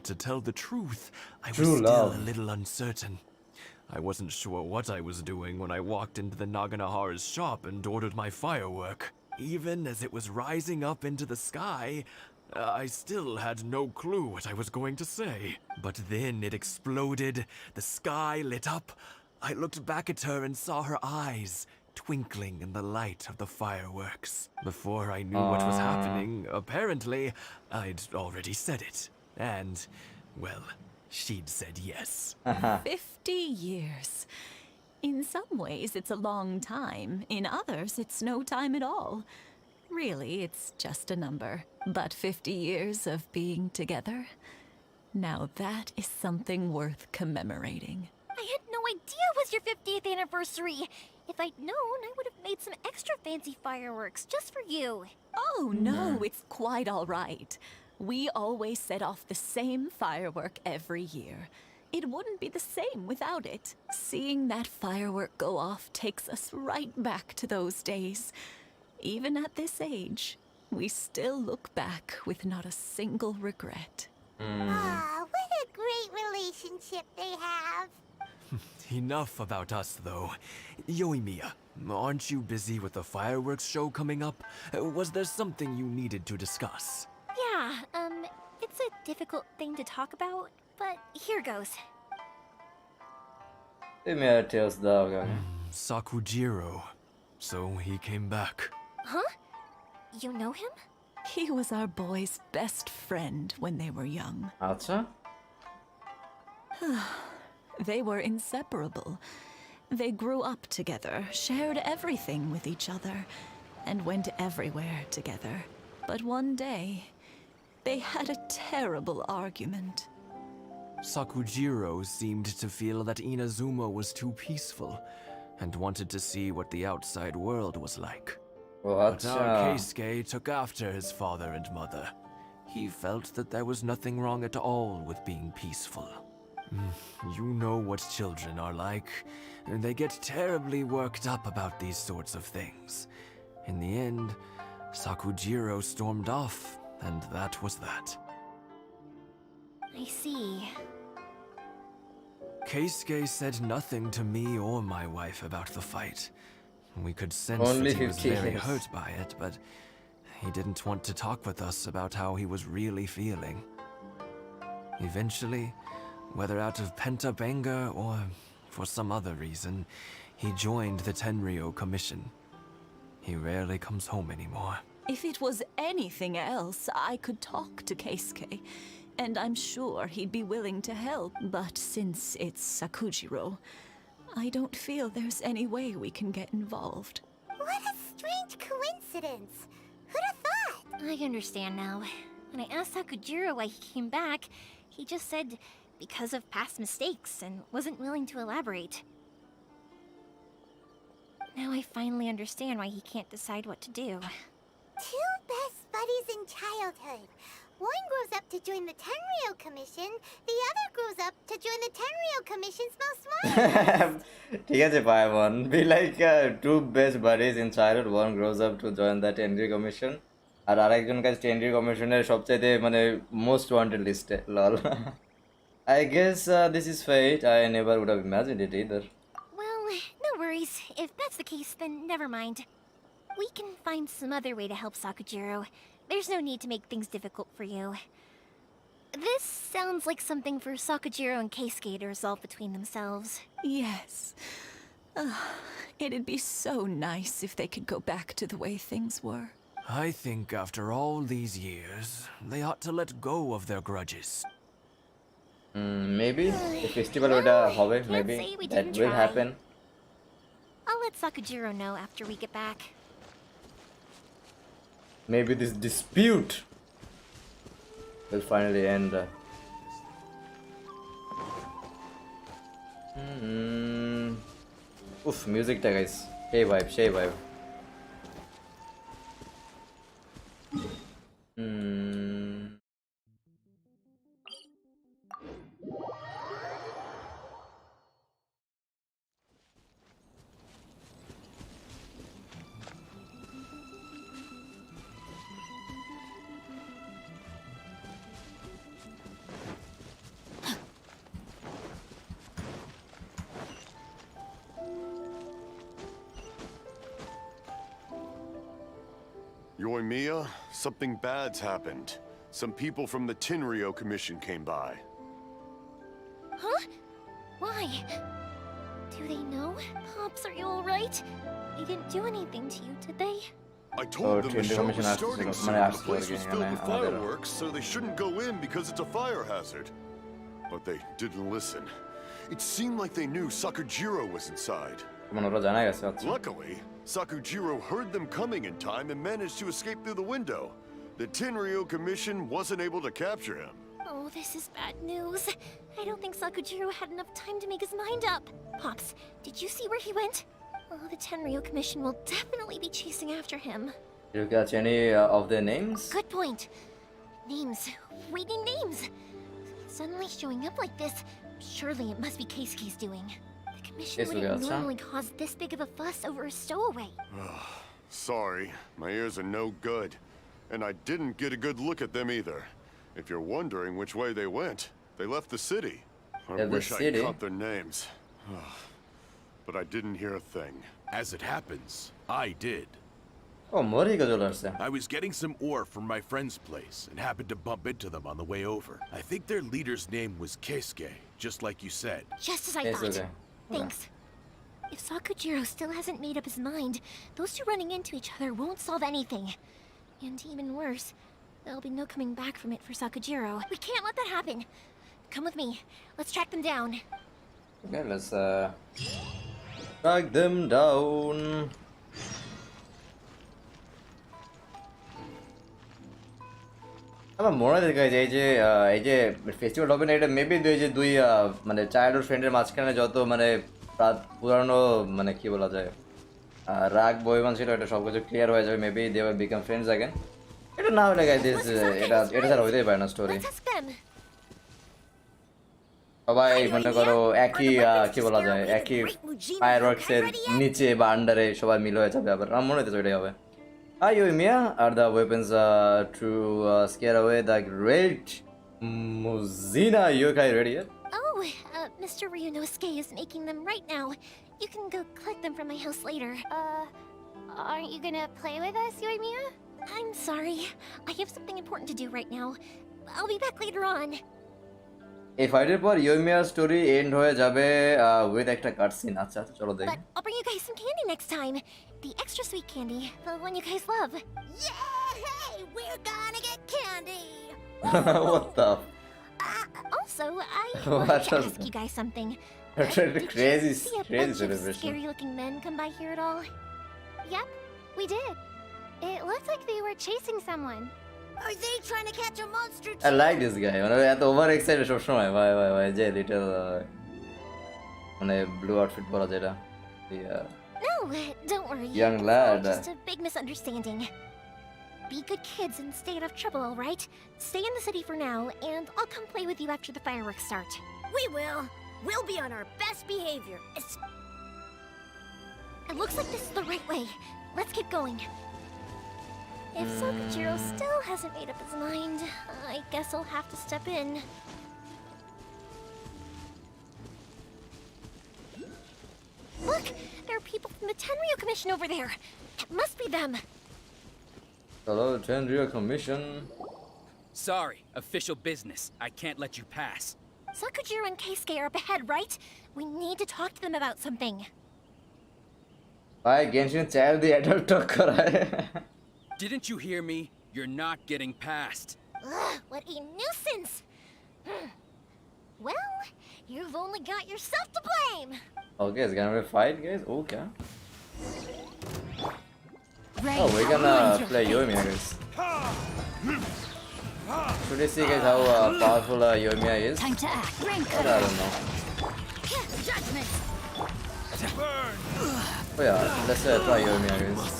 To tell the truth, I True was still love. a little uncertain. I wasn't sure what I was doing when I walked into the Naganahara's shop and ordered my firework. Even as it was rising up into the sky, I still had no clue what I was going to say. But then it exploded, the sky lit up. I looked back at her and saw her eyes twinkling in the light of the fireworks. Before I knew what was happening, apparently, I'd already said it. And, well, she'd said yes. 50 years. In some ways, it's a long time. In others, it's no time at all. Really, it's just a number. But 50 years of being together? Now that is something worth commemorating. I had no idea it was your 50th anniversary. If I'd known, I would have made some extra fancy fireworks just for you. Oh, no, it's quite all right. We always set off the same firework every year. It wouldn't be the same without it. Seeing that firework go off takes us right back to those days. Even at this age, we still look back with not a single regret. Ah, what a great relationship they have. Enough about us, though. Yoimiya, aren't you busy with the fireworks show coming up? Was there something you needed to discuss? Yeah, it's a difficult thing to talk about, but here goes. Tells the guy. Sakujiro. So he came back. Huh? You know him? He was our boy's best friend when they were young. Acha? They were inseparable. They grew up together, shared everything with each other, and went everywhere together. But one day, they had a terrible argument. Sakujiro seemed to feel that Inazuma was too peaceful and wanted to see what the outside world was like. But our Keisuke took after his father and mother. He felt that there was nothing wrong at all with being peaceful. You know what children are like. They get terribly worked up about these sorts of things. In the end, Sakujiro stormed off, and that was that. I see. Keisuke said nothing to me or my wife about the fight. We could sense Only that he was 50 very years. hurt by it, but he didn't want to talk with us about how he was really feeling. Eventually, whether out of pent-up anger or for some other reason, he joined the Tenryo Commission. He rarely comes home anymore. If it was anything else, I could talk to Keisuke, and I'm sure he'd be willing to help. But since it's Sakujiro, I don't feel there's any way we can get involved. What a strange coincidence. Who'd have thought? I understand now. When I asked Sakujiro why he came back, he just said because of past mistakes and wasn't willing to elaborate. Now I finally understand why he can't decide what to do. Two best buddies in childhood. One grows up to join the Tenryo Commission, the other grows up to join the Tenryo Commission's most wanted. ঠিক আছে Paimon. Be like two best buddies in childhood. One grows up to join the Tenryo Commission. আর আরেকজন কাছে Tenryo Commissioner সবচাইতে মানে most wanted list lol. I guess this is fate. I never would have imagined it either. Well, no worries. If that's the case, then never mind. We can find some other way to help Sakujiro. There's no need to make things difficult for you. This sounds like something for Sakujiro and Keisuke to resolve between themselves. Yes. It'd be so nice if they could go back to the way things were. I think after all these years, they ought to let go of their grudges. Maybe the festival would have Can't maybe say we that didn't will try. happen. I'll let Sakujiro know after we get back. Maybe this dispute will finally end. Oof, music ta guys. Hey vibe, hey vibe. Yoimiya, something bad's happened. Some people from the Tenryo Commission came by. Huh? Why? Do they know? Pops, are you alright? They didn't do anything to you, did they? I told them the Tenryo show Commission was আসছে starting মানে soon. The আসছে place আর কি was filled with এখানে আমাদের fireworks, so they shouldn't go in because it's a fire hazard. But they didn't listen. It seemed like they knew Sakujiro was inside. মানে ওরা জানা গেছে আচ্ছা Luckily, Sakujiro heard them coming in time and managed to escape through the window. The Tenryo Commission wasn't able to capture him. Oh, this is bad news. I don't think Sakujiro had enough time to make his mind up. Pops, did you see where he went? Oh, the Tenryo Commission will definitely be chasing after him. Did you catch any of their names? Good point. Names. We need names. Suddenly showing up like this, surely it must be Keisuke's doing. The Commission Keisuke wouldn't আচ্ছা normally cause this big of a fuss over a stowaway. Sorry, my ears are no good. And I didn't get a good look at them either. If you're wondering which way they went, they left the city. I Yeah, the wish I city? caught their names. But I didn't hear a thing. As it happens, I did. ও মরিগা চলে আসছে I was getting some ore from my friend's place and happened to bump into them on the way over. I think their leader's name was Keisuke, just like you said. Just as I Keisuke. thought. Thanks. If Sakujiro still hasn't made up his mind, those two running into each other won't solve anything. And even worse, there'll be no coming back from it for Sakujiro. We can't let that happen. Come with me. Let's track them down. Okay, let's track them down. আমার মনে হয় guys, এই যে festival হবে না এটা maybe দুই মানে চাইল্ডহুড ফ্রেন্ডের মাঝখানে যত মানে পুরানো মানে কি বলা যায় রাগ বইমান ছিল এটা সব কিছু ক্লিয়ার হয়ে যাবে maybe they will become friends again এটা না হলে গাইস এটা ছাড়া হইতেই পারে না স্টোরি Let's ask them. সবাই মনে করো একই কি বলা যায় একই ফায়ারওয়ার্কস এর নিচে বা আন্ডারে সবাই মিল হয়ে যাবে আবার আমার মনে হচ্ছে ওইটাই হবে Yoimiya, are the weapons to scare away the great Muzina Yokai ready yet? Oh, Mr. Ryunosuke is making them right now. You can go collect them from my house later. Aren't you gonna play with us, Yoimiya? I'm sorry. I have something important to do right now. I'll be back later on. এই ফাইটের পর ইয়োমিয়ার story and হয়ে যাবে with একটা cutscene. আচ্ছা আচ্ছা চলো দেখি। But I'll bring you guys some candy next time. The extra sweet candy, the one you guys love. Yay! We're gonna get candy! What the? Also, I What wanted to was ask you guys something. That's a Did crazy, you see a crazy bunch of celebration. scary-looking men come by here at all? Yep, we did. It looked like they were chasing someone. Are they trying to catch a monster too? I like this guy. মানে এত over excited সব সময় ভাই ভাই ভাই যে little মানে blue outfit পরা যেটা। No, don't worry. Young It's lad. all just a big misunderstanding. Be good kids and stay out of trouble, all right? Stay in the city for now, and I'll come play with you after the fireworks start. We will. We'll be on our best behavior. It looks like this is the right way. Let's get going. If Sakujiro still hasn't made up his mind, I guess I'll have to step in. Look! There are people from the Tenryu Commission over there! It must be them! Hello, Tenryu Commission. Sorry, official business. I can't let you pass. Sakujiro and Keisuke are up ahead, right? We need to talk to them about something. ভাই Genshin child দিয়ে adult টক করায়। Didn't you hear me? You're not getting past. Ugh, what a nuisance! Well, you've only got yourself to blame! Okay, it's gonna be a fight, guys. Okay. Right, Oh, we're gonna play Yoimiya, guys. Should we see, guys, how powerful Yoimiya is? Time to act. Rain But I don't know. Judgment. Oh yeah, let's try Yoimiya, guys.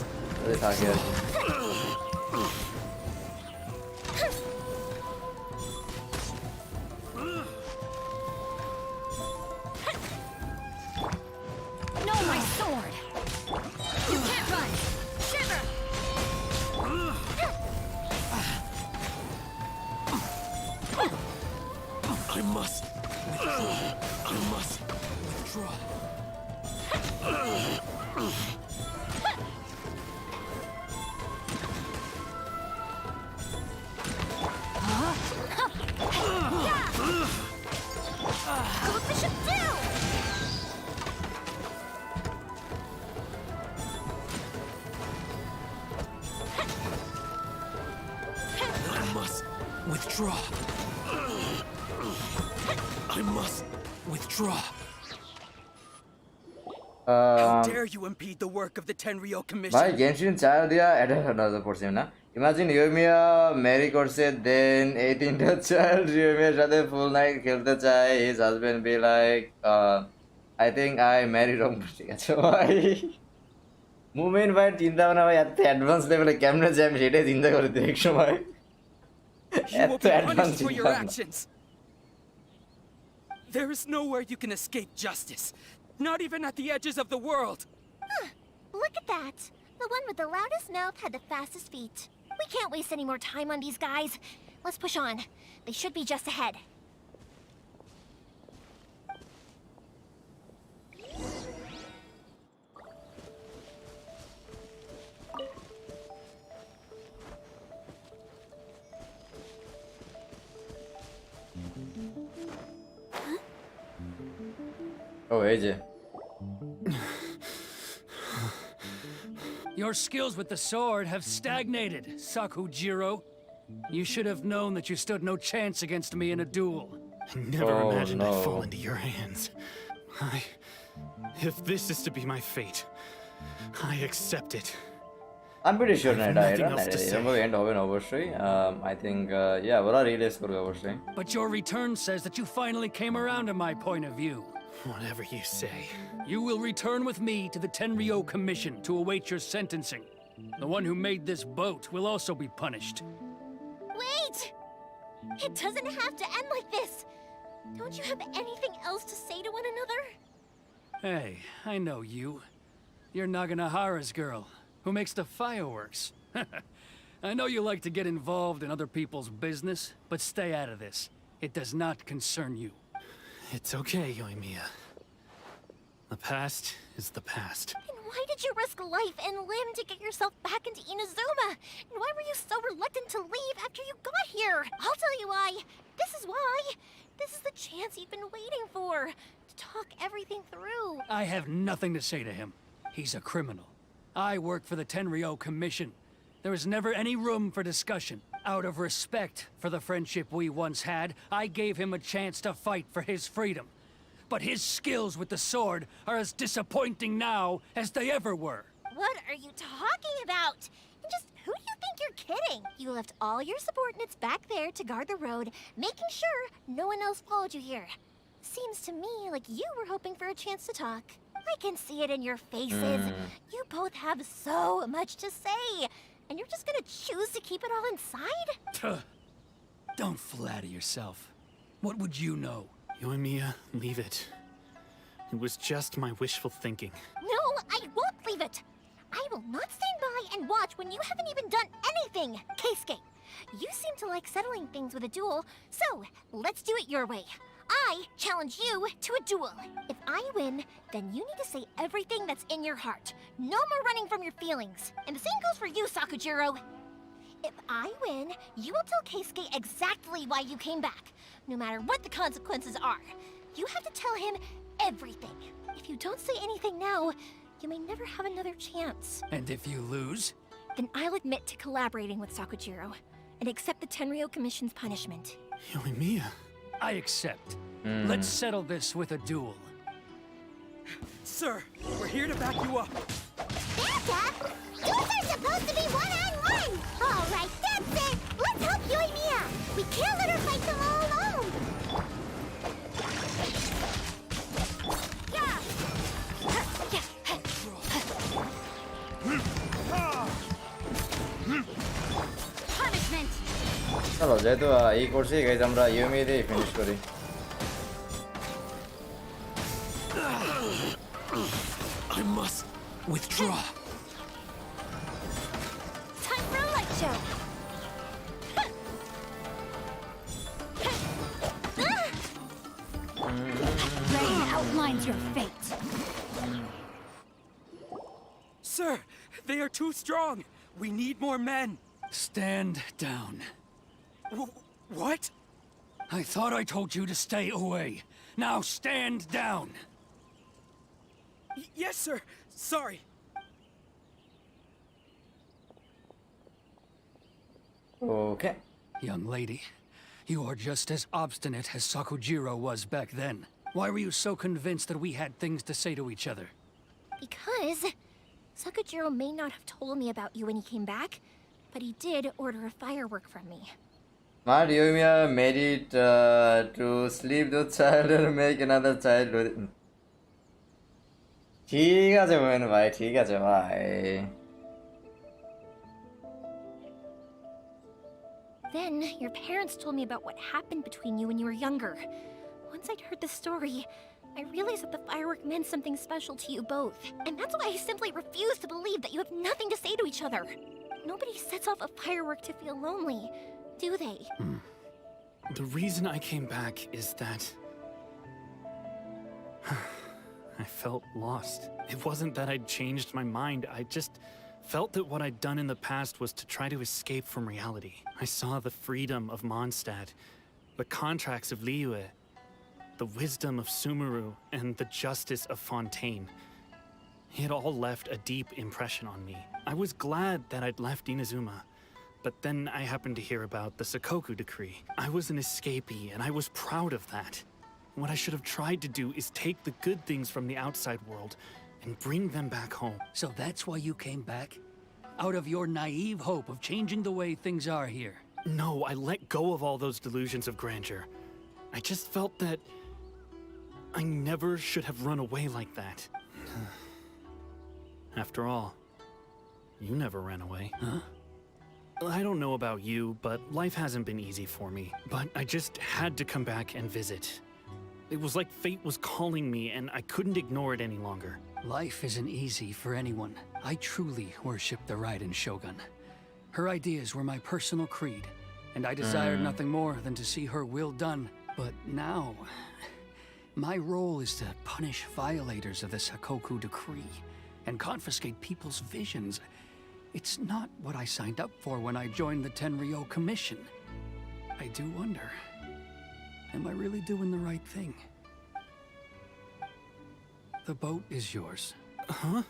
Let's talk here. No, my sword. You can't run. Shiver. I must. Draw. Coefficient down! I must withdraw. I must withdraw. How dare you impede the work of the Tenryo Commission? ভাই Genshin চার দিয়া adult পড়ছিলাম না। Imagine ইয়োমিয়া Mary করছে, দেন এই তিনটা child ইয়োমিয়ার সাথে ফুল night খেলতে চায়, his husband be like I think I marry wrong. ঠিক আছে ভাই, মুভমেন্ট ভাই চিন্তা ভাবনা ভাই এত অ্যাডভান্স লেভেলে কেমনে যায় আমি সেটাই চিন্তা করি তো এক সময়। You will এত be অ্যাডভান্স punished for চিন্তা your ভাবনা। actions. There is nowhere you can escape justice. Not even at the edges of the world. Look at that! The one with the loudest mouth had the fastest feet. We can't waste any more time on these guys. Let's push on. They should be just ahead. ও এই যে Your skills with the sword have stagnated, Sakujiro. You should have known that you stood no chance against me in a duel. I never Oh, imagined I'd fall no. into your hands. If this is to be my fate, I accept it. I'm pretty sure I না have এটা nothing else to এরকম say. And হবে না অবশ্যই। I think ওরা release করবে অবশ্যই। But your return says that you finally came around to my point of view. Whatever you say. You will return with me to the Tenryo Commission to await your sentencing. The one who made this boat will also be punished. Wait! It doesn't have to end like this! Don't you have anything else to say to one another? Hey, I know you. You're Naganahara's girl, who makes the fireworks. I know you like to get involved in other people's business, but stay out of this. It does not concern you. It's okay, Yoimiya. The past is the past. And why did you risk life and limb to get yourself back into Inazuma? And why were you so reluctant to leave after you got here? I'll tell you why. This is why. This is the chance you've been waiting for. To talk everything through. I have nothing to say to him. He's a criminal. I work for the Tenryou Commission. There was never any room for discussion. Out of respect for the friendship we once had, I gave him a chance to fight for his freedom. But his skills with the sword are as disappointing now as they ever were. What are you talking about? And just who do you think you're kidding? You left all your subordinates back there to guard the road, making sure no one else followed you here. Seems to me like you were hoping for a chance to talk. I can see it in your faces. You both have so much to say. And you're just gonna choose to keep it all inside? Tuh. Don't flatter yourself. What would you know? Yoimiya, leave it. It was just my wishful thinking. No, I won't leave it. I will not stand by and watch when you haven't even done anything. Keisuke, you seem to like settling things with a duel, so let's do it your way. I challenge you to a duel. If I win, then you need to say everything that's in your heart. No more running from your feelings. And the same goes for you, Sakujiro. If I win, you will tell Keisuke exactly why you came back, no matter what the consequences are. You have to tell him everything. If you don't say anything now, you may never have another chance. And if you lose? Then I'll admit to collaborating with Sakujiro and accept the Tenryou Commission's punishment. Yoimiya. I accept. Let's settle this with a duel. Sir, we're here to back you up. Backup? Duels are supposed to be one-on-one! All right, that's it! Let's help Yoimiya! We can't let her fight them all alone! Punishment! চলো যেহেতু এই করছি guys আমরা ইউমি দিয়ে finish করি I must withdraw. Time for a light show! Rain outlines your fate. Sir, they are too strong. We need more men. Stand down. What? I thought I told you to stay away. Now stand down. Yes, sir. Sorry. Okay. Young lady, you are just as obstinate as Sakujiro was back then. Why were you so convinced that we had things to say to each other? Because Sakujiro may not have told me about you when he came back, but he did order a firework from me. But Yoimiya made it to sleep the child and make another child with it. ঠিক আছে মোহন ভাই ঠিক আছে ভাই Then your parents told me about what happened between you when you were younger. Once I'd heard the story, I realized that the firework meant something special to you both. And that's why I simply refuse to believe that you have nothing to say to each other. Nobody sets off a firework to feel lonely, do they? The reason I came back is that I felt lost. It wasn't that I'd changed my mind, I just felt that what I'd done in the past was to try to escape from reality. I saw the freedom of Mondstadt, the contracts of Liyue, the wisdom of Sumeru, and the justice of Fontaine. It all left a deep impression on me. I was glad that I'd left Inazuma, but then I happened to hear about the Sakoku decree. I was an escapee, and I was proud of that. What I should have tried to do is take the good things from the outside world and bring them back home. So that's why you came back? Out of your naive hope of changing the way things are here? No, I let go of all those delusions of grandeur. I just felt that I never should have run away like that. After all, you never ran away. Huh? I don't know about you, but life hasn't been easy for me. But I just had to come back and visit. It was like fate was calling me, and I couldn't ignore it any longer. Life isn't easy for anyone. I truly worship the Raiden Shogun. Her ideas were my personal creed, and I desired nothing more than to see her will done. But now, my role is to punish violators of this Hakoku decree and confiscate people's visions. It's not what I signed up for when I joined the Tenryo Commission. I do wonder, am I really doing the right thing? The boat is yours. Huh?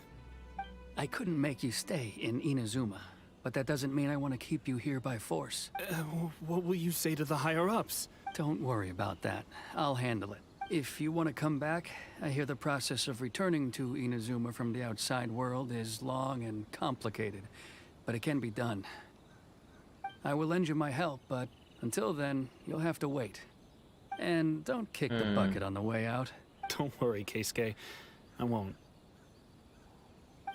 I couldn't make you stay in Inazuma, but that doesn't mean I want to keep you here by force. What will you say to the higher-ups? Don't worry about that. I'll handle it. If you want to come back, I hear the process of returning to Inazuma from the outside world is long and complicated, but it can be done. I will lend you my help, but until then, you'll have to wait. And don't kick the bucket on the way out. Don't worry, Keisuke. I won't.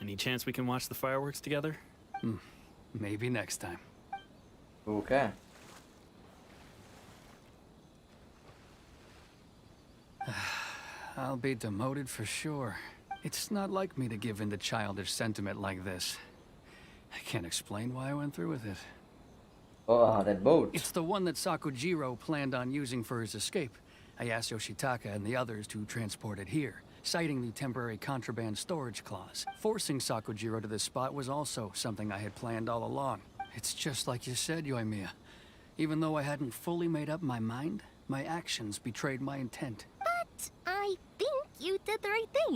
Any chance we can watch the fireworks together? Maybe next time. Okay. I'll be demoted for sure. It's not like me to give in to childish sentiment like this. I can't explain why I went through with it. Oh, that boat. It's the one that Sakujiro planned on using for his escape. I asked Yoshitaka and the others to transport it here, citing the temporary contraband storage clause. Forcing Sakujiro to this spot was also something I had planned all along. It's just like you said, Yoimiya. Even though I hadn't fully made up my mind, my actions betrayed my intent. But I think you did the right thing.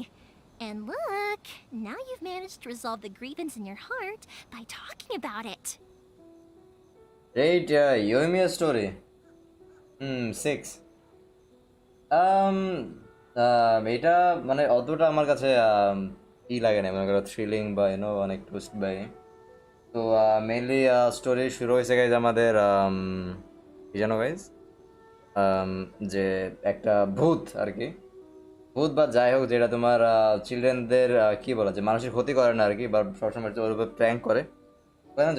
And look, now you've managed to resolve the grievance in your heart by talking about it. Right, Yoimiya story. 6. এটা মানে অতটা আমার কাছে ই লাগে না, মনে করো thrilling বা অনেক টুইস্ট বাই। তো মেইনলি স্টোরি শুরু হয়েছে গাইজ আমাদের কি জানো গাইজ, যে একটা ভূত আর কি, ভূত বা যাই হোক, যেটা তোমার চিলড্রেনদের কি বলা যায়, মানুষের ক্ষতি করে না আর কি, বা সবসময় ওর উপর প্র্যাঙ্ক করে।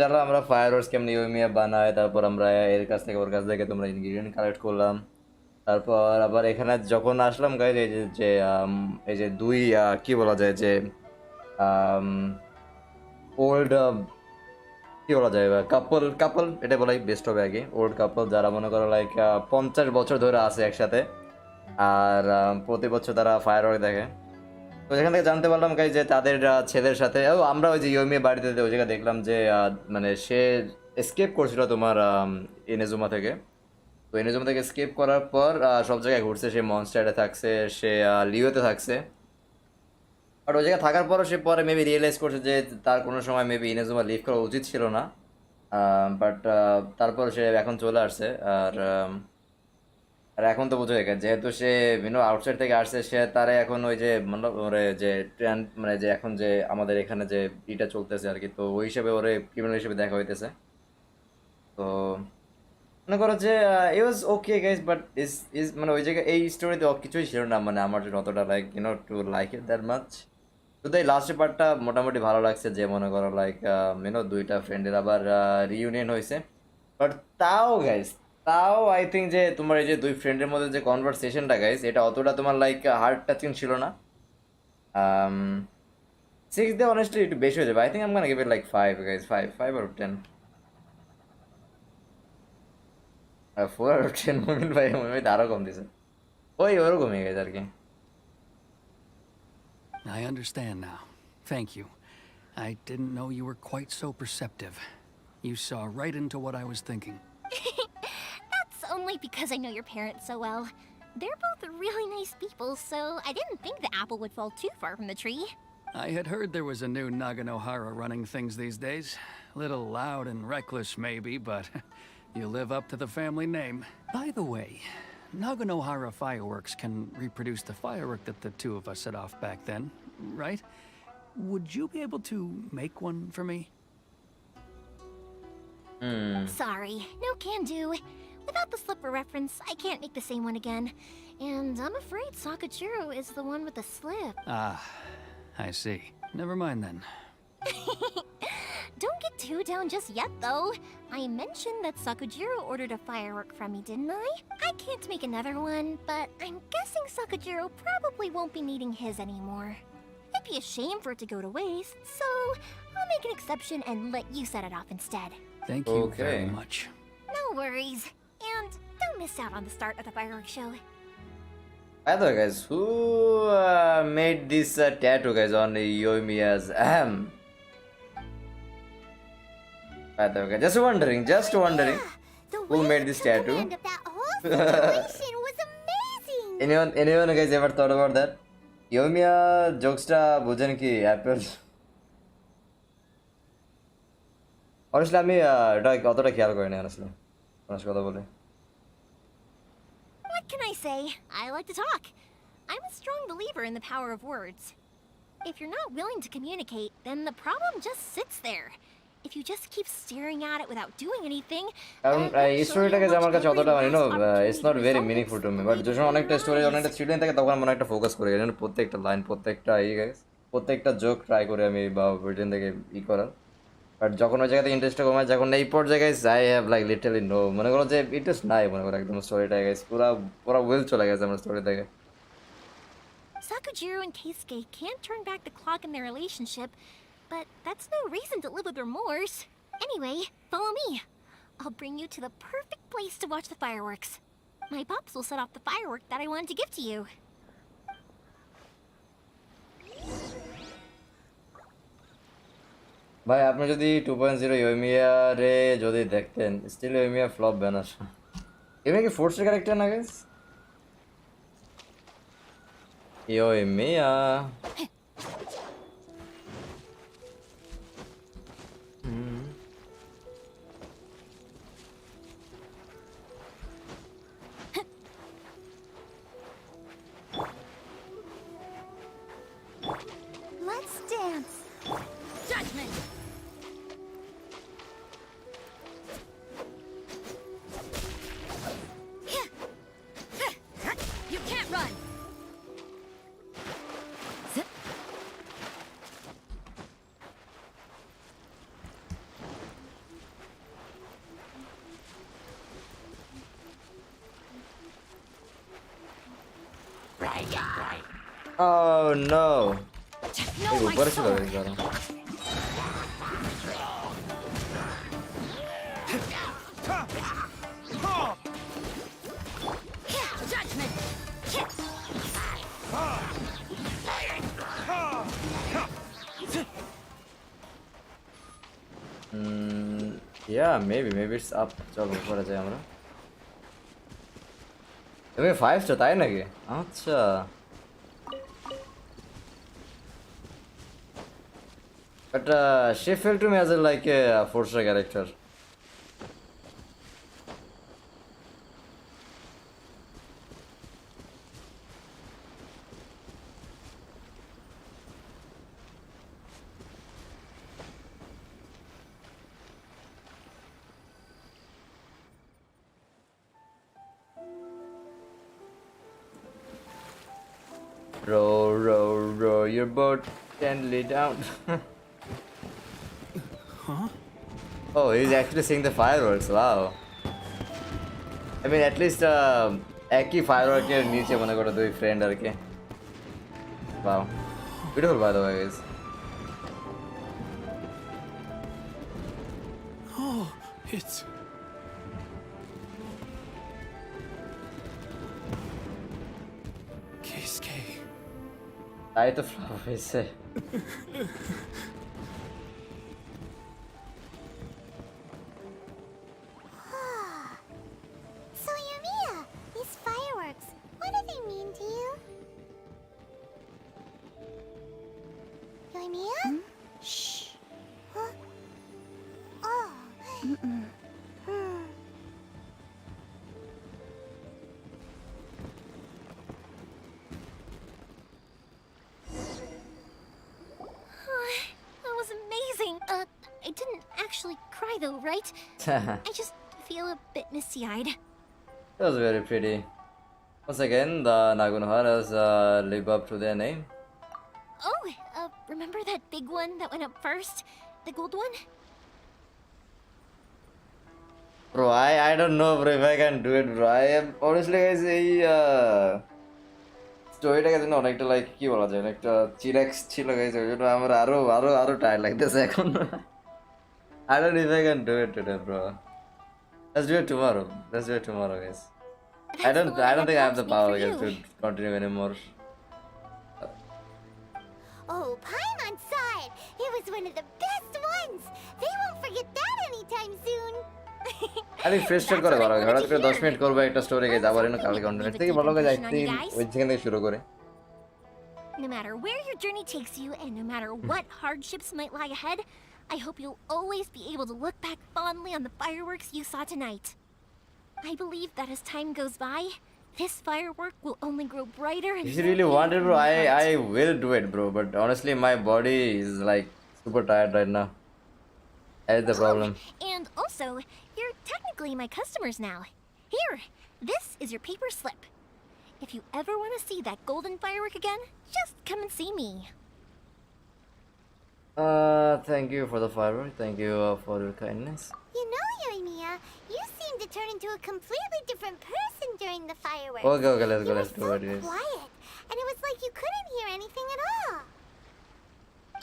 জানলাম আমরা ফায়ারওয়ার্কস কেমনি ইউমিয়া বানায়, তারপর আমরা এর কাছ থেকে ওর কাছ থেকে তোমরা ইনগ্রিডিয়েন্ট কালেক্ট করলাম। তারপর আবার এখানে যখন আসলাম গাইজ, এই যে দুই কি বলা যায় যে ওল্ড কি বলা যায় কাপল এটা বলাই বেস্ট হবে আর কি। ওল্ড কাপল যারা মনে করো লাইক 50 বছর ধরে আছে একসাথে, আর প্রতি বছর তারা ফায়ারওয়ার্ক দেখে। তো এখান থেকে জানতে পারলাম গাইজ যে তাদের ছেলের সাথে আমরা ওই যে ইউমিয়া বাড়িতে ওই জায়গায় দেখলাম যে মানে সে এসকেপ করছিল তোমার ইনেজুমা থেকে। তো ইনেজুমা থেকে এসকেপ করার পর সব জায়গায় ঘুরছে, সে মনস্টারে থাকছে, সে লিওতে থাকছে। বাট ওই জায়গায় থাকার পরও সে পরে মেবি রিয়েলাইজ করছে যে তার কোনো সময় মেবি ইনেজুমা লিভ করা উচিত ছিল না। বাট তারপর সে এখন চলে আসছে। আর এখন তো বোঝা যায় যেহেতু সে আউটসাইড থেকে আসছে, সে তারা এখন ওই যে মানে যে ট্রেন্ড মানে যে এখন যে আমাদের এখানে যে ইটা চলতেছে আর কি, তো ওই হিসেবে ওরে ক্রিমিনাল হিসেবে দেখা হইতেছে। তো মনে করো যে ইট ওয়াজ ওকে গাইজ, বাট ইজ মানে ওই জায়গায় এই স্টোরিতে কিছুই ছিল না মানে আমার জন্য অতটা like to like it that much. শুধু এই লাস্টের পার্টটা মোটামুটি ভালো লাগছে, যে মনে করো লাইক দুইটা ফ্রেন্ডের আবার রিইউনিয়ন হয়েছে। বাট তাও গাইজ, তাও আই থিঙ্ক যে তোমার এই যে দুই ফ্রেন্ডের মধ্যে যে কনভারসেশনটা গাইজ, এটা অতটা তোমার লাইক হার্ট টাচিং ছিল না। 6 দিয়ে অনেস্টলি একটু বেশি হয়ে যাবে। I think I am gonna give it like 5 guys, 5 out of 10। 4 out of 10 moment ভাই, মোমেন্ট আরও কম দিয়েছে, ওই ওরকমই গাইজ আর কি। I understand now. Thank you. I didn't know you were quite so perceptive. You saw right into what I was thinking. That's only because I know your parents so well. They're both really nice people, so I didn't think the apple would fall too far from the tree. I had heard there was a new Naganohara running things these days. Little loud and reckless maybe, but you live up to the family name. By the way, Naganohara fireworks can reproduce the firework that the two of us set off back then, right? Would you be able to make one for me? Sorry, no can do. Without the slipper reference, I can't make the same one again. And I'm afraid Sakujiro is the one with the slip. Ah, I see. Never mind then. Don't get too down just yet, though. I mentioned that Sakujiro ordered a firework from me, didn't I? I can't make another one, but I'm guessing Sakujiro probably won't be needing his anymore. If be a shame for it to go to waste, so I'll make an exception and let you set it off instead. Thank you very Okay. much. No worries. And don't miss out on the start of the fireworks show. By the way, guys, who made this tattoo, guys, on Yoimiya's By the way, guys, just wondering, The who way made you this took tattoo? command of that whole situation was amazing. Anyone guys ever thought about that? Yoimiya jokes-টা বুঝেন কি Apple? Honestly, আমি এটা অতটা খেয়াল করিনি honestly. honest কথা বলে। What can I say? I like to talk. I'm a strong believer in the power of words. If you're not willing to communicate, then the problem just sits there. If you just keep staring at it without doing anything, কারণ এই eventually স্টোরিটাকে you'll আমার watch কাছে every অতটা last it's not opportunity to very resolve meaningful it to me slip but যখন before অনেকটা your story eyes. অনেকটা thrilling থাকে তখন মনে একটা ফোকাস করে যেন প্রত্যেকটা লাইন প্রত্যেকটা গাইস প্রত্যেকটা জোক ট্রাই করে আমি বা ভিডিও থেকে করার বাট যখন ওই জায়গাতে ইন্টারেস্টটা কমে যখন এই পর্যায়ে guys I have like literally no মনে করো যে ইন্টারেস্ট নাই মনে করো একদম স্টোরিটা গাইস পুরা পুরা ওয়েল চলে গেছে আমার স্টোরি থেকে Sakujiro and Keisuke can't turn back the clock in their relationship, but that's no reason to live with remorse. Anyway, follow me. I'll bring you to the perfect place to watch the fireworks. My pops will set off the firework that I wanted to give to you. ভাই আপনি যদি 2.0 ইয়োমিয়া রে যদি দেখতেন still ইয়োমিয়া flop banner ইয়োমিয়া কি ফোর্সের character না guys ইয়োমিয়া Let's dance. Judgment! You can't run! Oh no. No, এই my উপরে ছিল sword! গাইস দাঁড়াও Judgment! yeah maybe it's up চলো উপরে যাই আমরা তুমি 5 টা তাই নাকি আচ্ছা but she felt to me as like a Forza character row your boat gently down Huh? oh he's actually seeing the fireworks wow I mean at least একই ফায়ারওয়ার্কের নিচে মনে করো দুই ফ্রেন্ড আর কি wow beautiful by the way guys Oh, it's... Keisuke. তাই তো flop হয়েছে So Yumiya, these fireworks, what do they mean to you? Yumiya? Shh. Huh? Oh. Hmm. That was amazing. I didn't actually cry though, right? I just feel a bit misty-eyed. It was very pretty. Once again, the Nagunaharas live up to their name. Oh, remember that big one that went up first? The gold one? Bro, I don't know, bro, if I can do it, bro. I am honestly, guys, স্টোরিটাকে যেন অনেকটা like কি বলা যায় একটা chillax ছিল guys ওই জন্য আমার আরো টায়ার্ড লাগতেছে এখন I don't know if I can do it today bro. Let's do it tomorrow guys. I don't think I have the power guys to continue anymore. Oh, Paimon saw it! It was one of the best ones! They won't forget that anytime soon! I think ফ্রেস্টার করে বলা হঠাৎ করে 10 minute করব একটা story guys আবার এনে কালকে continue থেকে ভালো গাইস আই থিং ওই থেকে শুরু করে No matter where your journey takes you, and no matter what hardships might lie ahead, I hope you'll always be able to look back fondly on the fireworks you saw tonight. I believe that as time goes by, this firework will only grow brighter and if you really want it bro I will do it bro but honestly my body is like super tired right now. That's the problem. And also, you're technically my customers now. Here, this is your paper slip. If you ever want to see that golden firework again, just come and see me. Thank you for the firework. Thank you for your kindness. You know, Yoimiya, you seem to turn into a completely different person during the fireworks. Okay, let's go. You Let's do were it, so guys. quiet, and it was like you couldn't hear anything at all.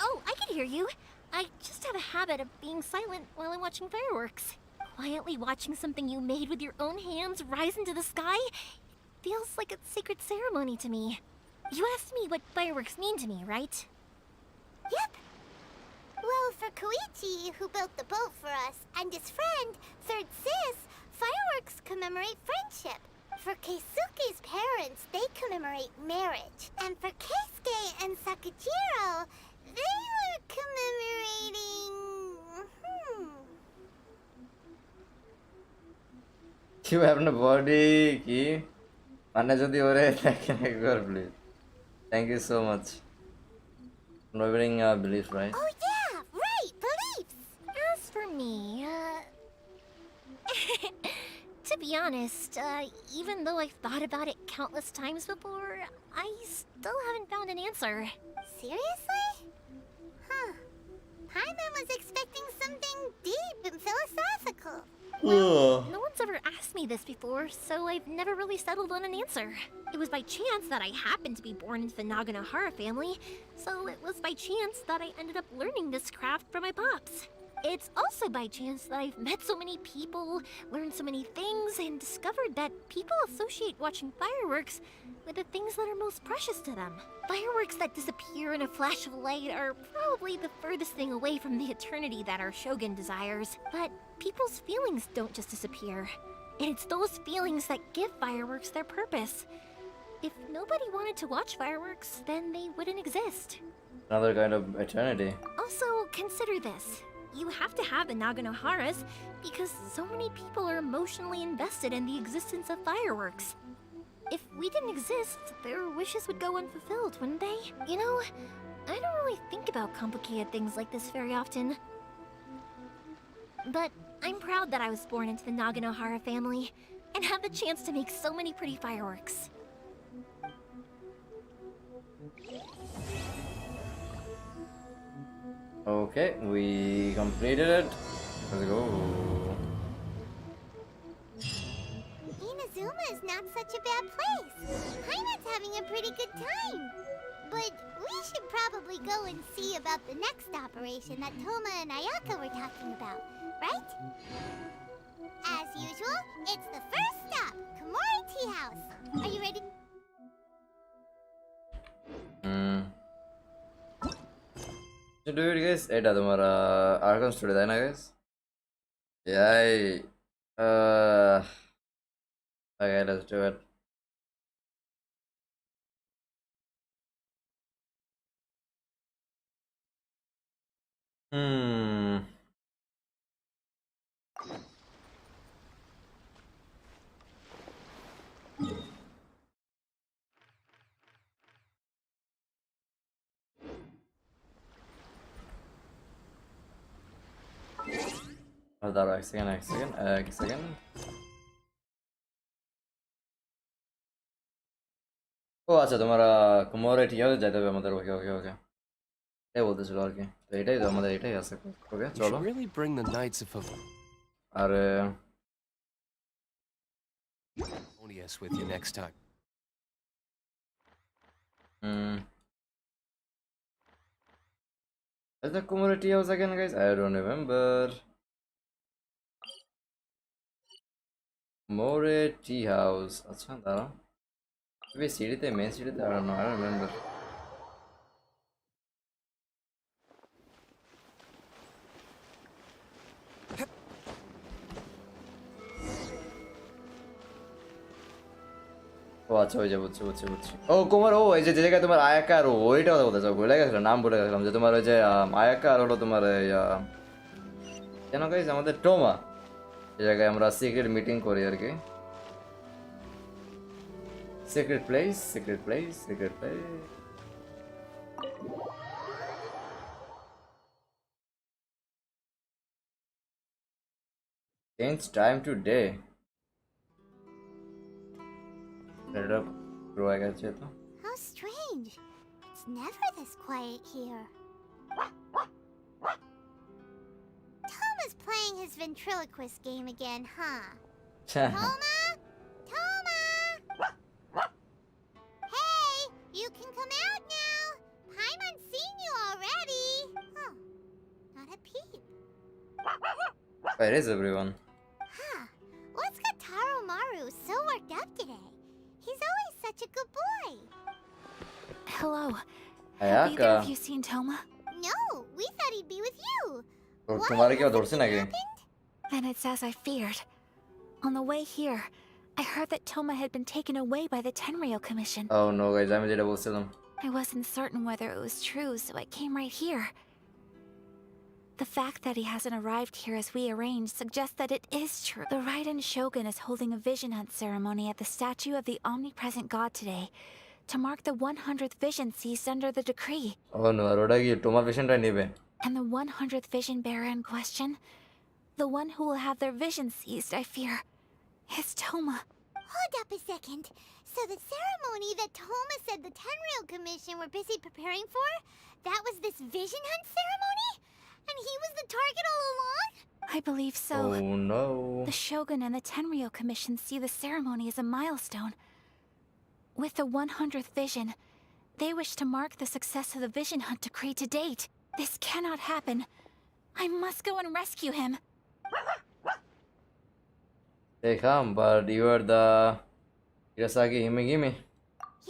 Oh, I can hear you. I just have a habit of being silent while I'm watching fireworks. Quietly watching something you made with your own hands rise into the sky feels like a sacred ceremony to me. You asked me what fireworks mean to me, right? Yep. Well, for Koichi, who built the boat for us, and his friend, Third Sis, fireworks commemorate friendship. For Keisuke's parents, they commemorate marriage. And for Keisuke and Sakajiro, they were commemorating... You have no body কি মানে যদি ওরে দেখেন একবার please thank you so much remembering belief right Oh yeah, right, beliefs! As for me, to be honest, even though I've thought about it countless times before, I still haven't found an answer. Seriously? Huh. Paimon was expecting something deep and philosophical. No one's ever asked me this before, so I've never really settled on an answer. It was by chance that I happened to be born into the Naganohara family, so it was by chance that I ended up learning this craft from my pops. It's also by chance that I've met so many people, learned so many things, and discovered that people associate watching fireworks with the things that are most precious to them. Fireworks that disappear in a flash of light are probably the furthest thing away from the eternity that our shogun desires. But people's feelings don't just disappear. And it's those feelings that give fireworks their purpose. If nobody wanted to watch fireworks, then they wouldn't exist. another kind of eternity Also, consider this. You have to have the Naganoharas because so many people are emotionally invested in the existence of fireworks. If we didn't exist, their wishes would go unfulfilled, wouldn't they? You know, I don't really think about complicated things like this very often. But I'm proud that I was born into the Naganohara family and have the chance to make so many pretty fireworks. okay we completed it let's go Inazuma is not such a bad place. Paimon's having a pretty good time. But we should probably go and see about the next operation that Toma and Ayaka were talking about, right? As usual, it's the first stop, Komori Tea House. Are you ready? to do it guys এটা তোমার আর্কান story তাই না guys yay okay let's do it দাঁড়াও এক second ও আচ্ছা তোমার কুমোরে ঠিক আছে যাইতে হবে আমাদের ওকে ওকে ওকে এই বলতেছিল আর কি তো এটাই তো আমাদের এটাই আছে ওকে চলো really bring the Knights of আরে Harmonious with you next time. Hmm. Is the community house again, guys? I don't remember. More tea house. अच्छा Dara. Maybe city te main city te I don't know. I don't remember. ও আচ্ছা ওই যে বুঝছি ও কুমার ও এই যে যে জায়গায় তোমার আয়াকা আর ওইটা কথা বলতে চাও ভুলে গেছিলাম নাম ভুলে গেছিলাম যে তোমার ওই যে আয়াকা আর হলো তোমার এই কেন গাইজ আমাদের টোমা এই জায়গায় আমরা সিক্রেট মিটিং করি আর কি secret place change time to day এটা রয়ে গেছে তো How strange. It's never this quiet here. Toma's playing his ventriloquist game again, huh? Toma? Toma! Hey, you can come out now. Paimon's seen you already. Oh, not a peep. Where is everyone? Huh. What's got Taro Maru so worked up today? He's always such a good boy. Hello. Have Ayaka. either of you seen Toma? No, we thought he'd be with you. তোমার কি ধরছে নাকি Then it's as I feared. On the way here, I heard that Toma had been taken away by the Tenryou Commission. Oh no guys, আমি যেটা বলছিলাম I wasn't certain whether it was true, so I came right here. The fact that he hasn't arrived here as we arranged suggests that it is true. The Ryzen Shogun is holding a vision hunt ceremony at the statue of the omnipresent god today to mark the 100th vision seized under the decree. Oh no, আর ওটা কি তোমার ভিশনটা নেবে And the 100th vision bearer in question, the one who will have their vision seized, I fear, is Toma. Hold up a second. So the ceremony that Toma said the Tenryou Commission were busy preparing for, that was this vision hunt ceremony? And he was the target all along? I believe so. Oh no. The Shogun and the Tenryou Commission see the ceremony as a milestone. With the 100th vision, they wish to mark the success of the vision hunt decree to date. This cannot happen. I must go and rescue him. They come, but you are the Hirasagi Himegimi.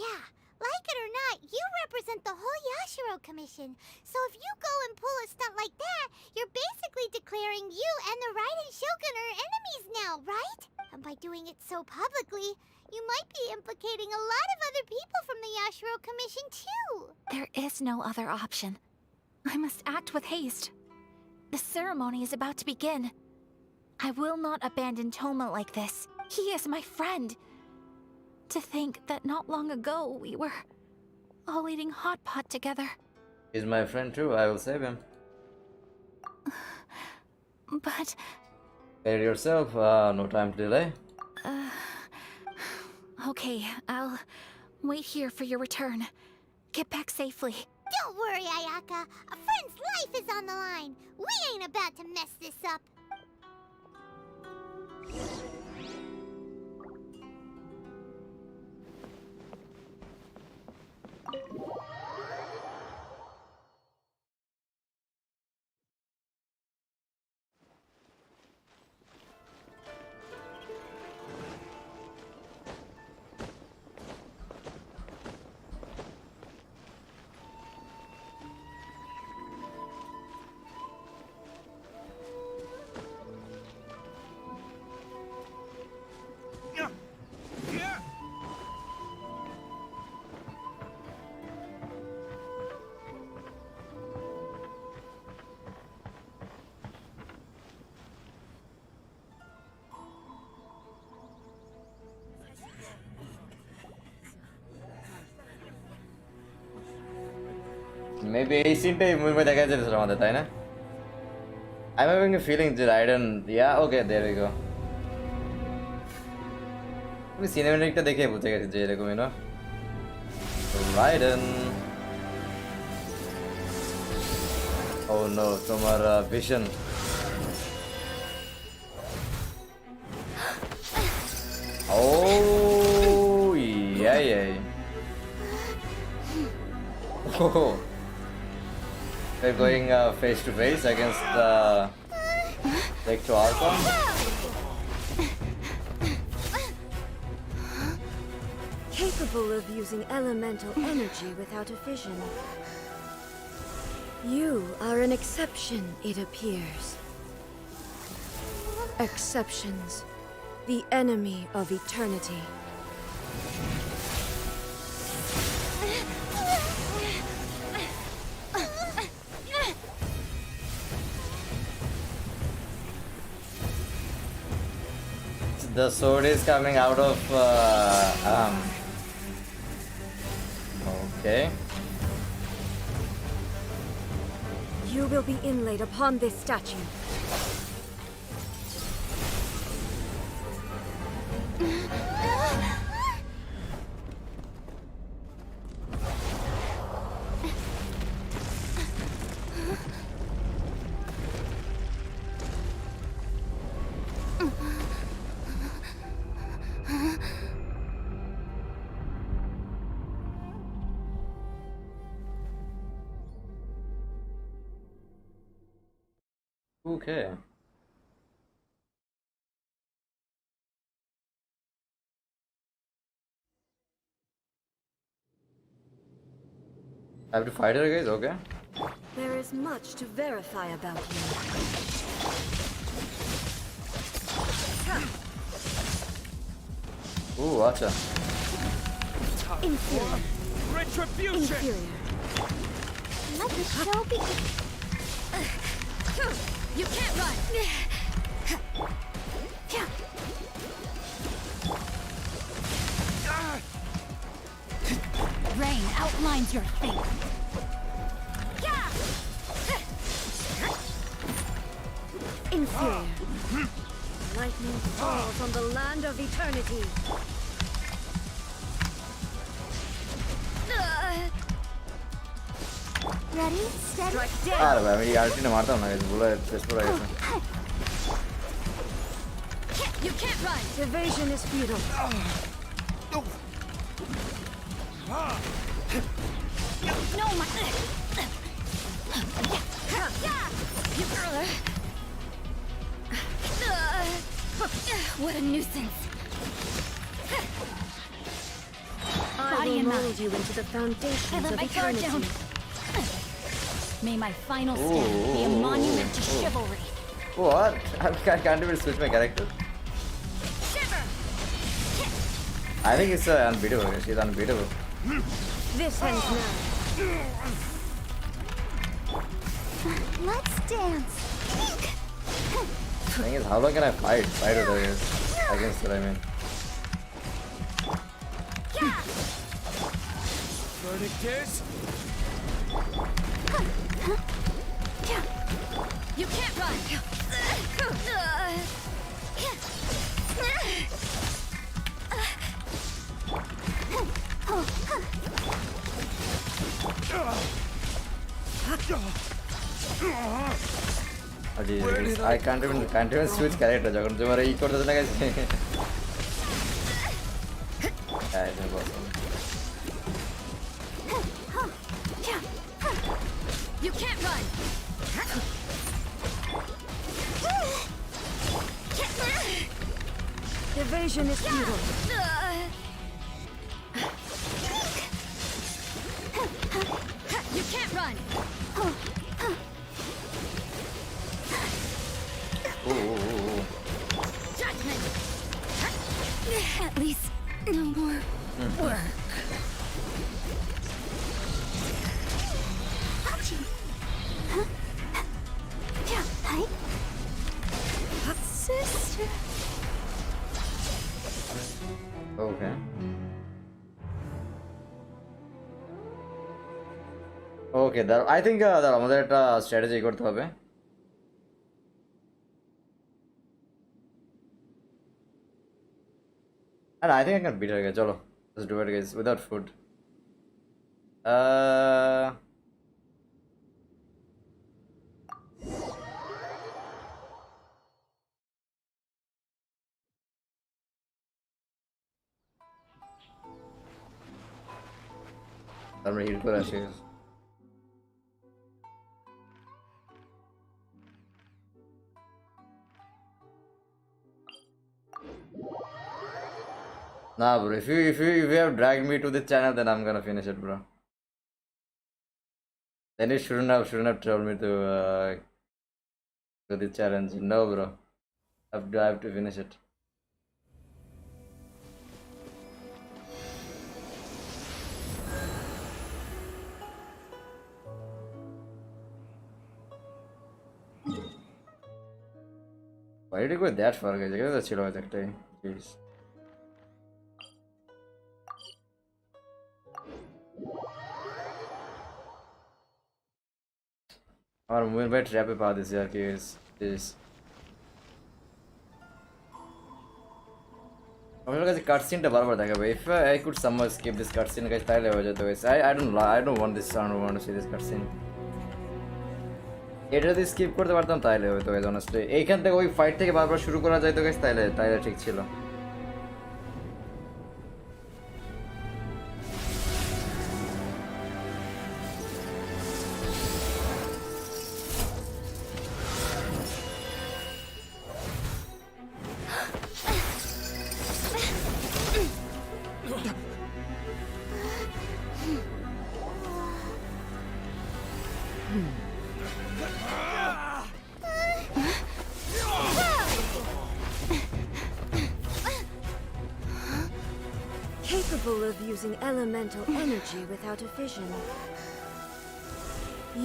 Yeah, like it or not, you represent the whole Yashiro Commission. So if you go and pull a stunt like that, you're basically declaring you and the Ryzen Shogun are enemies now, right? And by doing it so publicly, you might be implicating a lot of other people from the Yashiro Commission too. There is no other option. I must act with haste. The ceremony is about to begin. I will not abandon Toma like this. He is my friend. To think that not long ago we were all eating hot pot together. He's my friend too, I will save him. But... Prepare yourself, no time to delay. Okay, I'll wait here for your return. Get back safely. Don't worry, Ayaka. A friend's life is on the line. We ain't about to mess this up. Maybe এই সিনটাই মুভিতে দেখা যাচ্ছে আমাদের তাই না I'm having a feeling that Raiden yeah okay there we go আমি সিনেম্যাটিকটা দেখে বুঝে গেছি যে এরকমই না Raiden oh no তোমার vision oh yeah Oh, they're going face to face against Take to Alpha. Capable of using elemental energy without a fission. You are an exception, it appears. Exceptions. The enemy of eternity. The sword is coming out of okay. You will be inlaid upon this statue. Okay. I have to fight her, guys. Okay. There is much to verify about you. Ooh, acha. Inferior. Retribution! Inferior. Let the show begin. You can't run! Rain outlines your fate. Inferior. Lightning falls on the land of eternity. Ready, steady. Strike dead. Ah, भाई मैं ये artist ने मारता हूँ ना guys. बोला test पर आ गया. You can't run. Evasion is futile. No, my. What a nuisance. I Body will and mold mind. you into the I foundations let of my guard down. eternity. May my final stand be a monument to chivalry. What? I can't even switch my character. I think it's unbeatable. She's unbeatable. This ends now. Let's dance. Thing is, how long can I fight with her guys? Against her, I mean. Verdict is... You can't run. Oh, geez, I can't even switch character. যখন তোমার এই করতেছ না guys. Yeah, it's impossible. You can't run. Evasion is futile. You can't run. Ooh. Judgment. At least no more work. Sister. Okay. Okay, I think আমাদের একটা strategy করতে হবে. And I think I can beat her guys. Chalo, let's do it guys without food. I'm ready to put ashes. Nah, bro. If you have dragged me to the channel, then I'm gonna finish it, bro. Then you shouldn't have told me to the challenge. No, bro. I have to finish it. Why did you go that far, guys? That's chill with that. Jeez. और मुझे भाई trap पे पा this यार कि please আমার কাছে কাটসিনটা বারবার দেখা ভাই if I could somehow skip this cutscene guys তাহলে হয়ে যেত guys I don't want this sound want to C this cutscene এটা যদি স্কিপ করতে পারতাম তাহলে হতো গাইস অনেস্টলি এইখান থেকে ওই ফাইট থেকে বারবার শুরু করা যায় তো গাইস তাহলে ঠিক ছিল Capable of using elemental energy without a fission.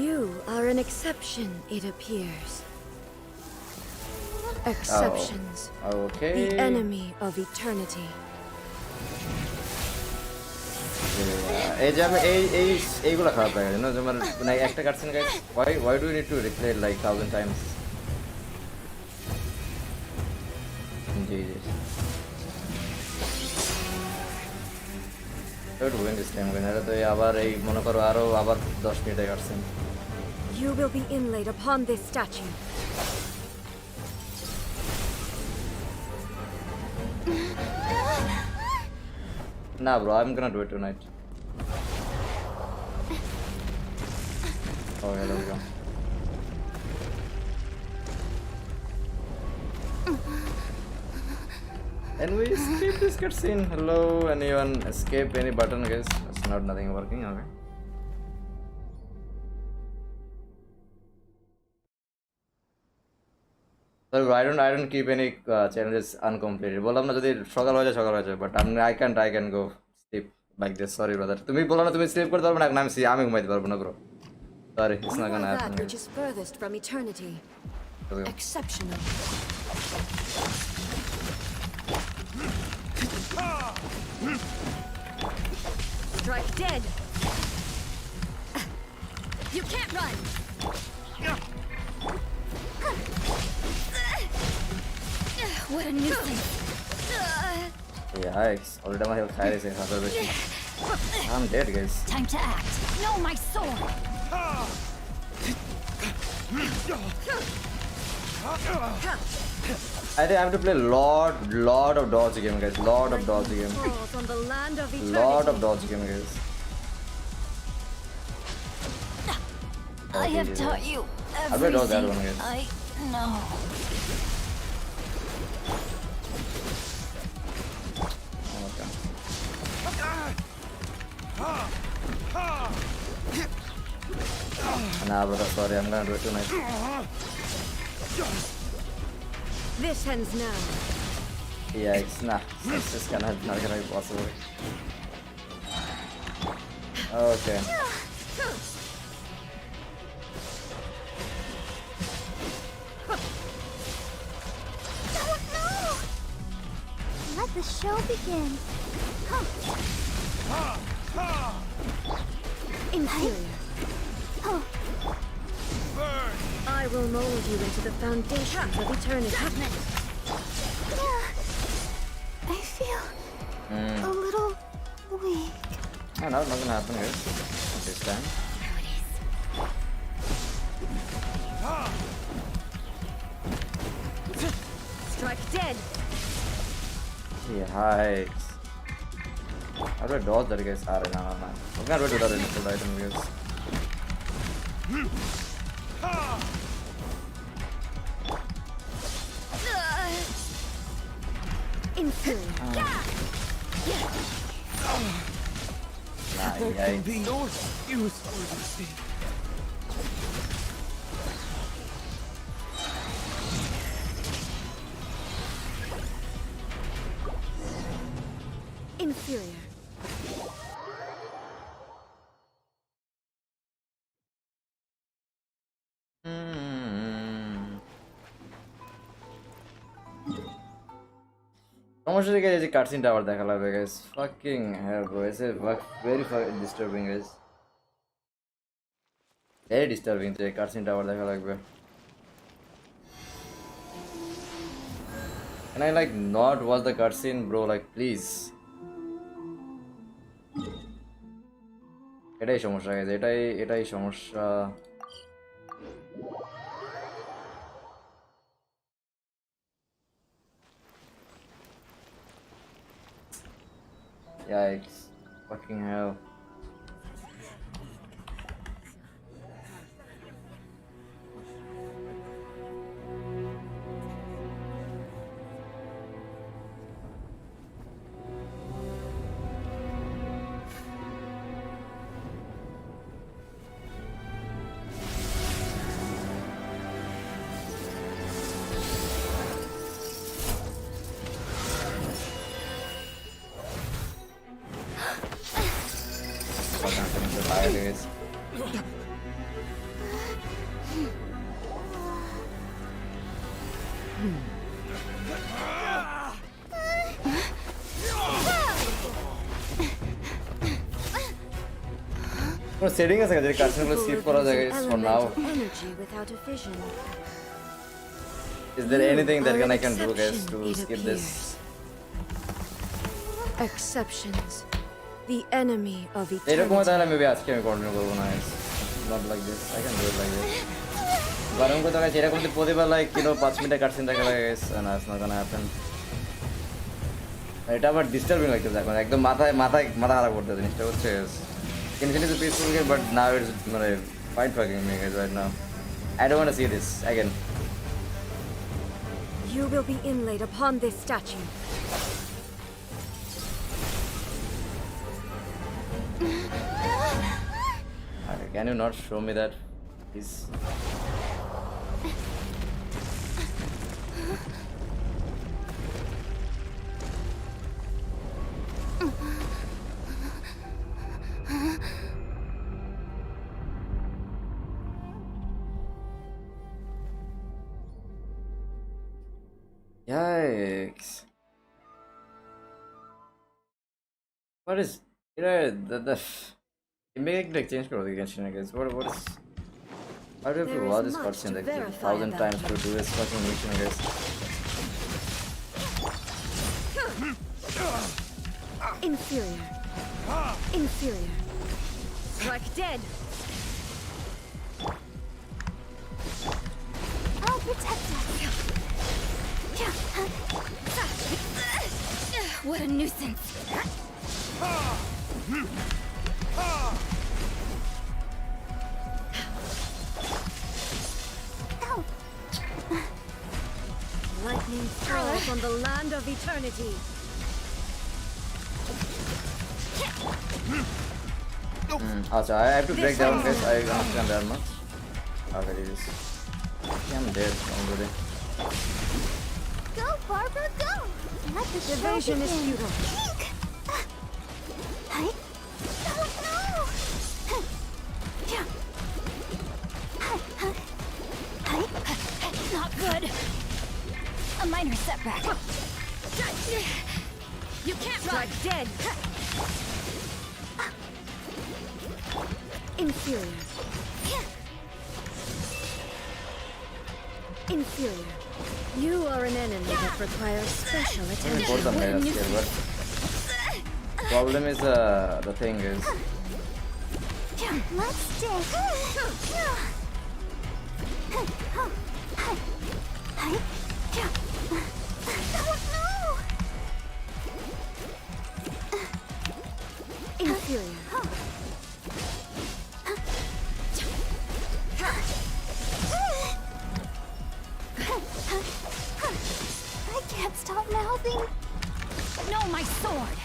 You are an exception, it appears. Exceptions. Oh, okay. The enemy of eternity. এই যে আমি এইগুলো খারাপ লাগে না যেমন মানে একটা cutscene guys why do you need to replay it like 1000 times G Don't win this game again. তো আবার এই মনে করো আবার 10 মিনিটে cutscene You will be inlaid upon this statue. Nah, bro, I'm gonna do it tonight. Oh, yeah, there we go. And we escape this cutscene. Hello, anyone escape any button, guys? It's not nothing working, okay. So I don't keep any challenges uncompleted. বললাম না যদি সকাল হয়ে যায় but I can go sleep like this. Sorry brother. তুমি বলো না তুমি স্লিপ করতে পারবে না আমি ঘুমাইতে পারবো না bro. Sorry, it's not gonna happen. That which is furthest from eternity. Exceptional. Strike dead. You can't run. What a nuisance. Yikes. Already my health high is I'm dead, guys. Time to act. No, my sword. I think I have to play lot of dodge game, guys. Lot of dodge game. Lot of dodge game, guys. I have taught you I'll play dodge that everything one, guys. I know. Nah, brother, sorry, I'm gonna do it tonight. This ends now. Yikes, nah, it's just not gonna be possible. Okay. Let the show begin. Inferior. I will mold you into the foundations of eternity. I feel a little weak. Oh, no, not gonna happen, guys. Not this time. Strike dead. Yikes. How do I dodge that, guys? Alright, no. I'm gonna do that initial item, guys. Inferior. can be no excuse for this thing. Inferior. সমস্যা থেকে এই যে কাটসিনটা আবার দেখা লাগবে guys fucking হ্যাঁ bro it's very disturbing guys very disturbing যে কাটসিনটা আবার দেখা লাগবে Can I like not watch the cutscene bro like please এটাই সমস্যা গাইস এটাই সমস্যা Yikes. Fucking hell. It is. Setting as a customer skip for us for now. Is there anything that I can do guys to skip this? Exceptions. The enemy of এরকম eternity. তাহলে maybe আজকে আমি continue করব না not like this I can do it like this বারণ কথা guys এরকম যদি প্রতিবার লাইক 5 মিনিট কাটসিন দেখা লাগে গাইস না ইটস নট গোনা হ্যাপেন এটা আবার ডিস্টার্বিং লাগতেছে এখন একদম মাথা খারাপ করতে জিনিসটা হচ্ছে Genshin is a peaceful game but now it's মানে fight fucking me guys right now I don't want to see this again You will be inlaid upon this statue. Can you not show me that, please? Yikes! What is the make like change karo the Genshin guys. What is? Why do you have to watch this cutscene like 1,000 times to do this fucking mission guys? Inferior. Inferior. Strike dead. I'll protect us. What a nuisance. Lightning falls on the land of eternity. Also, I have to break down guys. I understand that much. Okay, it is. I'm dead already. Go, Barbara, go! Let the Evasion is futile. Not good. A minor setback. You can't Strike dead. Inferior. Inferior. You are an enemy that requires special attention. Problem is the thing is. Let's stay. Inferior. I can't stop mouthing. No, my sword.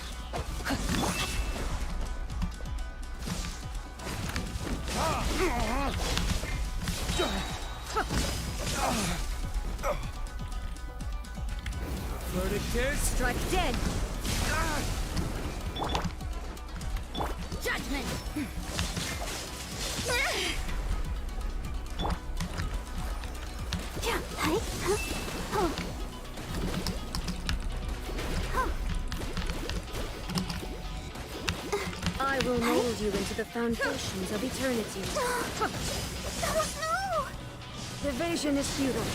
Verdict Strike dead. Judgment! Yeah, hey, huh? I will mold you into the foundations of eternity. No! Evasion is futile.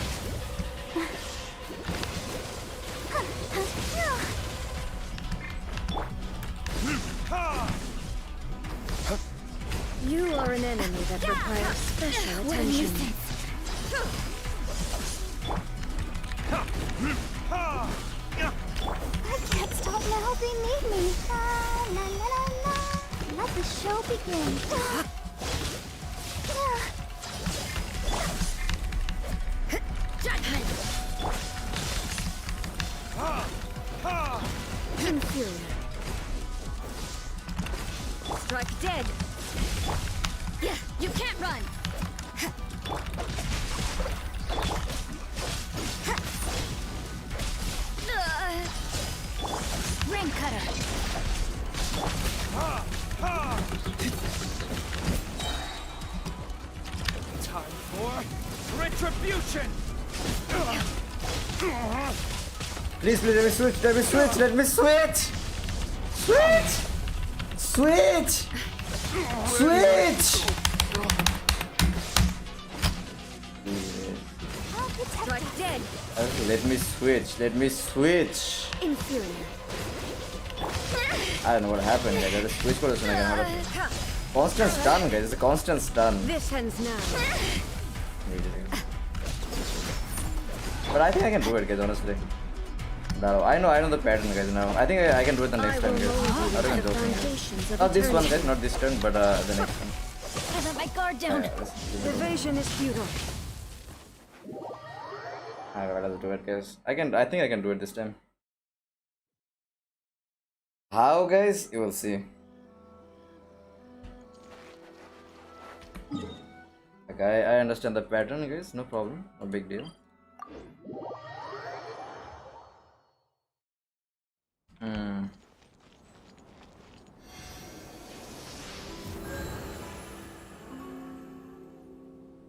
You are an enemy that requires special attention. I can't stop now, they need me. La la la la. Let the show begin. Judgment! Inferior. Strike dead. Yeah, you can't run. Ring cutter. Time for retribution! Please, let me switch, let me switch, let me switch! Switch! Strike dead. Okay, let me switch. Inferior. I don't know what happened, guys. I just switched for this one again. Constant stun, guys. It's a constant stun. This ends now. But I think I can do it, guys, honestly. No, I know the pattern, guys, now. I think I can do it the next time, guys. I don't think I'm joking. Not this one, guys, not this turn, but the next one. I let my guard down. Evasion is futile. Alright, let's do it, guys. I think I can do it this time. How, guys? You will see. Okay, I understand the pattern, guys. No problem. No big deal.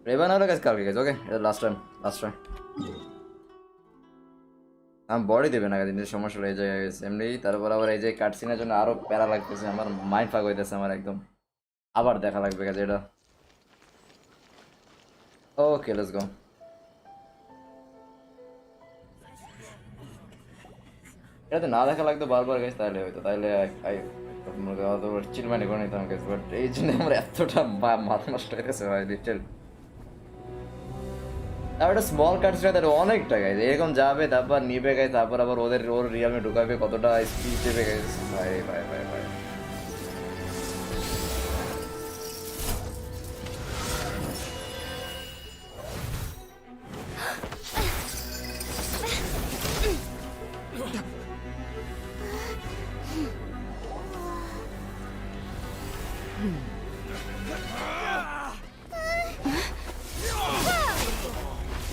Revan out, guys. Okay, last time. I'm body দেবে না কিন্তু সমস্যা হয়ে যায় এমনি তারপর আবার এই যে কাটসিনের জন্য আরো প্যারা লাগতেছে আমার মাইন্ড ফাক হইতেছে আমার একদম আবার দেখা লাগবে গাইস এটা ওকে লেটস গো এটা না দেখা লাগতো বারবার গাইস তাহলে হয়তো তাহলে আই মনে করো তো চিলমানি করে নিতাম গাইস বাট এই জন্য আমার এতটা মাথা নষ্ট হইতেছে ভাই লিটল একটা স্মল কাটসিন তার অনেকটা গাইস এরকম যাবে তারপর নিবে গাইস তারপর আবার ওর রিয়ালমি ঢুকাবে কতটা স্পিড দেবে গাইস ভাই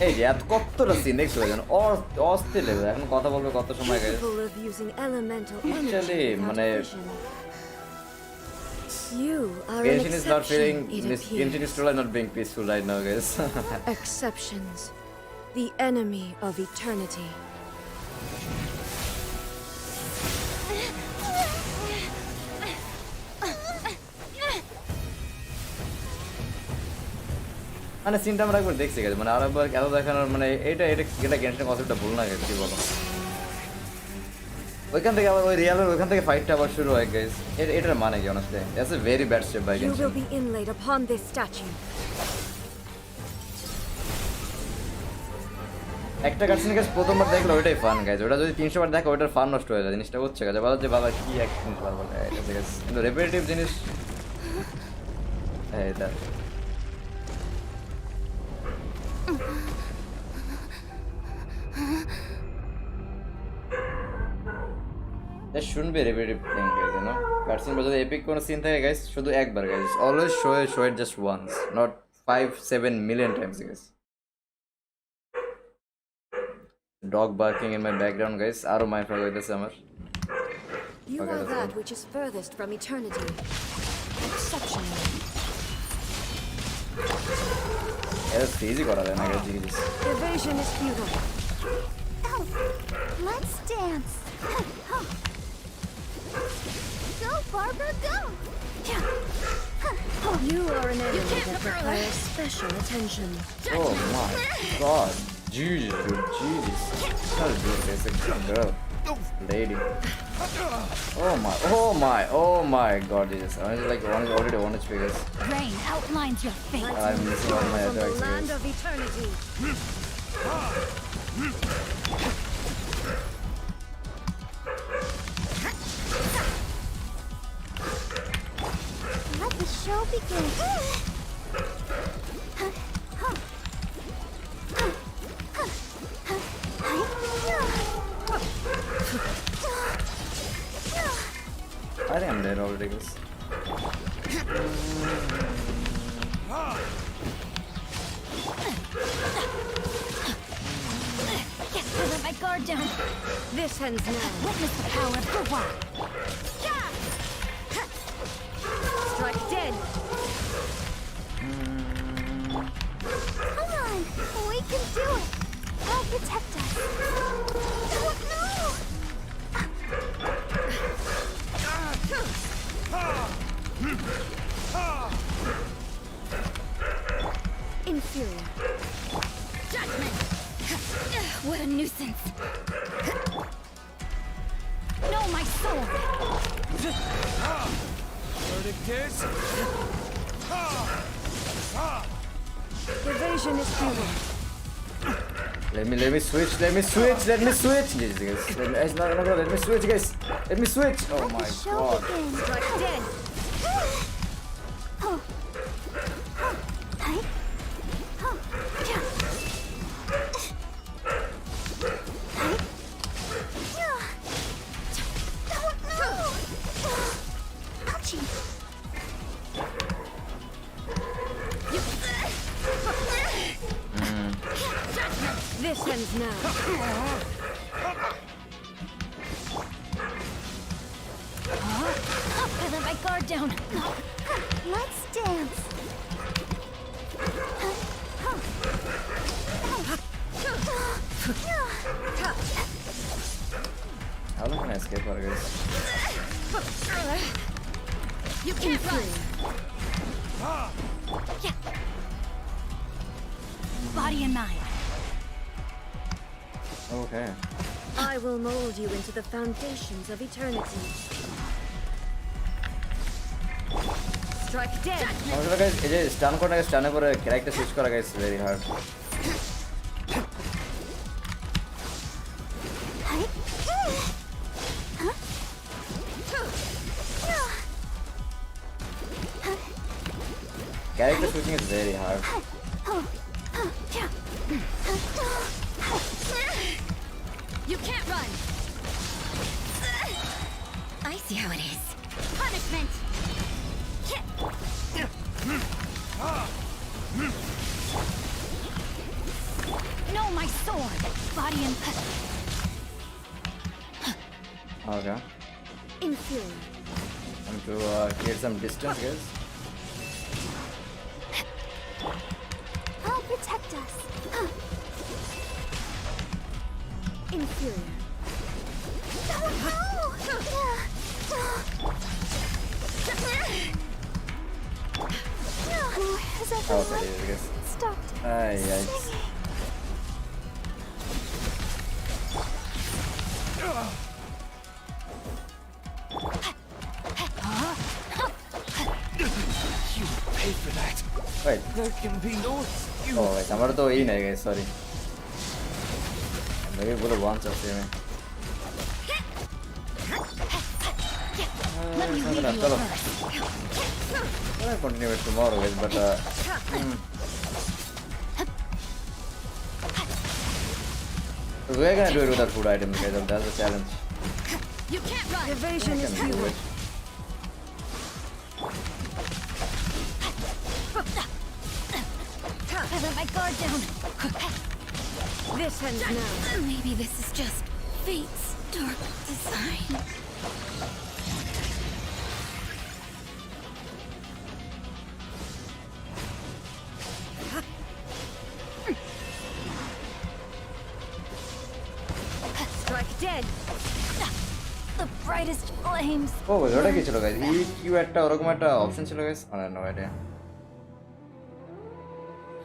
এই যে এত কতটা সিন নেক্সট হয়ে যান অস্থির লেভেল এখন কথা বলবে কত সময় গাইস অ্যাকচুয়ালি মানে Genshin is not feeling Genshin is truly not being peaceful right now guys Exceptions the enemy of eternity মানে সিনটা আমরা একবার দেখছি গেছে মানে আরেকবার এত দেখানোর মানে এটা গেমসের কনসেপ্টটা ভুল না গেছে কি বলো ওইখান থেকে আবার ওই রিয়ালের ওইখান থেকে ফাইটটা আবার শুরু হয় গাইস এটার মানে কি honestly that's a very bad step by games You will be inlaid upon this statue একটা কাটসিন গাইস প্রথমবার দেখলে ওইটাই ফান গাইস ওটা যদি 300 বার দেখো ওটার ফান নষ্ট হয়ে যায় জিনিসটা হচ্ছে গাইস বলা যে বাবা কি এক জিনিস বারবার এটা গাইস কিন্তু রিপিটিটিভ জিনিস এটা That shouldn't be a repetitive thing, guys, you know? Cutscene but যদি epic কোনো scene থাকে guys শুধু একবার guys always show it just once not 5-7 million times guys dog barking in my background, guys. I don't mind for the summer. You Okay, are that's that good. which is furthest from eternity. Exceptional. It's easy, got it. I guess GG's. Evasion is futile. Oh, let's dance. Go, Barbara, go. You are an enemy that requires special attention. Oh my god. Jesus, dude. Jesus. Not a dude, it's a girl. Lady. Oh my god, Jesus. I was like already 1 HP, guys. Rain outlines your fate. I'm missing all my From the attacks, land guys. of eternity. Let the show begin. I think I'm dead already, guys. I let my guard down. This ends now. Witness the power of Gua. Strike dead. Come on, we can do it. I'll protect us. Oh, no! Inferior. Judgment! What a nuisance. No, my sword! Verdict is... Evasion is futile. Let me switch. Jesus, guys. Let me switch, guys. Let me switch. Oh my god. Strike dead. This ends now. I let my guard down. Let's dance. How long can I escape for, guys? You can't run. Body and mind. Okay. I will mold you into the foundations of eternity. Strike dead. Also, guys, it is stun for a character switch, guys, very hard. Character switching is very hard. You can't run. I see how it is. Punishment. No, my sword. Body and Okay. Inferior. I'm to create some distance, guys. I'll protect us. Inferior. Has Oh, there it is, guys. stopped Ay, ay. You pay for that. Wait. There can be no excuse. Oh, wait. हमारा तो यही नहीं, guys. Sorry. मेरे बोलो one चलते हैं. चलो. I'll continue it tomorrow, guys. But we're gonna do it with our food items, guys. That's the challenge. You can't run. Evasion is Do futile. it. I let my guard down. This ends now. Maybe this is just fate's dark design. Strike dead. The brightest flames. ও ওটা কি ছিল guys E Q একটা ওরকম একটা option ছিল guys I don't no idea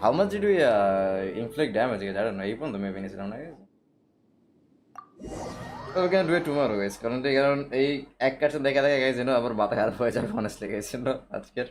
how much did we inflict damage guys I don't no এই পর্যন্ত maybe নিছিলাম না guys we can do it tomorrow guys কারণ এই এক কাছে দেখা দেখা গাইস যেন আবার মাথা খারাপ হয়ে যাবে honestly গাইস you know আজকের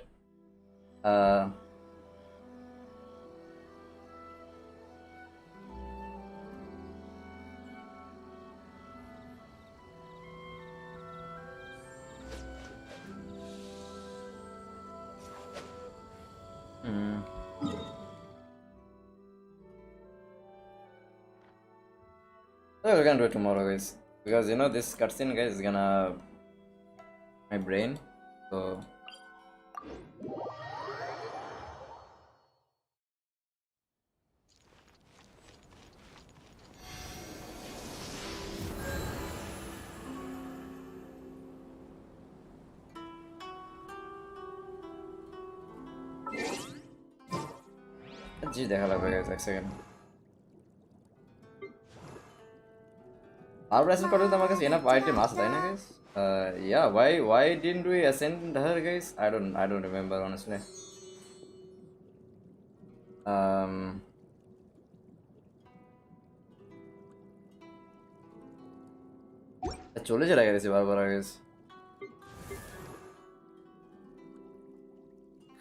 So we can do it tomorrow guys because you know this cutscene guys is gonna my brain so जी देखा लगा guys एक second Our Ryzen card with the enough item as guys. Yeah, why didn't we ascend her guys? I don't remember honestly. चले चला गया बार guys.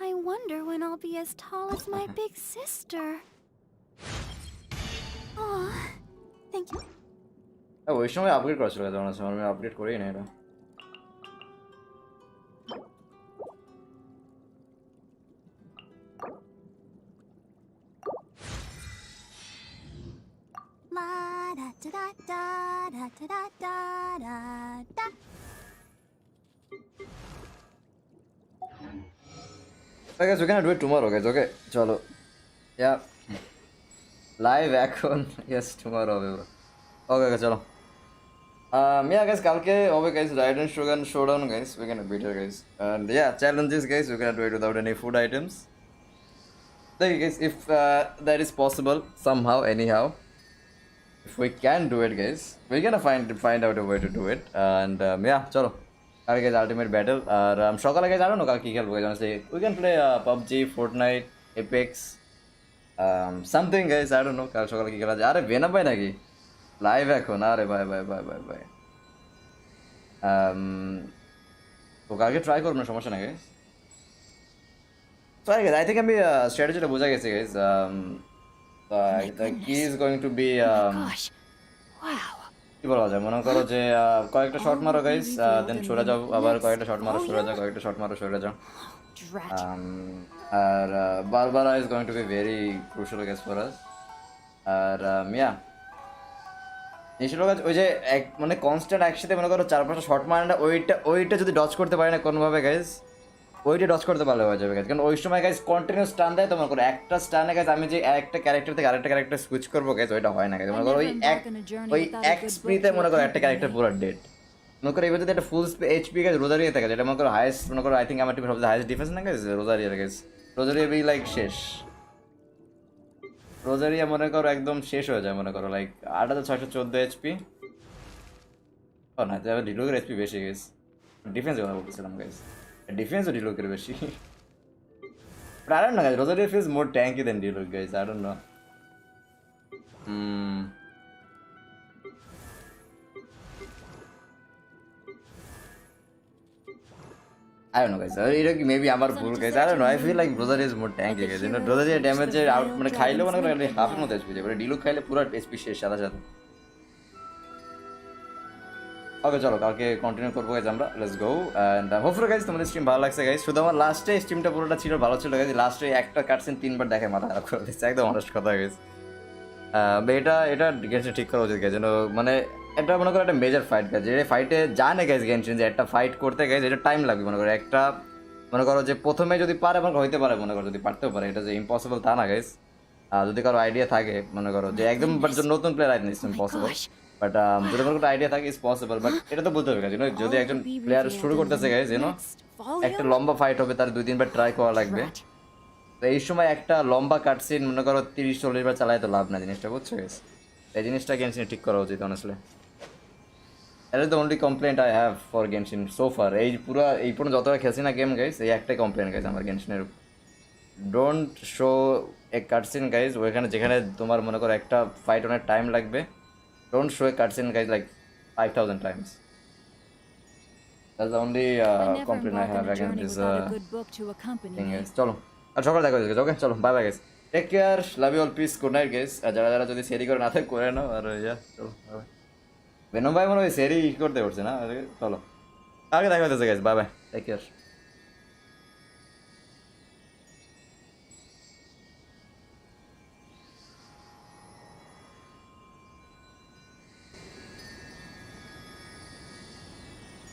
I wonder when I'll be as tall as my big sister. Oh, thank you. ওই সময় upgrade করা ছিল তখন আমি upgrade করেই না এটা Okay, guys, we can do it tomorrow, guys. Okay, chalo. Yeah. Live এখন yes tomorrow হবে Okay, guys, chalo. Yeah guys, kalke over guys, Ryzen Shogun showdown guys, we're gonna beat her guys. And yeah, challenges guys, we're gonna do it without any food items. Thank you guys, if that is possible somehow, anyhow. If we can do it guys, we're gonna find out a way to do it. And yeah, chalo. Alright guys, ultimate battle. Shokala guys, I don't know how to play honestly. We can play PUBG, Fortnite, Apex, something guys, I don't know. Kal shokala ki kela jay. Are Venom bhai naki? Live এখন আরে by তো কালকে try করব না সমস্যা নাই guys sorry guys I think আমি স্ট্র্যাটেজিটা বোঝা গেছে guys the key is going to be কি বলা যায় মনে করো যে কয়েকটা শট মারো গাইস দেন সরে যাও আবার কয়েকটা শট মারো সরে যাও কয়েকটা শট মারো সরে যাও আর বারবার is going to be very crucial guys for us R yeah নিশ্চয় গাছ ওই যে মানে কনস্ট্যান্ট একসাথে মনে করো 4-5টা শট মারে না ওইটা যদি ডজ করতে পারে না কোনোভাবে গাইস ওইটা ডজ করতে পারলে হয়ে যাবে গাইস কারণ ওই সময় গাইস কন্টিনিউয়াস স্টান দেয় তো মনে করো একটা স্টানে গাইস আমি যে একটা ক্যারেক্টার থেকে আরেকটা ক্যারেক্টার সুইচ করবো গাইস ওইটা হয় না গাইস মনে করো ওই এক স্প্রিতে মনে করো একটা ক্যারেক্টার পুরো ডেড মনে করো এবার যদি একটা ফুল এইচপি গাইস রোজারিয়া থাকে যেটা মনে করো হাইয়েস্ট মনে করো আই থিঙ্ক আমার টিমের সবচেয়ে হাইয়েস্ট ডিফেন্স না গাইস রোজারিয়া গাইস রোজারিয়া বি লাইক শেষ রোজারিয়া মনে করো একদম শেষ হয়ে যায় মনে করো লাইক 8614 এইচপি ও না তবে ডিলুকের এইচপি বেশি গাইস ডিফেন্স কথা বলছিলাম গাইস ডিফেন্স ও ডিলুকের বেশি but I don't know guys Rosaria feels more tanky than Diluc guys I don't know I don't know guys. এটা কি মেবি আমার ভুল guys I don't know. I feel like Rosaria is more tanky guys. You know Rosaria damage out মানে খাইলে মনে করো হাফের মতো এইচপি যায় ডিলুক খাইলে পুরো এইচপি শেষ সাথে সাথে ওকে চলো কালকে কন্টিনিউ করবো গাইজ আমরা let's go and hopefully guys তোমাদের স্ট্রিম ভালো লাগছে গাইজ শুধু আমার লাস্টে স্ট্রিমটা পুরোটা ছিল ভালো ছিল গাইজ লাস্টে একটা কাটসিন 3বার দেখে মাথা খারাপ করে দিচ্ছে একদম অনেস্ট কথা গাইজ এটা গেছে ঠিক করা উচিত গাইজ মানে এটা মনে করো একটা মেজর ফাইট গাইজ যে ফাইটে জানে গাইজ গেনশিন যে একটা ফাইট করতে গাইজ এটা টাইম লাগবে মনে করো একটা মনে করো যে প্রথমে যদি পারে মনে হইতে পারে মনে করো যদি পারতেও পারে এটা যে ইম্পসিবল তা না গাইজ যদি কারো আইডিয়া থাকে মনে করো যে একদম বাট নতুন player I think it's possible but যদি কারো কোনো আইডিয়া থাকে ইটস পসিবল বাট এটা তো বলতে হবে গাইজ যদি একজন প্লেয়ার শুরু করতেছে গাইজ একটা লম্বা ফাইট হবে তার 2-3 বার ট্রাই করা লাগবে তো এই সময় একটা লম্বা কাটসিন মনে করো 30-40 বার চালায় তো লাভ না জিনিসটা বুঝছো গাইজ এই জিনিসটা গেমসিনে ঠিক করা উচিত honestly that is the only complaint I have for Genshin so far এই পর্যন্ত যতটা খেলছি না গেম গাইজ এই একটাই কমপ্লেন্ট গাইজ আমার গেমসিনের don't show a cutscene guys ওইখানে যেখানে তোমার মনে করো একটা ফাইট অনেক টাইম লাগবে don't show a cutscene guys like 5000 times that's the only complaint I have against this thing guys চলো আর সকালে দেখা হচ্ছে ওকে চলো bye bye guys take care love you all peace good night guys আর যারা যারা যদি সেরি করে না থাকে করে নাও আর চলো বেনম ভাই মনে হয় সেরি করতে পারছে না চলো আগে দেখা হচ্ছে guys bye bye take care